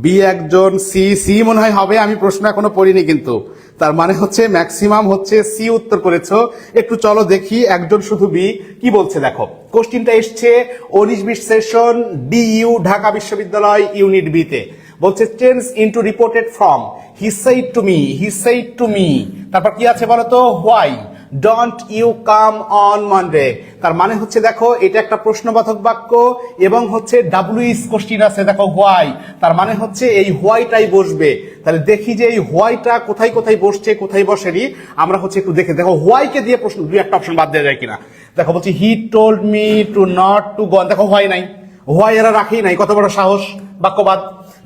B একজন, সি সি মনে হয় হবে, আমি প্রশ্ন এখনো পড়িনি কিন্তু। তার মানে হচ্ছে ম্যাক্সিমাম হচ্ছে সি উত্তর করেছো। একটু চলো দেখি একজন শুধু বি কি বলছে। দেখো কোশ্চিনটা এসছে 19-20 সেশন, ডিইউ ঢাকা বিশ্ববিদ্যালয় ইউনিট বি তে। বলছে change into reported from he said to me, he said to me, তারপর কি আছে বলো তো? Why don't you come on Monday. তার মানে হচ্ছে দেখো এটা একটা প্রশ্নবোধক বাক্য এবং হচ্ছে ডাব্লিউএস কোশ্চিন আছে। দেখো হোয়াই, তার মানে হচ্ছে এই হোয়াইটাই বসবে। তাহলে দেখি যে এই হোয়াইটা কোথায় কোথায় বসছে, কোথায় বসেনি আমরা হচ্ছে একটু দেখে। দেখো হোয়াইকে দিয়ে প্রশ্ন দুই একটা অপশন বাদ দেওয়া যায় কিনা। দেখো বলছি he told me to not to go, দেখো হোয়াই নাই, হোয়াই এরা রাখেই নাই, কত বড় সাহস, বাক্যবাদ।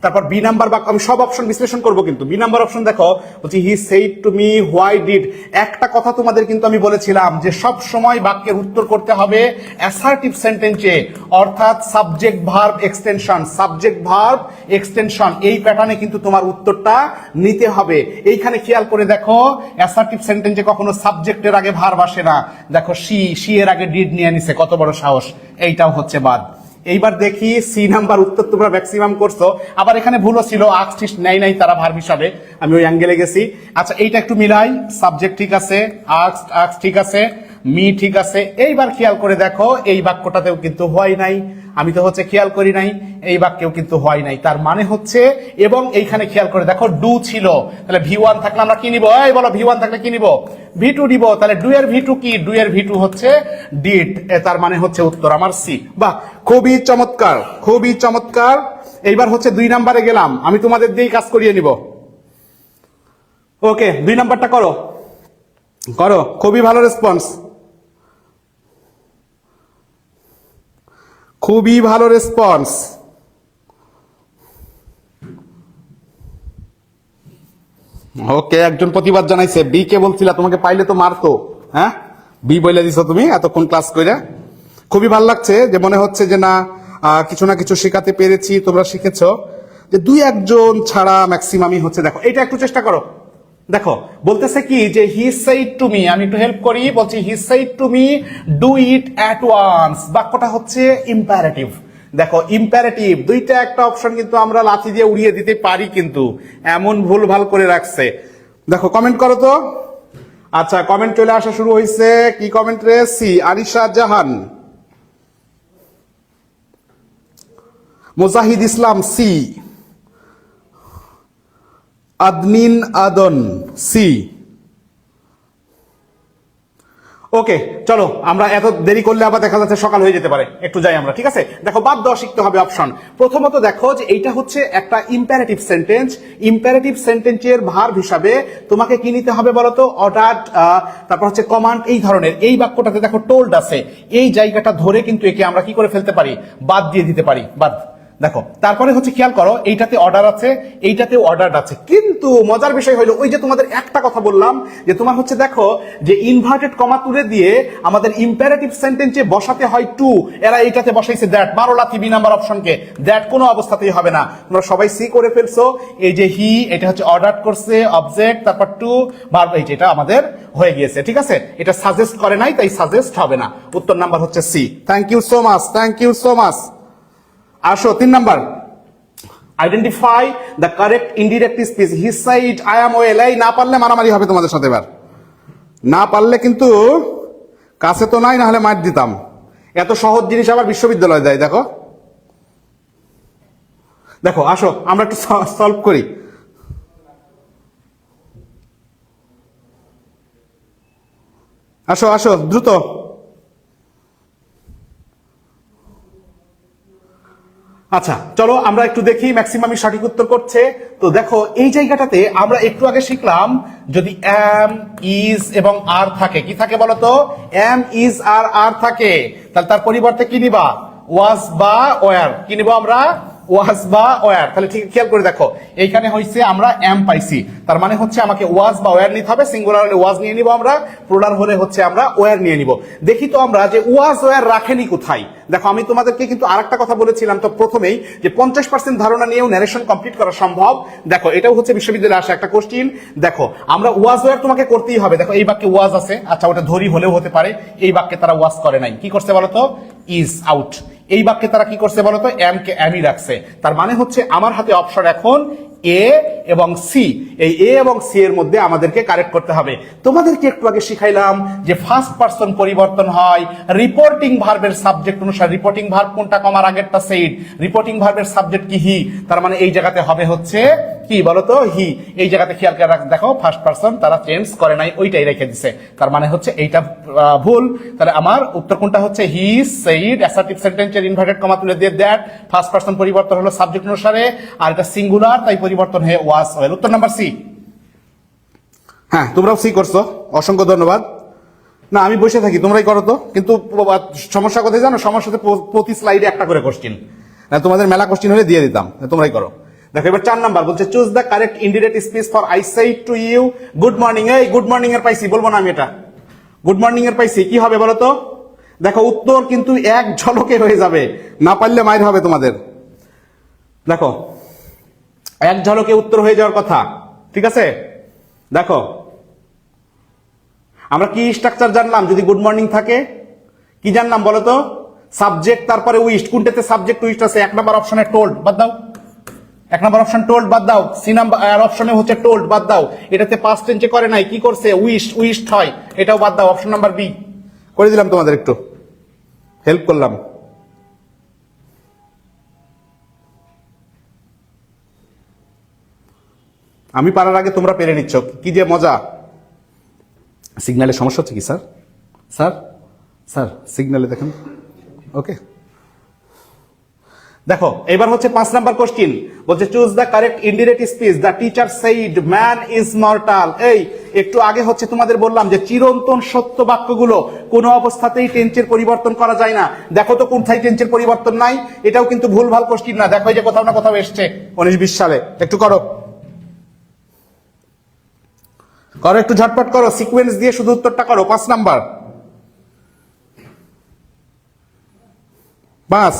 তারপর বি নাম্বার বাক্য, আমি সব অপশন বিশ্লেষণ করবো কিন্তু বি নাম্বার অপশন দেখো বলছি he said to me why did. একটা কথা তোমাদের কিন্তু আমি বলেছিলাম যে সব সময় বাক্যের উত্তর করতে হবে অ্যাসার্টিভ সেন্টেন্সে, অর্থাৎ subject verb extension, subject verb extension, এই প্যাটার্নে কিন্তু তোমার উত্তরটা নিতে হবে। এইখানে খেয়াল করে দেখো অ্যাসার্টিভ সেন্টেন্সে কখনো সাবজেক্টের আগে ভার্ব আসে না। দেখো সি এর আগে ডিড নিয়ে নিছে, কত বড় সাহস, এইটাও হচ্ছে বাদ। এইবার দেখি সি নাম্বার উত্তর তোমরা ম্যাক্সিমাম করছো। আবার এখানে ভুলও ছিল, আক্সড নাই তারা ভার্ব হিসাবে, আমি ওই অ্যাঙ্গেলে গেছি। আচ্ছা এইটা একটু মিলাই, সাবজেক্ট ঠিক আছে, আক্স ঠিক আছে, মি ঠিক আছে। এইবার খেয়াল করে দেখো এই বাক্যটাতেও কিন্তু হয় নাই, আমি তো হচ্ছে খেয়াল করি নাই, এই বাক্যেও কিন্তু হয় নাই। তার মানে হচ্ছে, এবং এইখানে খেয়াল করে দেখো ডু ছিল, তাহলে ভি1 থাকলে আমরা কি নিব? এই বলো ভি1 থাকলে কি নিব? ভি2 নিব। তাহলে ডু এর ভি2 কি? ডু এর ভি2 হচ্ছে ডিড, তার মানে হচ্ছে উত্তর আমার সি। বাহ, খুবই চমৎকার, খুবই চমৎকার। এইবার হচ্ছে 2 নাম্বারে গেলাম, আমি তোমাদের দিয়েই কাজ করিয়ে নিব। ওকে, 2 নাম্বারটা করো, করো, খুবই ভালো রেসপন্স, খুবই ভালো রেসপন্স। ওকে, একজন প্রতিবাদ জানাইছে। বি কে বলছিলা তোমাকে পাইলে তো মারতো, হ্যাঁ? বি বলে দিছো তুমি এতক্ষণ ক্লাস কইরা। খুবই ভালো লাগছে যে মনে হচ্ছে যে না কিছু না কিছু শেখাতে পেরেছি, তোমরা শিখেছো। যে 2-1 ছাড়া ম্যাক্সিমামই হচ্ছে। দেখো এটা একটু চেষ্টা করো। দেখো বলতেছে কি যে হি সেইড টু মি, আমি একটু হেল্প করি, বলছি he said to me do it at once. বাক্যটা হচ্ছে ইম্পারেটিভ। দেখো ইম্পারেটিভ, দুইটা একটা অপশন কিন্তু আমরা লাথি দিয়ে উড়িয়ে দিতে পারি, কিন্তু এমন ভুল ভাল করে রাখছে। দেখো কমেন্ট করো তো। আচ্ছা কমেন্ট চলে আসা শুরু হয়েছে। কি কমেন্ট রে? সি আরিশা জাহান, মুজাহিদ ইসলাম সি, আদনিন আদন সি। ওকে চলো, আমরা এত দেরি করলে আবার দেখা যাচ্ছে সকাল হয়ে যেতে পারে, একটু যাই আমরা। ঠিক আছে, দেখো বাদ দেওয়া শিখতে হবে অপশন। প্রথমত দেখো যে এইটা হচ্ছে একটা ইম্পারেটিভ সেন্টেন্স। ইম্পারেটিভ সেন্টেন্সের ভার্ব হিসাবে তোমাকে কি নিতে হবে বলতো? অর্ডার্ড, তারপর হচ্ছে কমান্ড, এই ধরনের। এই বাক্যটাতে দেখো টোল্ড আছে, এই জায়গাটা ধরে কিন্তু একে আমরা কি করে ফেলতে পারি? বাদ দিয়ে দিতে পারি, বাদ। দেখো তারপরে হচ্ছে খেয়াল করো, এইটাতে অর্ডার আছে, এইটাতেও অর্ডার আছে। কিন্তু মজার বিষয় হলো ওই যে তোমাদের একটা কথা বললাম যে তোমার হচ্ছে দেখো যে ইনভার্টেড কমা তুলে দিয়ে আমাদের ইম্পারেটিভ সেন্টেন্সে বসাতে হয় টু, এরা এইটাতে বসাইছে দ্যাট। মারো লাথি বি নাম্বার অপশনকে, দ্যাট কোনো অবস্থাতেই হবে না। তোমরা সবাই সি করে ফেলছো। এই যে হি, এটা হচ্ছে অর্ডার করছে অবজেক্ট, তারপর টু ভার্ব, এই যে এটা আমাদের হয়ে গিয়েছে। ঠিক আছে, এটা সাজেস্ট করে নাই, তাই সাজেস্ট হবে না। উত্তর নাম্বার হচ্ছে C. Thank you so much, thank you so much. আসো 3 number, identify the correct indirect speech. He said I am well. এই না পারলে মারামারি হবে তোমাদের সাথে এবার, না পারলে কিন্তু কাছে তো নাই, না হলে মার দিতাম। এত সহজ জিনিস আবার বিশ্ববিদ্যালয়ে দেয়। দেখো দেখো আসো আমরা একটু সলভ করি। আসো আসো দ্রুত। আচ্ছা চলো আমরা একটু দেখি ম্যাক্সিমামই সঠিক উত্তর করছে। তো দেখো এই জায়গাটাতে আমরা একটু আগে শিখলাম যদি এম ইজ এবং আর থাকে, কি থাকে বলতো, এম ইজ আর আর থাকে, তাহলে তার পরিবর্তে কি নিবা, ওয়াজ বা ওয়ার। কি নিব আমরা, ওয়াজ বা ওয়ার। তাহলে ঠিক খেয়াল করে দেখো এইখানে হইছে আমরা এম পাইছি, তার মানে হচ্ছে আমাকে ওয়াজ বা ওয়ার নিতে হবে। সিঙ্গুলার হলে ওয়াজ নিয়ে নিব আমরা, প্লুরাল হলে হচ্ছে আমরা ওয়ার নিয়ে নিব। দেখি তো আমরা যে ওয়াজ ওয়ার রাখেনি কোথায়। দেখো আমি তোমাদেরকে কিন্তু আরেকটা কথা বলেছিলাম তো প্রথমেই, যে 50% ধারণা নিয়েও ন্যারেশন কমপ্লিট করা সম্ভব। দেখো এটাও হচ্ছে বিশ্ববিদ্যালয়ে আসা একটা কোশ্চিন। দেখো আমরা ওয়াজ ওয়ার তোমাকে করতেই হবে। দেখো এই বাক্যে ওয়াজ আছে, আচ্ছা ওটা ধরি হলেও হতে পারে। এই বাক্যে তারা ওয়াজ করে নাই, কি করছে বলতো, ইজ আউট। এই বাক্যে তারা কি করছে বলতো, এম কে এমই রাখছে। তার মানে হচ্ছে আমার হাতে অপশন এখন এ এবং সি। এই এ এবং সি এর মধ্যে আমাদেরকে কারেক্ট করতে হবে। তোমাদেরকে একটু আগে শিখাইলাম যে ফার্স্ট পারসন পরিবর্তন হয় রিপোর্টিং ভার্বের সাবজেক্ট অনুসারে। রিপোর্টিং ভার্ব কোনটা, কমার আগেরটা সেইড। রিপোর্টিং ভার্বের সাবজেক্ট কি, হি। তার মানে এই জায়গাতে হবে হচ্ছে কি বলতো, হি। এই জায়গাতে খেয়াল করে রাখ, দেখো ফার্স্ট পারসন তারা চেঞ্জ করে নাই, ওইটাই রেখে দিছে। তার মানে হচ্ছে এইটা ভুল। তাহলে আমার উত্তর কোনটা হচ্ছে, হি সেইড। অ্যাসার্টিভ সেন্টেন্সের ইনভার্টেড কমা তুলে দিয়ে দ্যাট। ফার্স্ট পারসন পরিবর্তন হলো সাবজেক্ট অনুসারে, আর এটা সিঙ্গুলার, তাই পরিবর্তন হয়ে ওয়াজ হলো। উত্তর নাম্বার সি। হ্যাঁ তোমরাও সি করছো, অসংখ্য ধন্যবাদ। না আমি বসে থাকি, তোমরাই করো তো। কিন্তু সমস্যা কোথায় জানো, সমস্যাতে প্রতি স্লাইডে একটা করে কোশ্চিন, তোমাদের মেলা কোশ্চিন হলে দিয়ে দিতাম। তোমরাই করো। দেখো এবার 4 নাম্বার বলছে, choose the correct indirect speech for I said to you good morning. এই গুড মর্নিং এর পাইছি, বলবো না আমি এটা, গুড মর্নিং এর পাইছি, কি হবে বলো তো। দেখো উত্তর কিন্তু এক ঝলকে হয়ে যাবে, না পারলে মাইর হবে তোমাদের। দেখো এক ঝলকে উত্তর হয়ে যাওয়ার কথা, ঠিক আছে। দেখো আমরা কি স্ট্রাকচার জানলাম, যদি গুড মর্নিং থাকে কি জানলাম বলো তো, সাবজেক্ট তারপরে উইস্ট। কোনটাতে সাবজেক্ট উইস্ট আছে, 1 নম্বর অপশনে টোল্ড, বাদ দাও। 1 নম্বর অপশন টোল্ড বাদ দাও। সি নাম্বার অপশনে হচ্ছে টোল্ড, বাদ দাও। এটাতে পাস্ট টেন্সে করে নাই, কি করছে, উইস্ট। উইস্ট হয়, এটাও বাদ দাও। অপশন নাম্বার বি করে দিলাম, তোমাদের একটু হেল্প করলাম। আমি পারার আগে তোমরা পেরে নিচ্ছ, কি যে মজা। সিগন্যালে সমস্যা হচ্ছে কি স্যার? স্যার স্যার সিগন্যালে দেখেন। ওকে দেখো এবার হচ্ছে 5 নাম্বার কোশ্চিন, বলছে choose the correct indirect speech. The teacher said man is mortal. এই একটু আগে হচ্ছে তোমাদের বললাম যে চিরন্তন সত্য বাক্যগুলো কোনো অবস্থাতেই টেন্সের পরিবর্তন করা যায় না। দেখো তো কোথায় টেন্সের পরিবর্তন নাই। এটাও কিন্তু ভুলভাল কোশ্চিন না, দেখো এই যে কোথাও না কোথাও এসছে 19-20 সালে। একটু করো করো, একটু ঝটপট করো, সিকোয়েন্স দিয়ে শুধু উত্তরটা করো। 5 নাম্বার, 5।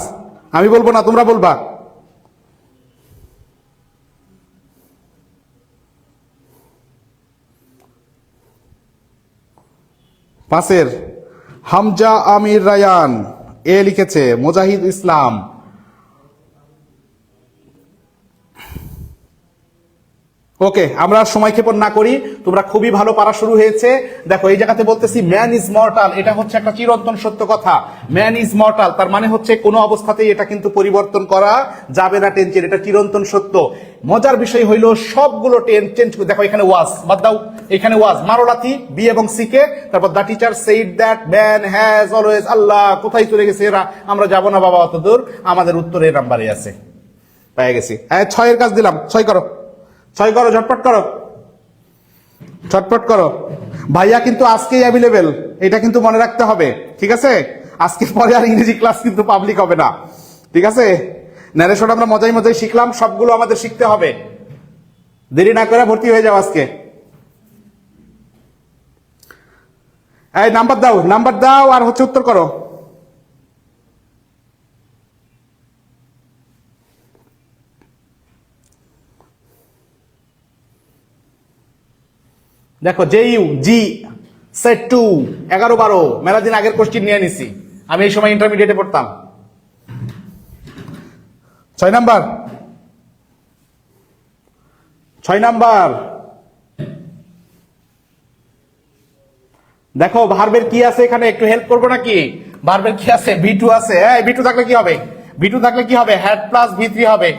আমি বলবো না, তোমরা বলবা। পাশের হামজা আমির রায়ান এ লিখেছে, মুজাহিদ ইসলাম। ওকে আমরা সময় ক্ষেপণ না করি, তোমরা খুবই ভালো পারা শুরু হয়েছে। দেখো এই জায়গাতে বলতেছি ম্যান ইজ মর্টাল, এটা হচ্ছে একটা চিরন্তন সত্য কথা। ম্যান ইজ মর্টাল তার মানে হচ্ছে কোনো অবস্থাতেই এটা কিন্তু পরিবর্তন করা যাবে না টেন্সের, এটা চিরন্তন সত্য। মজার বিষয় হইল সবগুলো চেঞ্জ। দেখো এখানে ওয়াজ বাদ দাও, এখানে ওয়াজ মারো লাথি বি এবং সি কে। তারপর the teacher said that man has always. Allah কোথায় চলে গেছে এরা, আমরা যাবো না বাবা অত দূর, আমাদের উত্তরের নাম্বারে আছে, পেয়ে গেছি। হ্যাঁ 6 এর কাজ দিলাম, 6 করো, 6 করো, ঝটপট করো, ঝটপট করো। ভাইয়া কিন্তু আজকেই অ্যাভেলেবেল, এটা কিন্তু মনে রাখতে হবে, ঠিক আছে। আজকের পরে আর ইংরেজি ক্লাস কিন্তু পাবলিক হবে না, ঠিক আছে। ন্যারেশন আমরা মজাই মজাই শিখলাম, সবগুলো আমাদের শিখতে হবে। দেরি না করে ভর্তি হয়ে যাও আজকে। এই নাম্বার দাও, নাম্বার দাও, আর হচ্ছে উত্তর করো। দেখো J U G set to 11-12 মেলা দিন আগের কোশ্চিন নিয়ে নিছি, আমি এই সময় ইন্টারমিডিয়েটে পড়তাম। 6 নাম্বার, 6 নাম্বার। দেখো ভার্বের কি আছে এখানে, একটু হেল্প করবো নাকি? ভার্বের কি আছে, ভি টু আছে। হ্যাঁ ভি টু থাকলে কি হবে, ভি টু থাকলে কি হবে, হ্যাড প্লাস ভি থ্রি হবে।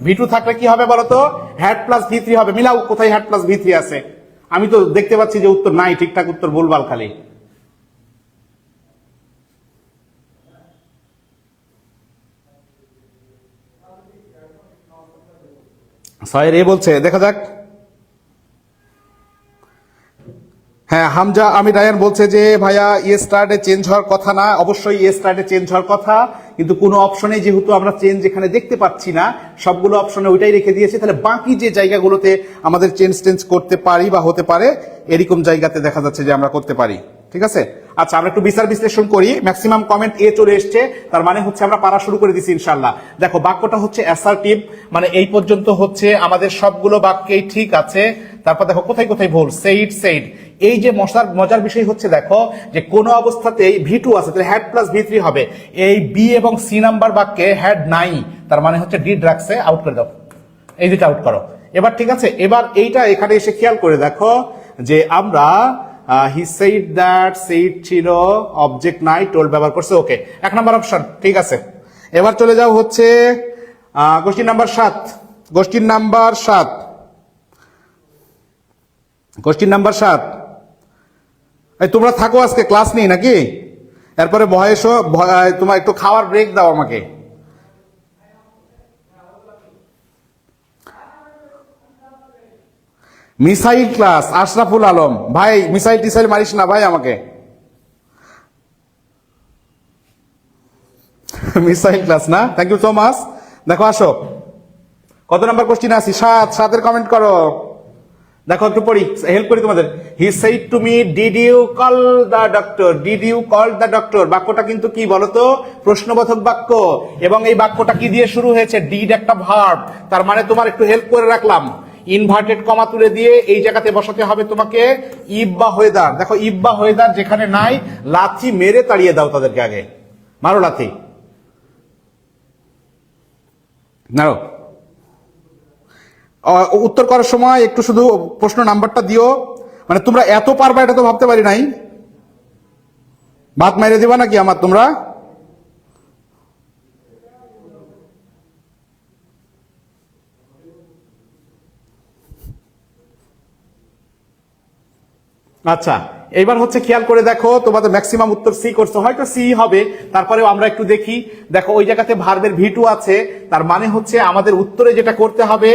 V2 থাকলে কি হবে বলতো, হ্যাড প্লাস V3 হবে। মিলাও কোথায় হ্যাড প্লাস V3 আছে, আমি তো দেখতে পাচ্ছি যে উত্তর নাই, ঠিকঠাক উত্তর ভুলভাল খালি। ছয়ের এ বলছে, দেখা যাক। হ্যাঁ হামজা আমি রায়ান বলছে যে ভাইয়া স্টার্টে চেঞ্জ হওয়ার কথা না, অবশ্যই স্টার্টে চেঞ্জ হওয়ার কথা, কিন্তু কোনো অপশনে যেহেতু আমরা চেঞ্জ এখানে দেখতে পাচ্ছি না, সবগুলো অপশনে ওইটাই রেখে দিয়েছি, তাহলে বাকি যে জায়গাগুলোতে আমাদের চেঞ্জ করতে পারি বা হতে পারে এরকম জায়গাতে দেখা যাচ্ছে যে আমরা করতে পারি। ঠিক আছে, আচ্ছা আমরা একটু বিচার বিশ্লেষণ করি। ম্যাক্সিমাম কমেন্ট এ চলে এসছে, তার মানে হচ্ছে আমরা পারা শুরু করে দিছি ইনশাল্লাহ। দেখো বাক্যটা হচ্ছে অ্যাসার্টিভ, মানে এই পর্যন্ত হচ্ছে আমাদের সবগুলো বাক্যেই ঠিক আছে। তারপর দেখো কোথায় কোথায় ভুল, সেইড সেইড। এই যে মজার বিষয় হচ্ছে দেখো যে কোন অবস্থাতেই V2 আছে, তাহলে হ্যাড প্লাস V3 হবে। এই বি এবং সি নাম্বার বাক্যে হ্যাড নাই, তার মানে হচ্ছে ডিড রাখছে, আউট করে দাও, এই দুটো আউট করো। এবার ঠিক আছে, এবার এইটা এখানে এসে খেয়াল করে দেখো যে আমরা হি সেইড দ্যাট, সেইড ছিল, অবজেক্ট নাই, টোল্ড ব্যবহার করছে, ওকে, 1 নাম্বার অপশন ঠিক আছে। এবার চলে যাও হচ্ছে question number 7। Question number 7, question number 7। এই তোমরা থাকো, আজকে ক্লাস নেই নাকি? এরপরে বয়সও তোমার একটু খাওয়ার ব্রেক দাও আমাকে। মিসাইল ক্লাস, আশরাফুল আলম ভাই, মিসাইল টিসাইল মারিস না ভাই আমাকে। মিসাইল ক্লাস না, থ্যাংক ইউ সো মাচ। দেখো আসো, কত নাম্বার কোশ্চিন আছি? 7 কমেন্ট করো। দেখো একটু পড়ি, হেল্প করি তোমাদের। He said to me, did you call the doctor, did you call the doctor. বাক্যটা কিন্তু কি বলতো, প্রশ্নবোধক বাক্য, এবং এই বাক্যটা কি দিয়ে শুরু হয়েছে, ডিড একটা ভার্ব, তার মানে তোমার একটু হেল্প করে রাখলাম। ইনভার্টেড কমা তুলে দিয়ে এই জায়গাতে বসাতে হবে তোমাকে ইফ বা ওয়েদার। দেখো ইফ বা ওয়েদার যেখানে নাই, লাথি মেরে তাড়িয়ে দাও তাদেরকে, আগে মারো লাথি, নাও। উত্তর করার সময় একটু শুধু প্রশ্ন নাম্বারটা দিও, মানে তোমরা এত পারবা এটা তো ভাবতে পারি নাই। ভাত মাইরে দিবা নাকি আমার তোমরা? আচ্ছা এইবার হচ্ছে খেয়াল করে দেখো, তোমাদের ম্যাক্সিমাম উত্তর সি করছো, হয়তো সি হবে, তারপরেও আমরা একটু দেখি। দেখো ওই জায়গাতে ভার্বের V2 আছে, তার মানে হচ্ছে আমাদের উত্তরে যেটা করতে হবে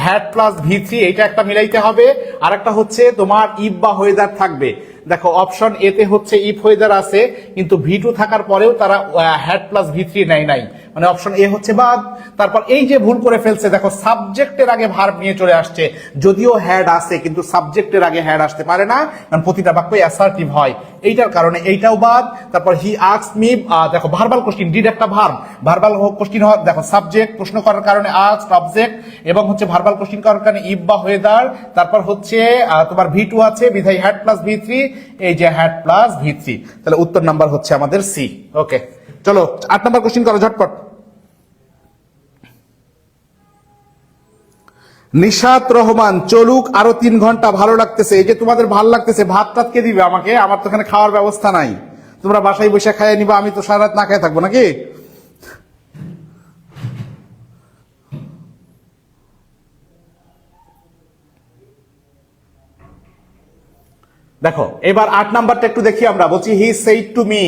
হ্যাড প্লাস V3, এইটা একটা মিলাইতে হবে, আর একটা হচ্ছে তোমার ইফ বা ওয়েদার থাকবে। দেখো অপশন এ তে হচ্ছে ইফ ওয়েদার আছে, কিন্তু V2 থাকার পরেও তারা হ্যাড প্লাস V3 নেয় নাই, মানে অপশন এ হচ্ছে বাদ। তারপর এই যে ভুল করে ফেলছে, দেখো সাবজেক্টের আগে ভার্ব নিয়ে চলে আসছে, যদিও হ্যাড আছে কিন্তু সাবজেক্টের আগে হ্যাড আসতে পারে না, কারণ প্রতিটা বাক্য অ্যাসার্টিভ হয়, এইটার কারণে এইটাও বাদ। তারপর হি আস্কড মি, দেখো ভার্বাল কোশ্চিন, ডিড একটা ভার্ব, ভার্বাল কোশ্চিন হয়, দেখো সাবজেক্ট, প্রশ্ন করার কারণে আস্কড অবজেক্ট, এবং হচ্ছে ভার্বাল কোশ্চিন করার কারণে ইফ বা ওয়েদার, তারপর হচ্ছে তোমার V2 আছে, বিধায় হ্যাড প্লাস V3, এই যে হ্যাড প্লাস V3, তাহলে উত্তর নাম্বার হচ্ছে আমাদের সি। ওকে চলো 8 নাম্বার কোশ্চিন করো ঝটপট। নিশাত রহমান, চলুক আরো 3 ঘন্টা, ভালো লাগতেছে। এই যে তোমাদের ভালো লাগতেছে, ভাত টাত কে দিবে আমাকে? আমার তো এখানে খাওয়ার ব্যবস্থা নাই, তোমরা বাসায় বসে খাইয়ে নিবা, আমি তো সারা রাত না খেয়ে থাকবো নাকি? দেখো এবার 8 নাম্বারটা একটু দেখি আমরা। বলছি he said to me,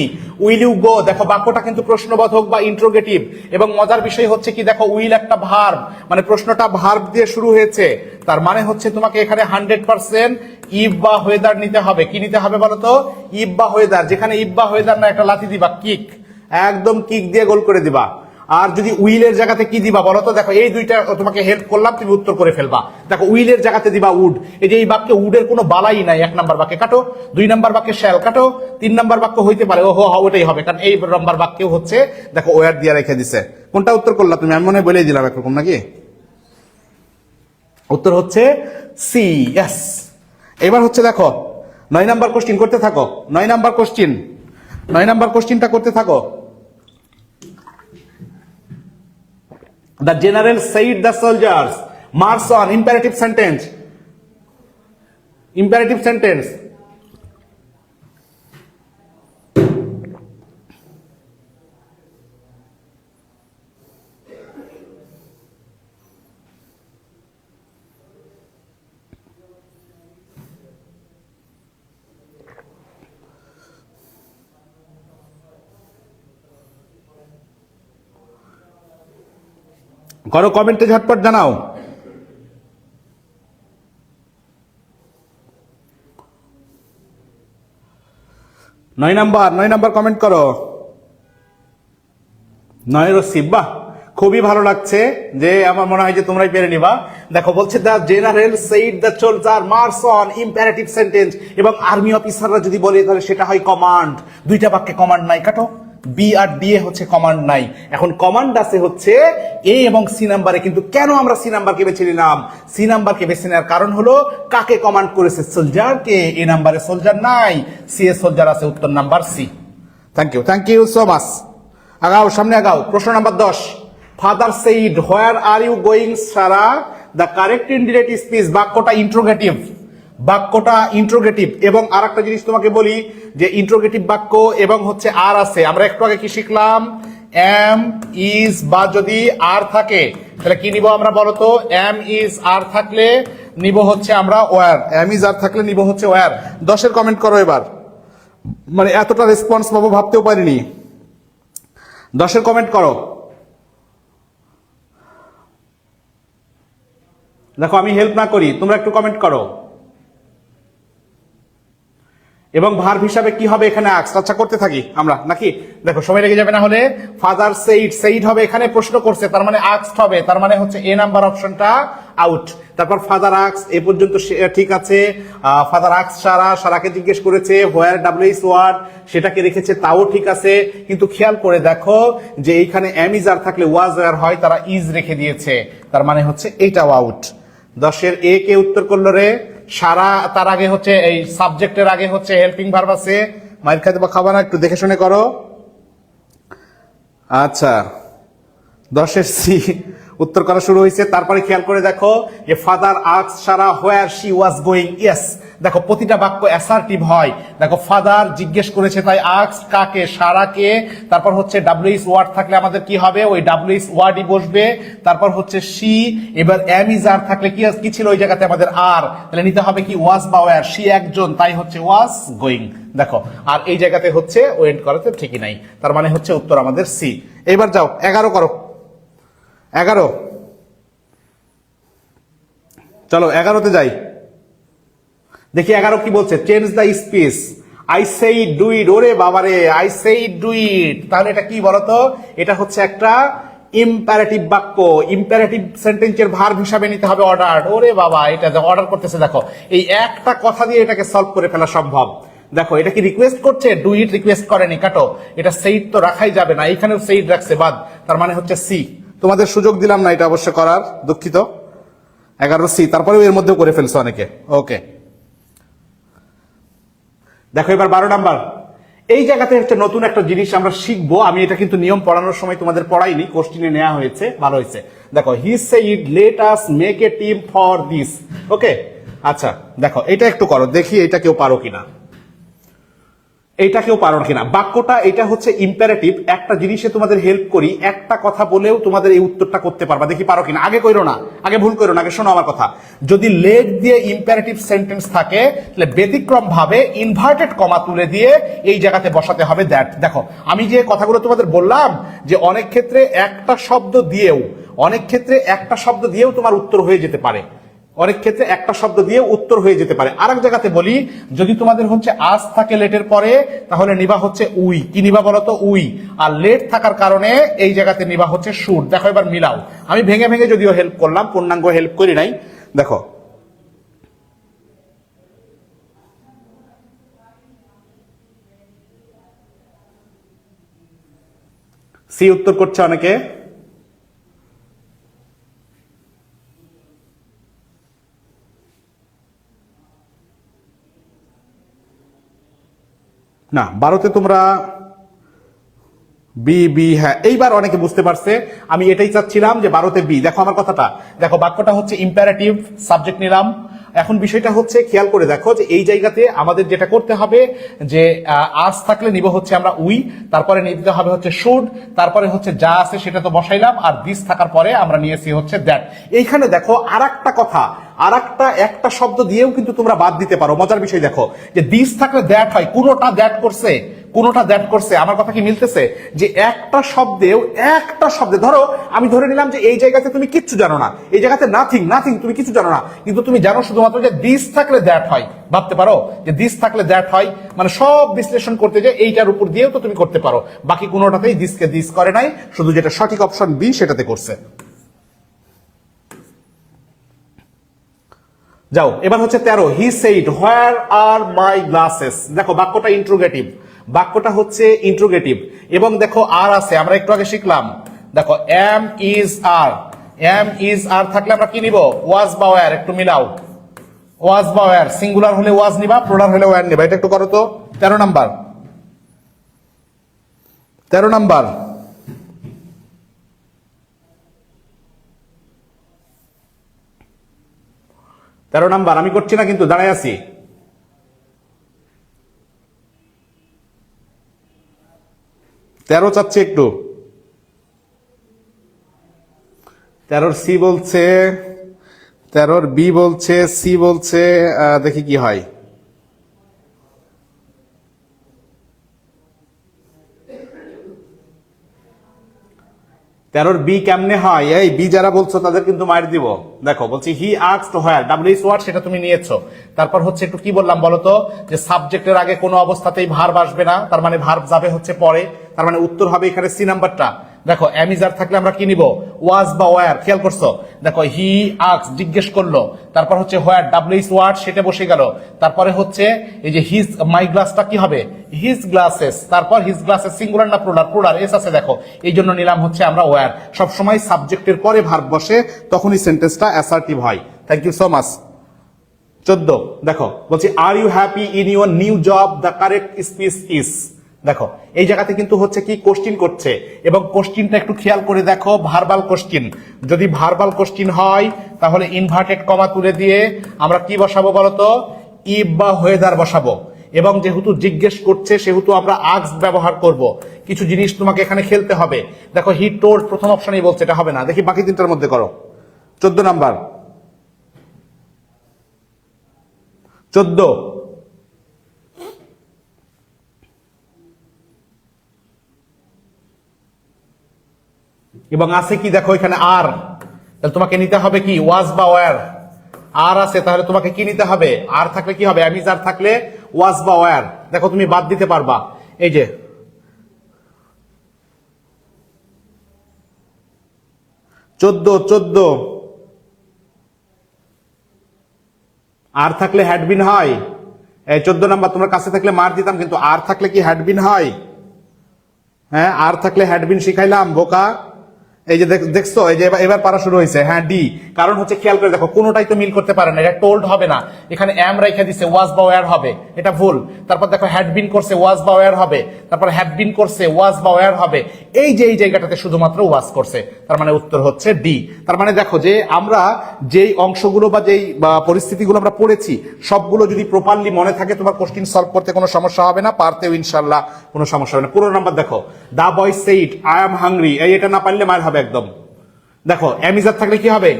will you go. দেখো বাক্যটা কিন্তু প্রশ্নবোধক বা ইন্ট্রোগেটিভ, এবং মজার বিষয় হচ্ছে কি, দেখো উইল একটা ভার্ব, মানে প্রশ্নটা ভার্ব দিয়ে শুরু হয়েছে, তার মানে হচ্ছে তোমাকে এখানে 100% ইফ বা ওয়েদার নিতে হবে। কি নিতে হবে বলতো? ইফ বা ওয়েদার। যেখানে ইফ বা ওয়েদার না, একটা লাথি দিবা, কিক, একদম কিক দিয়ে গোল করে দিবা। আর যদি উইলের জায়গাতে কি দিবা বলো তো? দেখো এই দুইটা তোমাকে হেল্প করলাম, তুমি উত্তর করে ফেলবা। দেখো উইলের জায়গাতে দিবা উড, এই যে এই বাক্যে উডের কোনো বালাই নাই, 1 নাম্বার বাক্যে কাটো, 2 নাম্বার বাক্যে শ্যাল কাটো, 3 নাম্বার বাক্য হইতে পারে ও ওটাই হবে, কারণ এই নাম্বার বাক্যেও হচ্ছে দেখো ওয়ার দিয়ে রেখে দিছে। কোনটা উত্তর করলা তুমি? আমি মনে হয় বলেই দিলাম একরকম নাকি? উত্তর হচ্ছে সি, ইয়েস। এবার হচ্ছে দেখো 9 নাম্বার কোশ্চিন করতে থাকো, 9 নাম্বার কোশ্চিন, 9 নাম্বার কোশ্চিনটা করতে থাকো। The general said the soldiers, march on, imperative sentence, imperative sentence. করো, কমেন্টে ঝটপট জানাও। নয় নাম্বার কমেন্ট করো। নয় রসিব, বাহ, খুবই ভালো লাগছে যে আমার মনে হয় যে তোমরাই পেরে নিবা। দেখো বলছে the general said the soldier March on imperative sentence, এবং আর্মি অফিসাররা যদি বলে তাহলে সেটা হয় কমান্ড। দুইটা বাক্যে কমান্ড নাই, কাটো, বি আর ডি এ হচ্ছে কমান্ড নাই। এখন কমান্ড আছে হচ্ছে এ এবং সি নাম্বারে, কিন্তু কেন আমরা সি নাম্বারকে বেছে নিলাম? সি নাম্বারকে বেছে নেওয়ার কারণ হলো কাকে কমান্ড করেছে? সোলজারকে। এ নাম্বারে সোলজার নাই, সি এ সোলজার আছে, উত্তর number C. Thank you so much. আগাও, সামনে আগাও। প্রশ্ন number 10, father said where are you going Sara, the correct indirect speech. বাক্যটা ইন্ট্রোগেটিভ। এবং আর একটা জিনিস তোমাকে বলি যে ইন্ট্রোগেটিভ বাক্য এবং হচ্ছে আর আছে। আমরা একটু আগে কি শিখলাম? এম ইজ বা যদি আর থাকে তাহলে কি নিব আমরা বলো তো? এম ইজ আর থাকলে নিব হচ্ছে আমরা ওয়ার। এম ইজ আর থাকলে নিব হচ্ছে ওয়ার। 10-এর কমেন্ট করো এবার। মানে এতটা রেসপন্স পাবো ভাবতেও পারিনি। 10-এর কমেন্ট করো। দেখো আমি হেল্প না করি, তোমরা একটু কমেন্ট করো। এবং ভার্ব হিসাবে কি হবে এখানে? আক্স। আচ্ছা, করতে থাকি আমরা নাকি? দেখো সময় লেগে যাবে না হলে। ফাদার সেইড হবে, এখানে প্রশ্ন করছে তার মানে আক্সড হবে, তার মানে হচ্ছে এ নাম্বার অপশনটা আউট। তারপর ফাদার আক্স, এ পর্যন্ত ঠিক আছে। ফাদার আক্স সারাকে জিজ্ঞেস করেছে হোয়ার ডাব্লিউএস ওয়ার্ড, সেটাকে রেখেছে, তাও ঠিক আছে। কিন্তু খেয়াল করে দেখো যে এইখানে এম ইজ আর থাকলে ওয়াজ ওয়ার হয়, তারা ইজ রেখে দিয়েছে, তার মানে হচ্ছে এইটাও আউট। 10-এর এ কে উত্তর করলো রে সারা। তার আগে হচ্ছে এই সাবজেক্টের আগে হচ্ছে হেল্পিং ভার্ব আছে। মাইর খাইতে বা খাবা না, একটু দেখে শুনে করো। আচ্ছা, 10-এর সি উত্তর করা শুরু হয়েছে। তারপরে খেয়াল করে দেখো যে father asked Sara where she was going. Yes, দেখো প্রতিটা বাক্য অ্যাসার্টিভ হয়। দেখো ফাদার জিজ্ঞেস করেছে তাই আস্কড কাকে? সারাকে। তারপর হচ্ছে ডাব্লিউএস ওয়ার্ড থাকলে আমাদের কি হবে? ওই ডাব্লিউএস ওয়ার্ডই বসবে। তারপর হচ্ছে শি। এবার এম ইজ আর থাকলে কি ছিল ওই জায়গাতে? আমাদের আর। তাহলে নিতে হবে কি? ওয়াজ বা ওয়ার। শি একজন, তাই হচ্ছে ওয়াজ গোয়িং। দেখো আর এই জায়গাতে হচ্ছে ওয়েন্ট করাতে ঠিকই নাই, তার মানে হচ্ছে উত্তর আমাদের সি। এবার যাও 11 করো। 11, চলো 11তে যাই, দেখি 11 কি বলছে। চেঞ্জ দ্য স্পিচ, আই সেই ডু ইট। ওরে বাবারে, আই সেই ডু ইট, তাহলে এটা কি বলতো? এটা হচ্ছে একটা ইম্পারেটিভ বাক্য। ইম্পারেটিভ সেন্টেন্সের ভার্ব হিসাবে নিতে হবে অর্ডার। ওরে বাবা, এটা অর্ডার করতেছে। দেখো এই একটা কথা দিয়ে এটাকে সলভ করে ফেলা সম্ভব। দেখো এটা কি রিকোয়েস্ট করছে? ডু ইট রিকোয়েস্ট করেনি, কাটো। এটা সেইড তো রাখাই যাবে না, এখানেও সেইড রাখছে, বাদ, তার মানে হচ্ছে সি। তোমাদের সুযোগ দিলাম না এটা অবশ্য করার, দুঃখিত। 11 সি, তারপরেও এর মধ্যেও করে ফেলছো অনেকে। ওকে, দেখো এবার 12 নাম্বার। এই জায়গাতে হচ্ছে নতুন একটা জিনিস আমরা শিখবো। আমি এটা কিন্তু নিয়ম পড়ানোর সময় তোমাদের পড়াইনি, কোশ্চেনে নেওয়া হয়েছে, ভালো হয়েছে। দেখো he said let us make a team for this. Okay, আচ্ছা দেখো এটা একটু করো, দেখি এটা কেউ পারো কিনা। বাক্যটা এটা হচ্ছে ইম্পারেটিভ। একটা জিনিসে তোমাদের হেল্প করি, একটা কথা বলেও তোমাদের এই উত্তরটা করতে পারবা, দেখি পারো কিনা। আগে কইরো না, আগে ভুল করো না, আগে শোনো আমার কথা। যদি লেট দিয়ে ইম্পারেটিভ সেন্টেন্স থাকে তাহলে ব্যতিক্রম ভাবে ইনভার্টেড কমা তুলে দিয়ে এই জায়গাতে বসাতে হবে দ্যাট। দেখো আমি যে কথাগুলো তোমাদের বললাম যে অনেক ক্ষেত্রে একটা শব্দ দিয়েও তোমার উত্তর হয়ে যেতে পারে, অনেক ক্ষেত্রে একটা শব্দ দিয়ে উত্তর হয়ে যেতে পারে। আরেক জায়গাতে বলি, যদি তোমাদের হচ্ছে আজ থাকে লেটের পরে তাহলে নিবা হচ্ছে উই। কি নিবা বলতো? উই। আর লেট থাকার কারণে এই জায়গাতে নিবা হচ্ছে শুড। দেখো এবার মিলাও। আমি ভেঙে ভেঙে যদিও হেল্প করলাম, পূর্ণাঙ্গ হেল্প করি নাই। দেখো সি উত্তর করছে অনেকে। না, 12তে তোমরা বি, হ্যাঁ এইবার অনেকে বুঝতে পারছে। আমি এটাই চাচ্ছিলাম যে 12তে বি। দেখো আমার কথাটা, দেখো বাক্যটা হচ্ছে ইম্পারেটিভ, সাবজেক্ট নিলাম। এখন বিষয়টা হচ্ছে খেয়াল করে দেখো যে এই জায়গাতে আমাদের যেটা করতে হবে যে আজ থাকলে নিব হচ্ছে আমরা উই, তারপরে নিতে হবে হচ্ছে শুড, তারপরে হচ্ছে যা আছে সেটা তো বসাইলাম, আর দিস থাকার পরে আমরা নিয়েছি হচ্ছে দ্যাট। এইখানে দেখো আরেকটা কথা, একটা শব্দ দিয়েও কিন্তু তোমরা বাদ দিতে পারো। মজার বিষয় দেখো যে দিস থাকলে দ্যাট হয়, কোনোটা দ্যাট করছে, কোনোটা দ্যাট করছে, আমার কথা কি মিলতেছে? যে একটা শব্দে ধরো আমি ধরে নিলাম যে এই জায়গাতে তুমি কিচ্ছু জানো না, এই জায়গাতে নাথিং নাথিং, তুমি কিছু জানো না, কিন্তু তুমি জানো শুধুমাত্র যে দিস থাকলে দ্যাট হয়। ভাবতে পারো যে দিস থাকলে দ্যাট হয়, মানে সব বিশ্লেষণ করতে যে এইটার উপর দিয়েও তো তুমি করতে পারো। বাকি কোনোটাতেই দিসকে দিস করে নাই, শুধু যেটা সঠিক অপশন বি সেটাতে করছে। যাও, এবার হচ্ছে 13, he said where R my glasses. দেখো বাক্যটা ইন্ট্রোগেটিভ, বাক্যটা হচ্ছে ইন্ট্রোগেটিভ, এবং দেখো আর আছে, আমরা একটু আগে শিখলাম, দেখো am is are, am is are থাকলে আমরা কি নিব? ওয়াজ বা ওয়্যার। একটু মিলাও, ওয়াজ বা ওয়্যার, সিঙ্গুলার হলে ওয়াজ নিবা, প্লুরাল হলে ওয়্যার নিবা। এটা একটু করো তো। 13 নাম্বার, 13 নাম্বার, আমি করছি না কিন্তু, দাঁড়ায় আছি। 13 চাচ্ছি একটু। 13 সি বলছে, 13 বি বলছে, সি বলছে, দেখি কি হয়। 13 বি কেমনে হয়? এই বি যারা বলছো তাদের কিন্তু মার দিব। দেখো বলছি he asked where, WS word সেটা তুমি নিয়েছো। তারপর হচ্ছে একটু কি বললাম বলতো, যে সাবজেক্টের আগে কোনো অবস্থাতেই ভার্ব আসবে না, তার মানে ভার্ব যাবে হচ্ছে পরে, তার মানে উত্তর হবে এখানে সি নাম্বারটা। দেখো অ্যামিজার থাকলে আমরা কি নিব? ওয়াজ বা ওয়্যার। খেয়াল করছো? দেখো হি আস্ক জিজ্ঞেস করলো, তারপর হচ্ছে হোয়ার ডাব্লিউএস ওয়ার্ড সেটা বসে গেল, তারপরে হচ্ছে এই যে হিজ মাই গ্লাসটা কি হবে? His glasses. তারপর হিজ গ্লাসেস সিঙ্গুলার না প্লুরাল? প্লুরাল, এস আছে দেখো, এই জন্য নিলাম হচ্ছে আমরা ওয়্যার। সবসময় সাবজেক্টের পরে ভার্ব বসে, তখনই সেন্টেন্সটা অ্যাসার্টিভ হয়। Thank you so much. 14 দেখো বলছি are you happy in your new job, the correct speech is. দেখো এই জায়গাতে কিন্তু হচ্ছে কি কোশ্চিন করছে, এবং কোশ্চিনটা একটু খেয়াল করে দেখো, ভার্বাল কোশ্চিন। যদি ভার্বাল কোশ্চিন হয় তাহলে ইনভার্টেড কমা তুলে দিয়ে আমরা কি বসাবো বলতো? ইফ বা হোয়েদার বসাবো, এবং যেহেতু জিজ্ঞেস করছে সেহেতু আমরা আস্ক ব্যবহার করব। কিছু জিনিস তোমাকে এখানে খেলতে হবে। দেখো হি টোল্ড প্রথম অপশনেই বলছে, এটা হবে না। দেখি বাকি তিনটার মধ্যে করো। 14 নাম্বার, 14, এবং আছে কি দেখো এখানে আর, তাহলে তোমাকে নিতে হবে কি? ওয়াজ বা ওয়্যার। আর আছে, তাহলে তোমাকে কি নিতে হবে? আর থাকলে কি হবে? অ্যামিজার থাকলে ওয়াজ বা ওয়্যার। দেখো তুমি বাদ দিতে পারবা। এই যে 14 আর থাকলে হ্যাডবিন হয়। এই 14 নাম্বার তোমার কাছে থাকলে মার দিতাম, কিন্তু আর থাকলে কি হ্যাডবিন হয়? হ্যাঁ, আর থাকলে হ্যাডবিন শিখাইলাম বোকা। এই যে দেখছো, এই যে এবার পারা শুরু হয়েছে। হ্যাঁ ডি, কারণ হচ্ছে খেয়াল করে দেখো কোনোটাই তো মিল করতে পারে না, এটা টোল্ড হবে না, এখানে এম রাইখা দিছে, ওয়াজ বা ওয়্যার হবে, এটা ভুল। তারপর দেখো হ্যাড বিন করছে, ওয়াজ বা ওয়্যার হবে, তারপর হ্যাভ বিন করছে, ওয়াজ বা ওয়্যার হবে। এই যে এই জায়গাটাতে শুধুমাত্র ওয়াজ করছে, তার মানে উত্তর হচ্ছে ডি। তার মানে দেখো যে আমরা যেই অংশগুলো বা যেই পরিস্থিতিগুলো আমরা পড়েছি সবগুলো যদি প্রপারলি মনে থাকে, তোমার কোশ্চিন সলভ করতে কোনো সমস্যা হবে না, পারতেও ইনশাল্লাহ কোনো সমস্যা হবে না। পুরো নাম্বার দেখো, দা বয় সেইড আই এম হাংরি, এটা না পারলে মার হবে একদম। দেখো অ্যামিজার থাকলে কি হবে?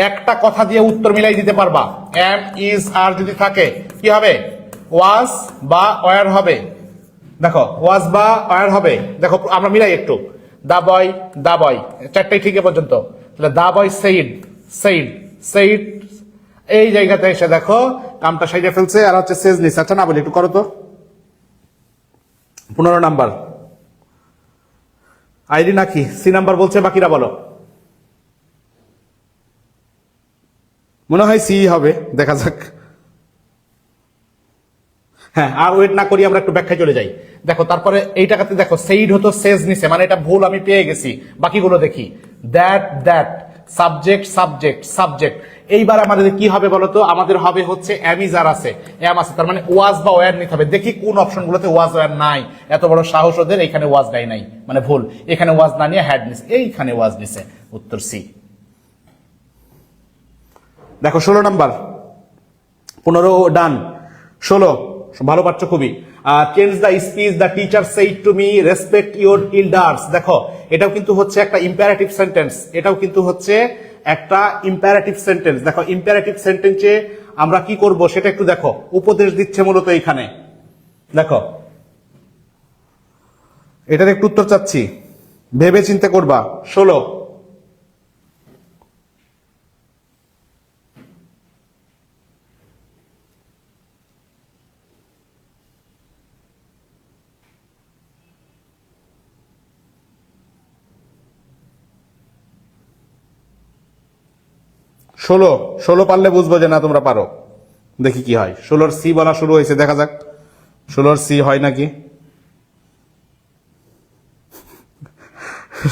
একটা কথা দিয়ে উত্তর মিলাই দিতে পারবা। এম ইজ আর যদি থাকে কি হবে? ওয়াজ বা ওয়্যার হবে। দেখো ওয়াজ বা ওয়্যার হবে। দেখো আমরা মিলাই একটু, দা বয়, চারটাই ঠিক পর্যন্ত। তাহলে দা বয় সেইড, সেইড এই জায়গাতে এসে দেখো কামটা সাইডে ফেলছে, আর হচ্ছে সেজ নিস। আচ্ছা না বলি, একটু করো তো। 15 নাম্বার, আইডি নাকি সি নাম্বার বলছে, বাকিরা বলো। মনে হয় সি হবে, দেখা যাক। হ্যাঁ, আর ওয়েট না করি, আমরা একটু ব্যাখ্যায় চলে যাই। দেখো তারপরে এইটাতে দেখো সেইড হতো সেজ নিছে, মানে এটা ভুল, আমি পেয়ে গেছি। বাকিগুলো দেখি, দ্যাট সাবজেক্ট। এইবার আমাদের কি হবে বলতো? আমাদের হবে হচ্ছে অ্যামিজার আছে, এম আছে, তার মানে ওয়াজ বা ওয়্যার নিতে হবে। দেখি কোন অপশনগুলোতে ওয়াজ ওয়্যার নাই। এত বড় সাহস ওদের, এখানে ওয়াজ নাই, মানে ভুল। এখানে ওয়াজ না নিয়ে হ্যাড নিছে, এইখানে ওয়াজ নিছে, উত্তর সি। দেখো 16 নাম্বার, 15 ডান, 16 ভালো পাচ্ছ খুবই। Change the speech, the teacher said to me respect your elders. দেখো এটাও কিন্তু হচ্ছে একটা ইম্পারেটিভ সেন্টেন্স, দেখো ইম্পারেটিভ সেন্টেন্সে আমরা কি করব সেটা একটু দেখো। উপদেশ দিচ্ছে মূলত এইখানে। দেখো এটার একটু উত্তর চাচ্ছি, ভেবে চিন্তে করবা। 16। ষোলো, ষোলো পারলে বুঝবো যে না তোমরা পারো। দেখি কি হয়। 16 সি বলা শুরু হয়েছে, দেখা যাক 16 সি হয় নাকি।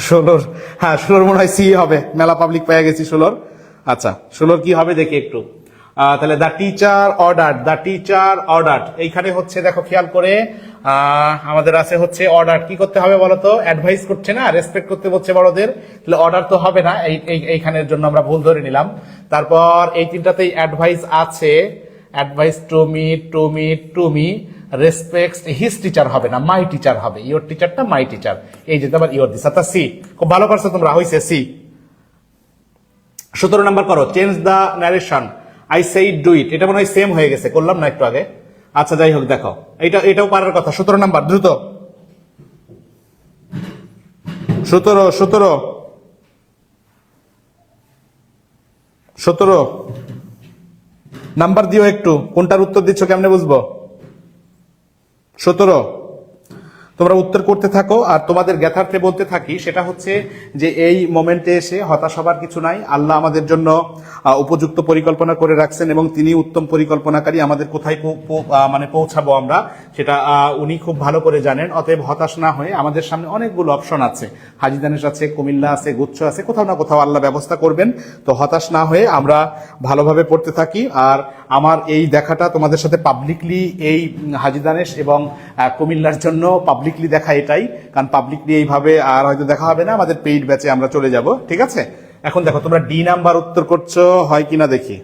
16, হ্যাঁ 16 মনে হয় সি হবে, মেলা পাবলিক পেয়ে গেছি 16। আচ্ছা 16 কি হবে দেখি একটু। তাহলে the teacher order, the teacher order, এইখানে হচ্ছে দেখো খেয়াল করে আমাদের আছে হচ্ছে অর্ডার। কি করতে হবে বলো তো? অ্যাডভাইস করছে না, রেসপেক্ট করতে বলছে বড়দের, তাহলে অর্ডার তো হবে না, এইখানের জন্য আমরা ভুল ধরে নিলাম। তারপর এই তিনটাতেই অ্যাডভাইস আছে, advice to me, to me, to me, respect his teacher হবে না, মাই টিচার হবে, ইওর টিচারটা মাই টিচার, এই যে আবার ইওর দিস। আচ্ছা সি, খুব ভালো পারছো তোমরা, হইছে সি। 17 নাম্বার করো, change the narration, I say do it, এটা মনে হয় সেম হয়ে গেছে, করলাম না একটু আগে। আচ্ছা যাই হোক, দেখো এটাও পারার কথা। 17 নাম্বার, দ্রুত। 17, 17, 17 নাম্বার দিও একটু, কোনটার উত্তর দিচ্ছ কেমনে বুঝবো? 17, তোমরা উত্তর করতে থাকো আর তোমাদের জ্ঞাতার্থে বলতে থাকি, সেটা হচ্ছে যে এই মোমেন্টে এসে হতাশ হবার কিছু নাই। আল্লাহ আমাদের জন্য উপযুক্ত পরিকল্পনা করে রাখছেন এবং তিনি উত্তম পরিকল্পনাকারী। আমাদের কোথায় মানে পৌঁছাবো আমরা, সেটা উনি খুব ভালো করে জানেন। অতএব হতাশ না হয়ে, আমাদের সামনে অনেকগুলো অপশন আছে, হাজী দানেশ আছে, কুমিল্লা আছে, গুচ্ছ আছে, কোথাও না কোথাও আল্লাহ ব্যবস্থা করবেন। তো হতাশ না হয়ে আমরা ভালোভাবে পড়তে থাকি। আর আমার এই দেখাটা তোমাদের সাথে পাবলিকলি, এই হাজী দানেশ এবং কুমিল্লার জন্য পাবলিকলি দেখা এটাই, কারণ পাবলিকলি এইভাবে আর হয়তো দেখা হবে না, আমাদের পেইড ব্যাচে আমরা চলে যাব, ঠিক আছে? এখন দেখো তোমরা ডি নাম্বার উত্তর করছো, হয় কিনা দেখি।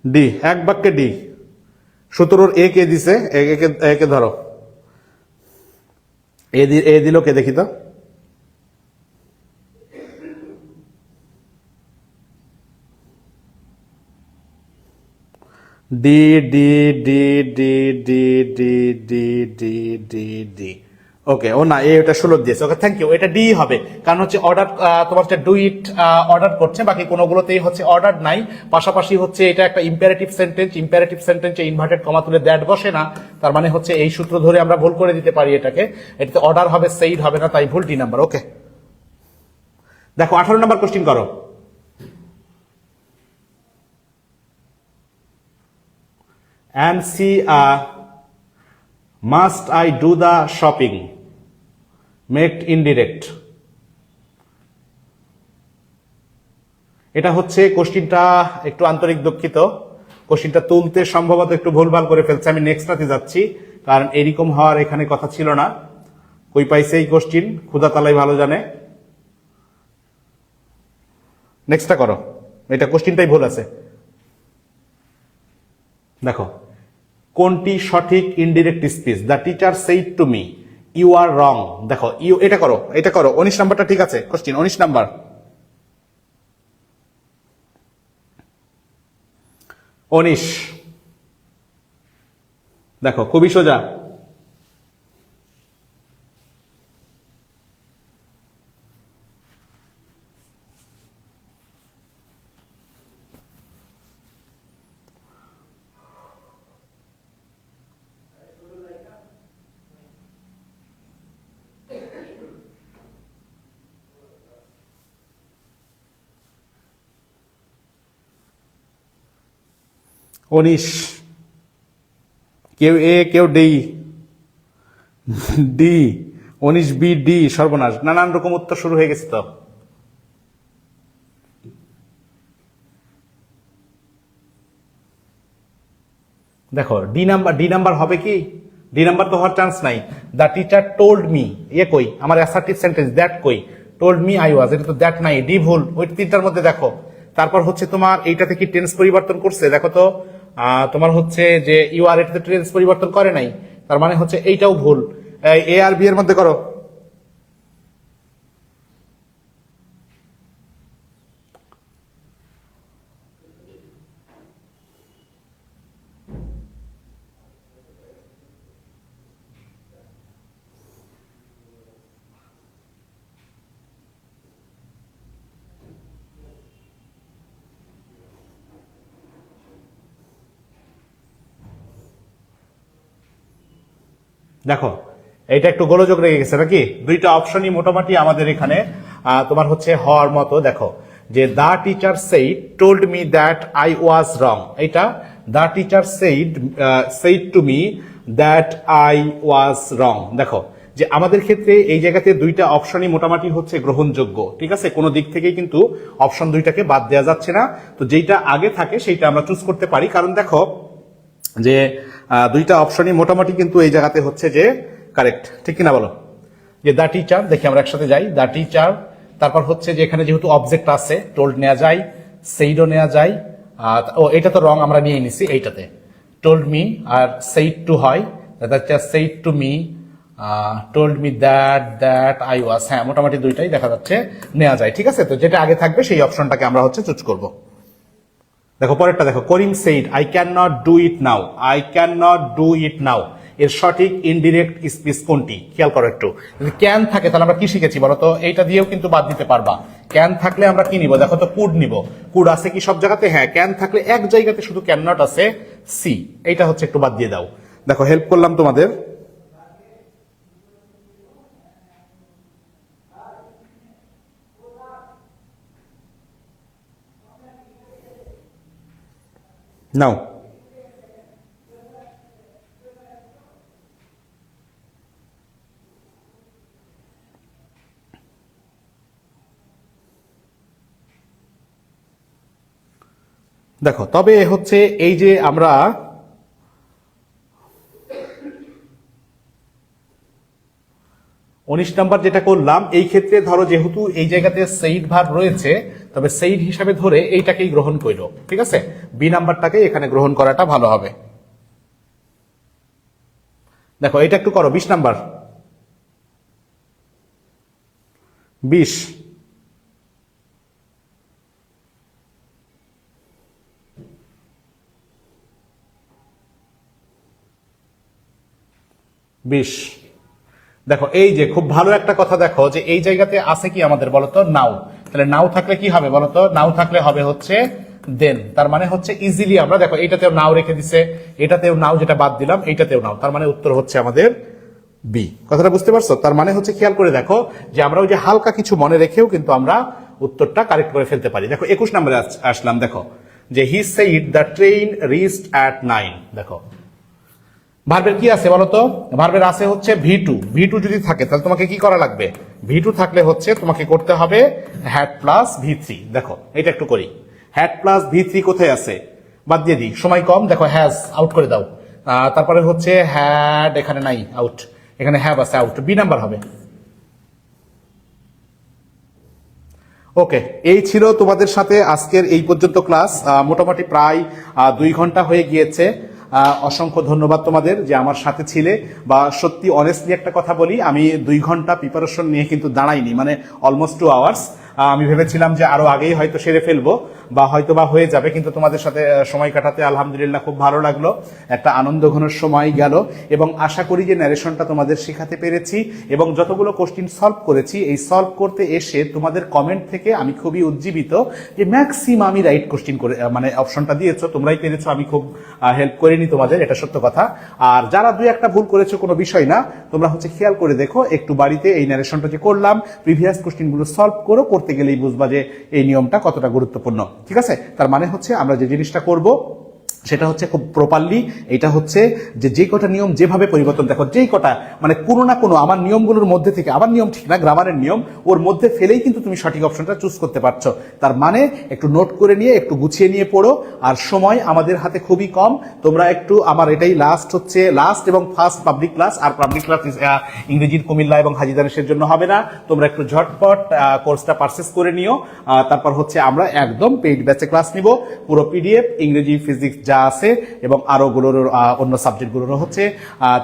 ডি, এক বাক্যে ডি। 17 এ কে দিছে? একে ধরো, এ দিল কে দেখি তো? D, D, D, D, D, D, D, D, D, D. Okay, ও না, এটা 16 দিয়েছে। Okay, thank you. এটা ডি হবে, কারণ হচ্ছে অর্ডার, তোমার হচ্ছে ডু ইট অর্ডার করছে, বাকি কোনোগুলোতেই হচ্ছে অর্ডার নাই। পাশাপাশি হচ্ছে এটা একটা ইম্পারেটিভ সেন্টেন্স, ইম্পারেটিভ সেন্টেন্সে ইনভার্টেড কমা তুলে দ্যাট বসে না, তার মানে হচ্ছে এই সূত্র ধরে আমরা ভুল করে দিতে পারি এটাকে। এটাতে অর্ডার হবে, সেইড হবে না, তাই ভুল, ডি নাম্বার। ওকে, দেখো 18 নাম্বার কোশ্চিন করো। and see must I do the shopping make indirect। এটা হচ্ছে কোশ্চিনটা, একটু আন্তরিক দুঃখিত, কোশ্চিনটা তুলতে সম্ভবত একটু ভুলভাল করে ফেলছে। আমি নেক্সটটাতে যাচ্ছি, কারণ এরকম হওয়ার এখানে কথা ছিল না। কই পাইছে এই কোশ্চিন, খুদা তালাই ভালো জানে। নেক্সটটা করো, এটা কোশ্চিনটাই ভুল আছে। দেখো, কোনটি সঠিক indirect speech? The teacher said to me you are wrong. দেখো ইউ, এটা করো, এটা করো। 19 নাম্বারটা ঠিক আছে, কোশ্চিন 19 নাম্বার। 19, দেখো খুবই সোজা। উনিশ, কেউ এ কেউ ডি, ডি 19 বি, ডি, সর্বনাশ, নানান রকম উত্তর শুরু হয়ে গেছে। তো দেখো ডি নাম্বার হবে কি? ডি নাম্বার তো হওয়ার চান্স নাই। দ্য টিচার টোল্ড মি, এ কই আমার অ্যাসার্টিভ সেন্টেন্স? দ্যাট কই? টোল্ড মি আই ওয়াজ, এটা তো দ্যাট নাই, ডি ভুল। ওই তিনটার মধ্যে দেখো। তারপর হচ্ছে তোমার এইটাতে কি টেন্স পরিবর্তন করছে? দেখো তো, তোমার হচ্ছে যে ইউ আর, এটাতে টেন্স পরিবর্তন করে নাই, তার মানে হচ্ছে এইটাও ভুল। এ আর বি এর মধ্যে করো। দেখো এটা একটু গোলযোগ রেখে গেছে নাকি, দুইটা অপশনই মোটামুটি আমাদের এখানে তোমার হচ্ছে হওয়ার মতো। দেখো যে the teacher said told me that I was wrong, এটা the teacher said to me that I was wrong. দেখো যে আমাদের ক্ষেত্রে এই জায়গাতে দুইটা অপশনই মোটামুটি হচ্ছে গ্রহণযোগ্য, ঠিক আছে, কোনো দিক থেকেই কিন্তু অপশন দুইটাকে বাদ দেওয়া যাচ্ছে না। তো যেটা আগে থাকে সেইটা আমরা চুজ করতে পারি, কারণ দেখো যে দুইটা অপশনই মোটামুটি কিন্তু এই জায়গাতে হচ্ছে যে কারেক্ট, ঠিক কিনা বলো? যে দা টিচার, দেখি আমরা একসাথে যাই, দা টিচার, তারপর হচ্ছে যে এখানে যেহেতু অবজেক্ট আছে টোল্ড নেওয়া যায়, সেইডও নেওয়া যায়, ও এটা তো রং আমরা নিয়ে নিছি এইটাতে, টোল্ড মি আর সেইড টু হয়, said to me, told me that I was, হ্যাঁ মোটামুটি দুইটাই দেখা যাচ্ছে নেওয়া যায়, ঠিক আছে। তো যেটা আগে থাকবে সেই অপশনটাকে আমরা হচ্ছে চুজ করব। দেখো পরেরটা দেখো, Karim said I can not do it now, I can not do it now, এর সঠিক ইনডিরেক্ট স্পিচ কোনটি খেয়াল করো একটু। যদি ক্যান থাকে তাহলে আমরা কি শিখেছি বলতো, এইটা দিয়েও কিন্তু বাদ দিতে পারবা। ক্যান থাকলে আমরা কি নিব, দেখো তো কুড নিব, কুড আছে কি সব জায়গাতে, হ্যাঁ ক্যান থাকলে এক জায়গাতে শুধু ক্যান নট আছে, সি, এইটা হচ্ছে একটু বাদ দিয়ে দাও। দেখো হেল্প করলাম তোমাদের। নাও দেখো, তবে হচ্ছে এই যে আমরা 19 নাম্বার যেটা করলাম, এই ক্ষেত্রে ধরো যেহেতু এই জায়গাতে সেইড ভার্ব রয়েছে, তবে সেইড হিসাবে ধরে এইটাকেই গ্রহণ করো, ঠিক আছে, বি নাম্বারটাকে এখানে গ্রহণ করাটা ভালো হবে। দেখো এটা একটু করো, 20 নাম্বার, 20, দেখো এই যে খুব ভালো একটা কথা, দেখো যে এই জায়গাতে আছে কি আমাদের বলতো, নাও, তাহলে নাও থাকলে কি হবে বলতো, নাও থাকলে হবে হচ্ছে দেন, তার মানে হচ্ছে ইজিলি আমরা, দেখো এইটাতেও নাও রেখে দিছে, এটাতেও নাও, যেটা বাদ দিলাম এইটাতেও নাও, তার মানে উত্তর হচ্ছে আমাদের বি। কথাটা বুঝতে পারছো? তার মানে হচ্ছে খেয়াল করে দেখো যে আমরা ওই যে হালকা কিছু মনে রেখেও কিন্তু আমরা উত্তরটা কারেক্ট করে ফেলতে পারি। দেখো 21 নম্বরে আসলাম, দেখো যে he said the train reached at 9, দেখো ভার্বের কি আছে বলতো, ভার্বের আছে হচ্ছে ভি টু যদি থাকে তাহলে তোমাকে কি করা লাগবে, ভি টু থাকলে হচ্ছে তোমাকে করতে হবে হ্যাড প্লাস ভি3। দেখো এটা একটু করি, হ্যাড প্লাস ভি3 কোথায় আছে, বাদ দিয়ে দিই, সময় কম, দেখো হ্যাজ আউট করে দাও, তারপরে হচ্ছে হ্যাড এখানে নাই, আউট, এখানে হ্যাভ আছে, আউট, বি নাম্বার হবে। ওকে, এই ছিল তোমাদের সাথে আজকের এই পর্যন্ত ক্লাস, মোটামুটি প্রায় 2 ঘন্টা হয়ে গিয়েছে। অসংখ্য ধন্যবাদ তোমাদের যে আমার সাথে ছিলে, বা সত্যি অনেস্টলি একটা কথা বলি, আমি 2 ঘন্টা প্রিপারেশন নিয়ে কিন্তু দাঁড়াইনি, মানে অলমোস্ট 2 আওয়ার্স। আমি ভেবেছিলাম যে আরো আগেই হয়তো সেরে ফেলবো বা হয়তো বা হয়ে যাবে, কিন্তু তোমাদের সাথে সময় কাটাতে আলহামদুলিল্লাহ খুব ভালো লাগলো, একটা আনন্দ ঘন সময় গেল, এবং আশা করি যে ন্যারেশনটা তোমাদের শেখাতে পেরেছি, এবং যতগুলো কোশ্চিন সলভ করেছি, এই সলভ করতে এসে তোমাদের কমেন্ট থেকে আমি খুবই উজ্জীবিত যে ম্যাক্সিমামই রাইট কোশ্চিন করে, মানে অপশনটা দিয়েছো, তোমরাই পেরেছো, আমি খুব হেল্প করিনি তোমাদের, এটা সত্য কথা। আর যারা 2-1টা ভুল করেছো কোনো বিষয় না, তোমরা হচ্ছে খেয়াল করে দেখো, একটু বাড়িতে এই ন্যারেশনটা যে করলাম, প্রিভিয়াস কোশ্চিনগুলো সলভ করো, করতে গেলেই বুঝবা যে এই নিয়মটা কতটা গুরুত্বপূর্ণ, ঠিক আছে। তার মানে হচ্ছে আমরা যে জিনিসটা করব সেটা হচ্ছে খুব প্রপারলি, এটা হচ্ছে যে কটা নিয়ম যেভাবে পরিবর্তন, দেখো যেই কটা, মানে কোনো না কোনো আমার নিয়মগুলোর মধ্যে থেকে, আমার নিয়ম ঠিক না, গ্রামারের নিয়ম, ওর মধ্যে ফেলেই কিন্তু তুমি সঠিক অপশনটা চুজ করতে পারছো। তার মানে একটু নোট করে নিয়ে একটু গুছিয়ে নিয়ে পড়ো, আর সময় আমাদের হাতে খুবই কম, তোমরা একটু, আমার এটাই লাস্ট এবং ফার্স্ট পাবলিক ক্লাস, আর পাবলিক ক্লাস ইংরেজির কুমিল্লা এবং হাজী দানেশের জন্য হবে না, তোমরা একটু ঝটপট কোর্সটা পারচেস করে নিও, তারপর হচ্ছে আমরা একদম পেইড ব্যাচে ক্লাস নিব, পুরো পিডিএফ, ইংরেজি, ফিজিক্স যা আছে এবং আরো গুলোর অন্য সাবজেক্টগুলোরও হচ্ছে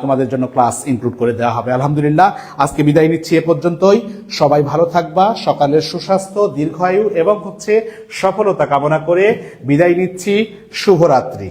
তোমাদের জন্য ক্লাস ইনক্লুড করে দেওয়া হবে। আলহামদুলিল্লাহ, আজকে বিদায় নিচ্ছি এ পর্যন্তই। সবাই ভালো থাকবা, সকালের সুস্বাস্থ্য, দীর্ঘায়ু এবং হচ্ছে সফলতা কামনা করে বিদায় নিচ্ছি। শুভরাত্রি।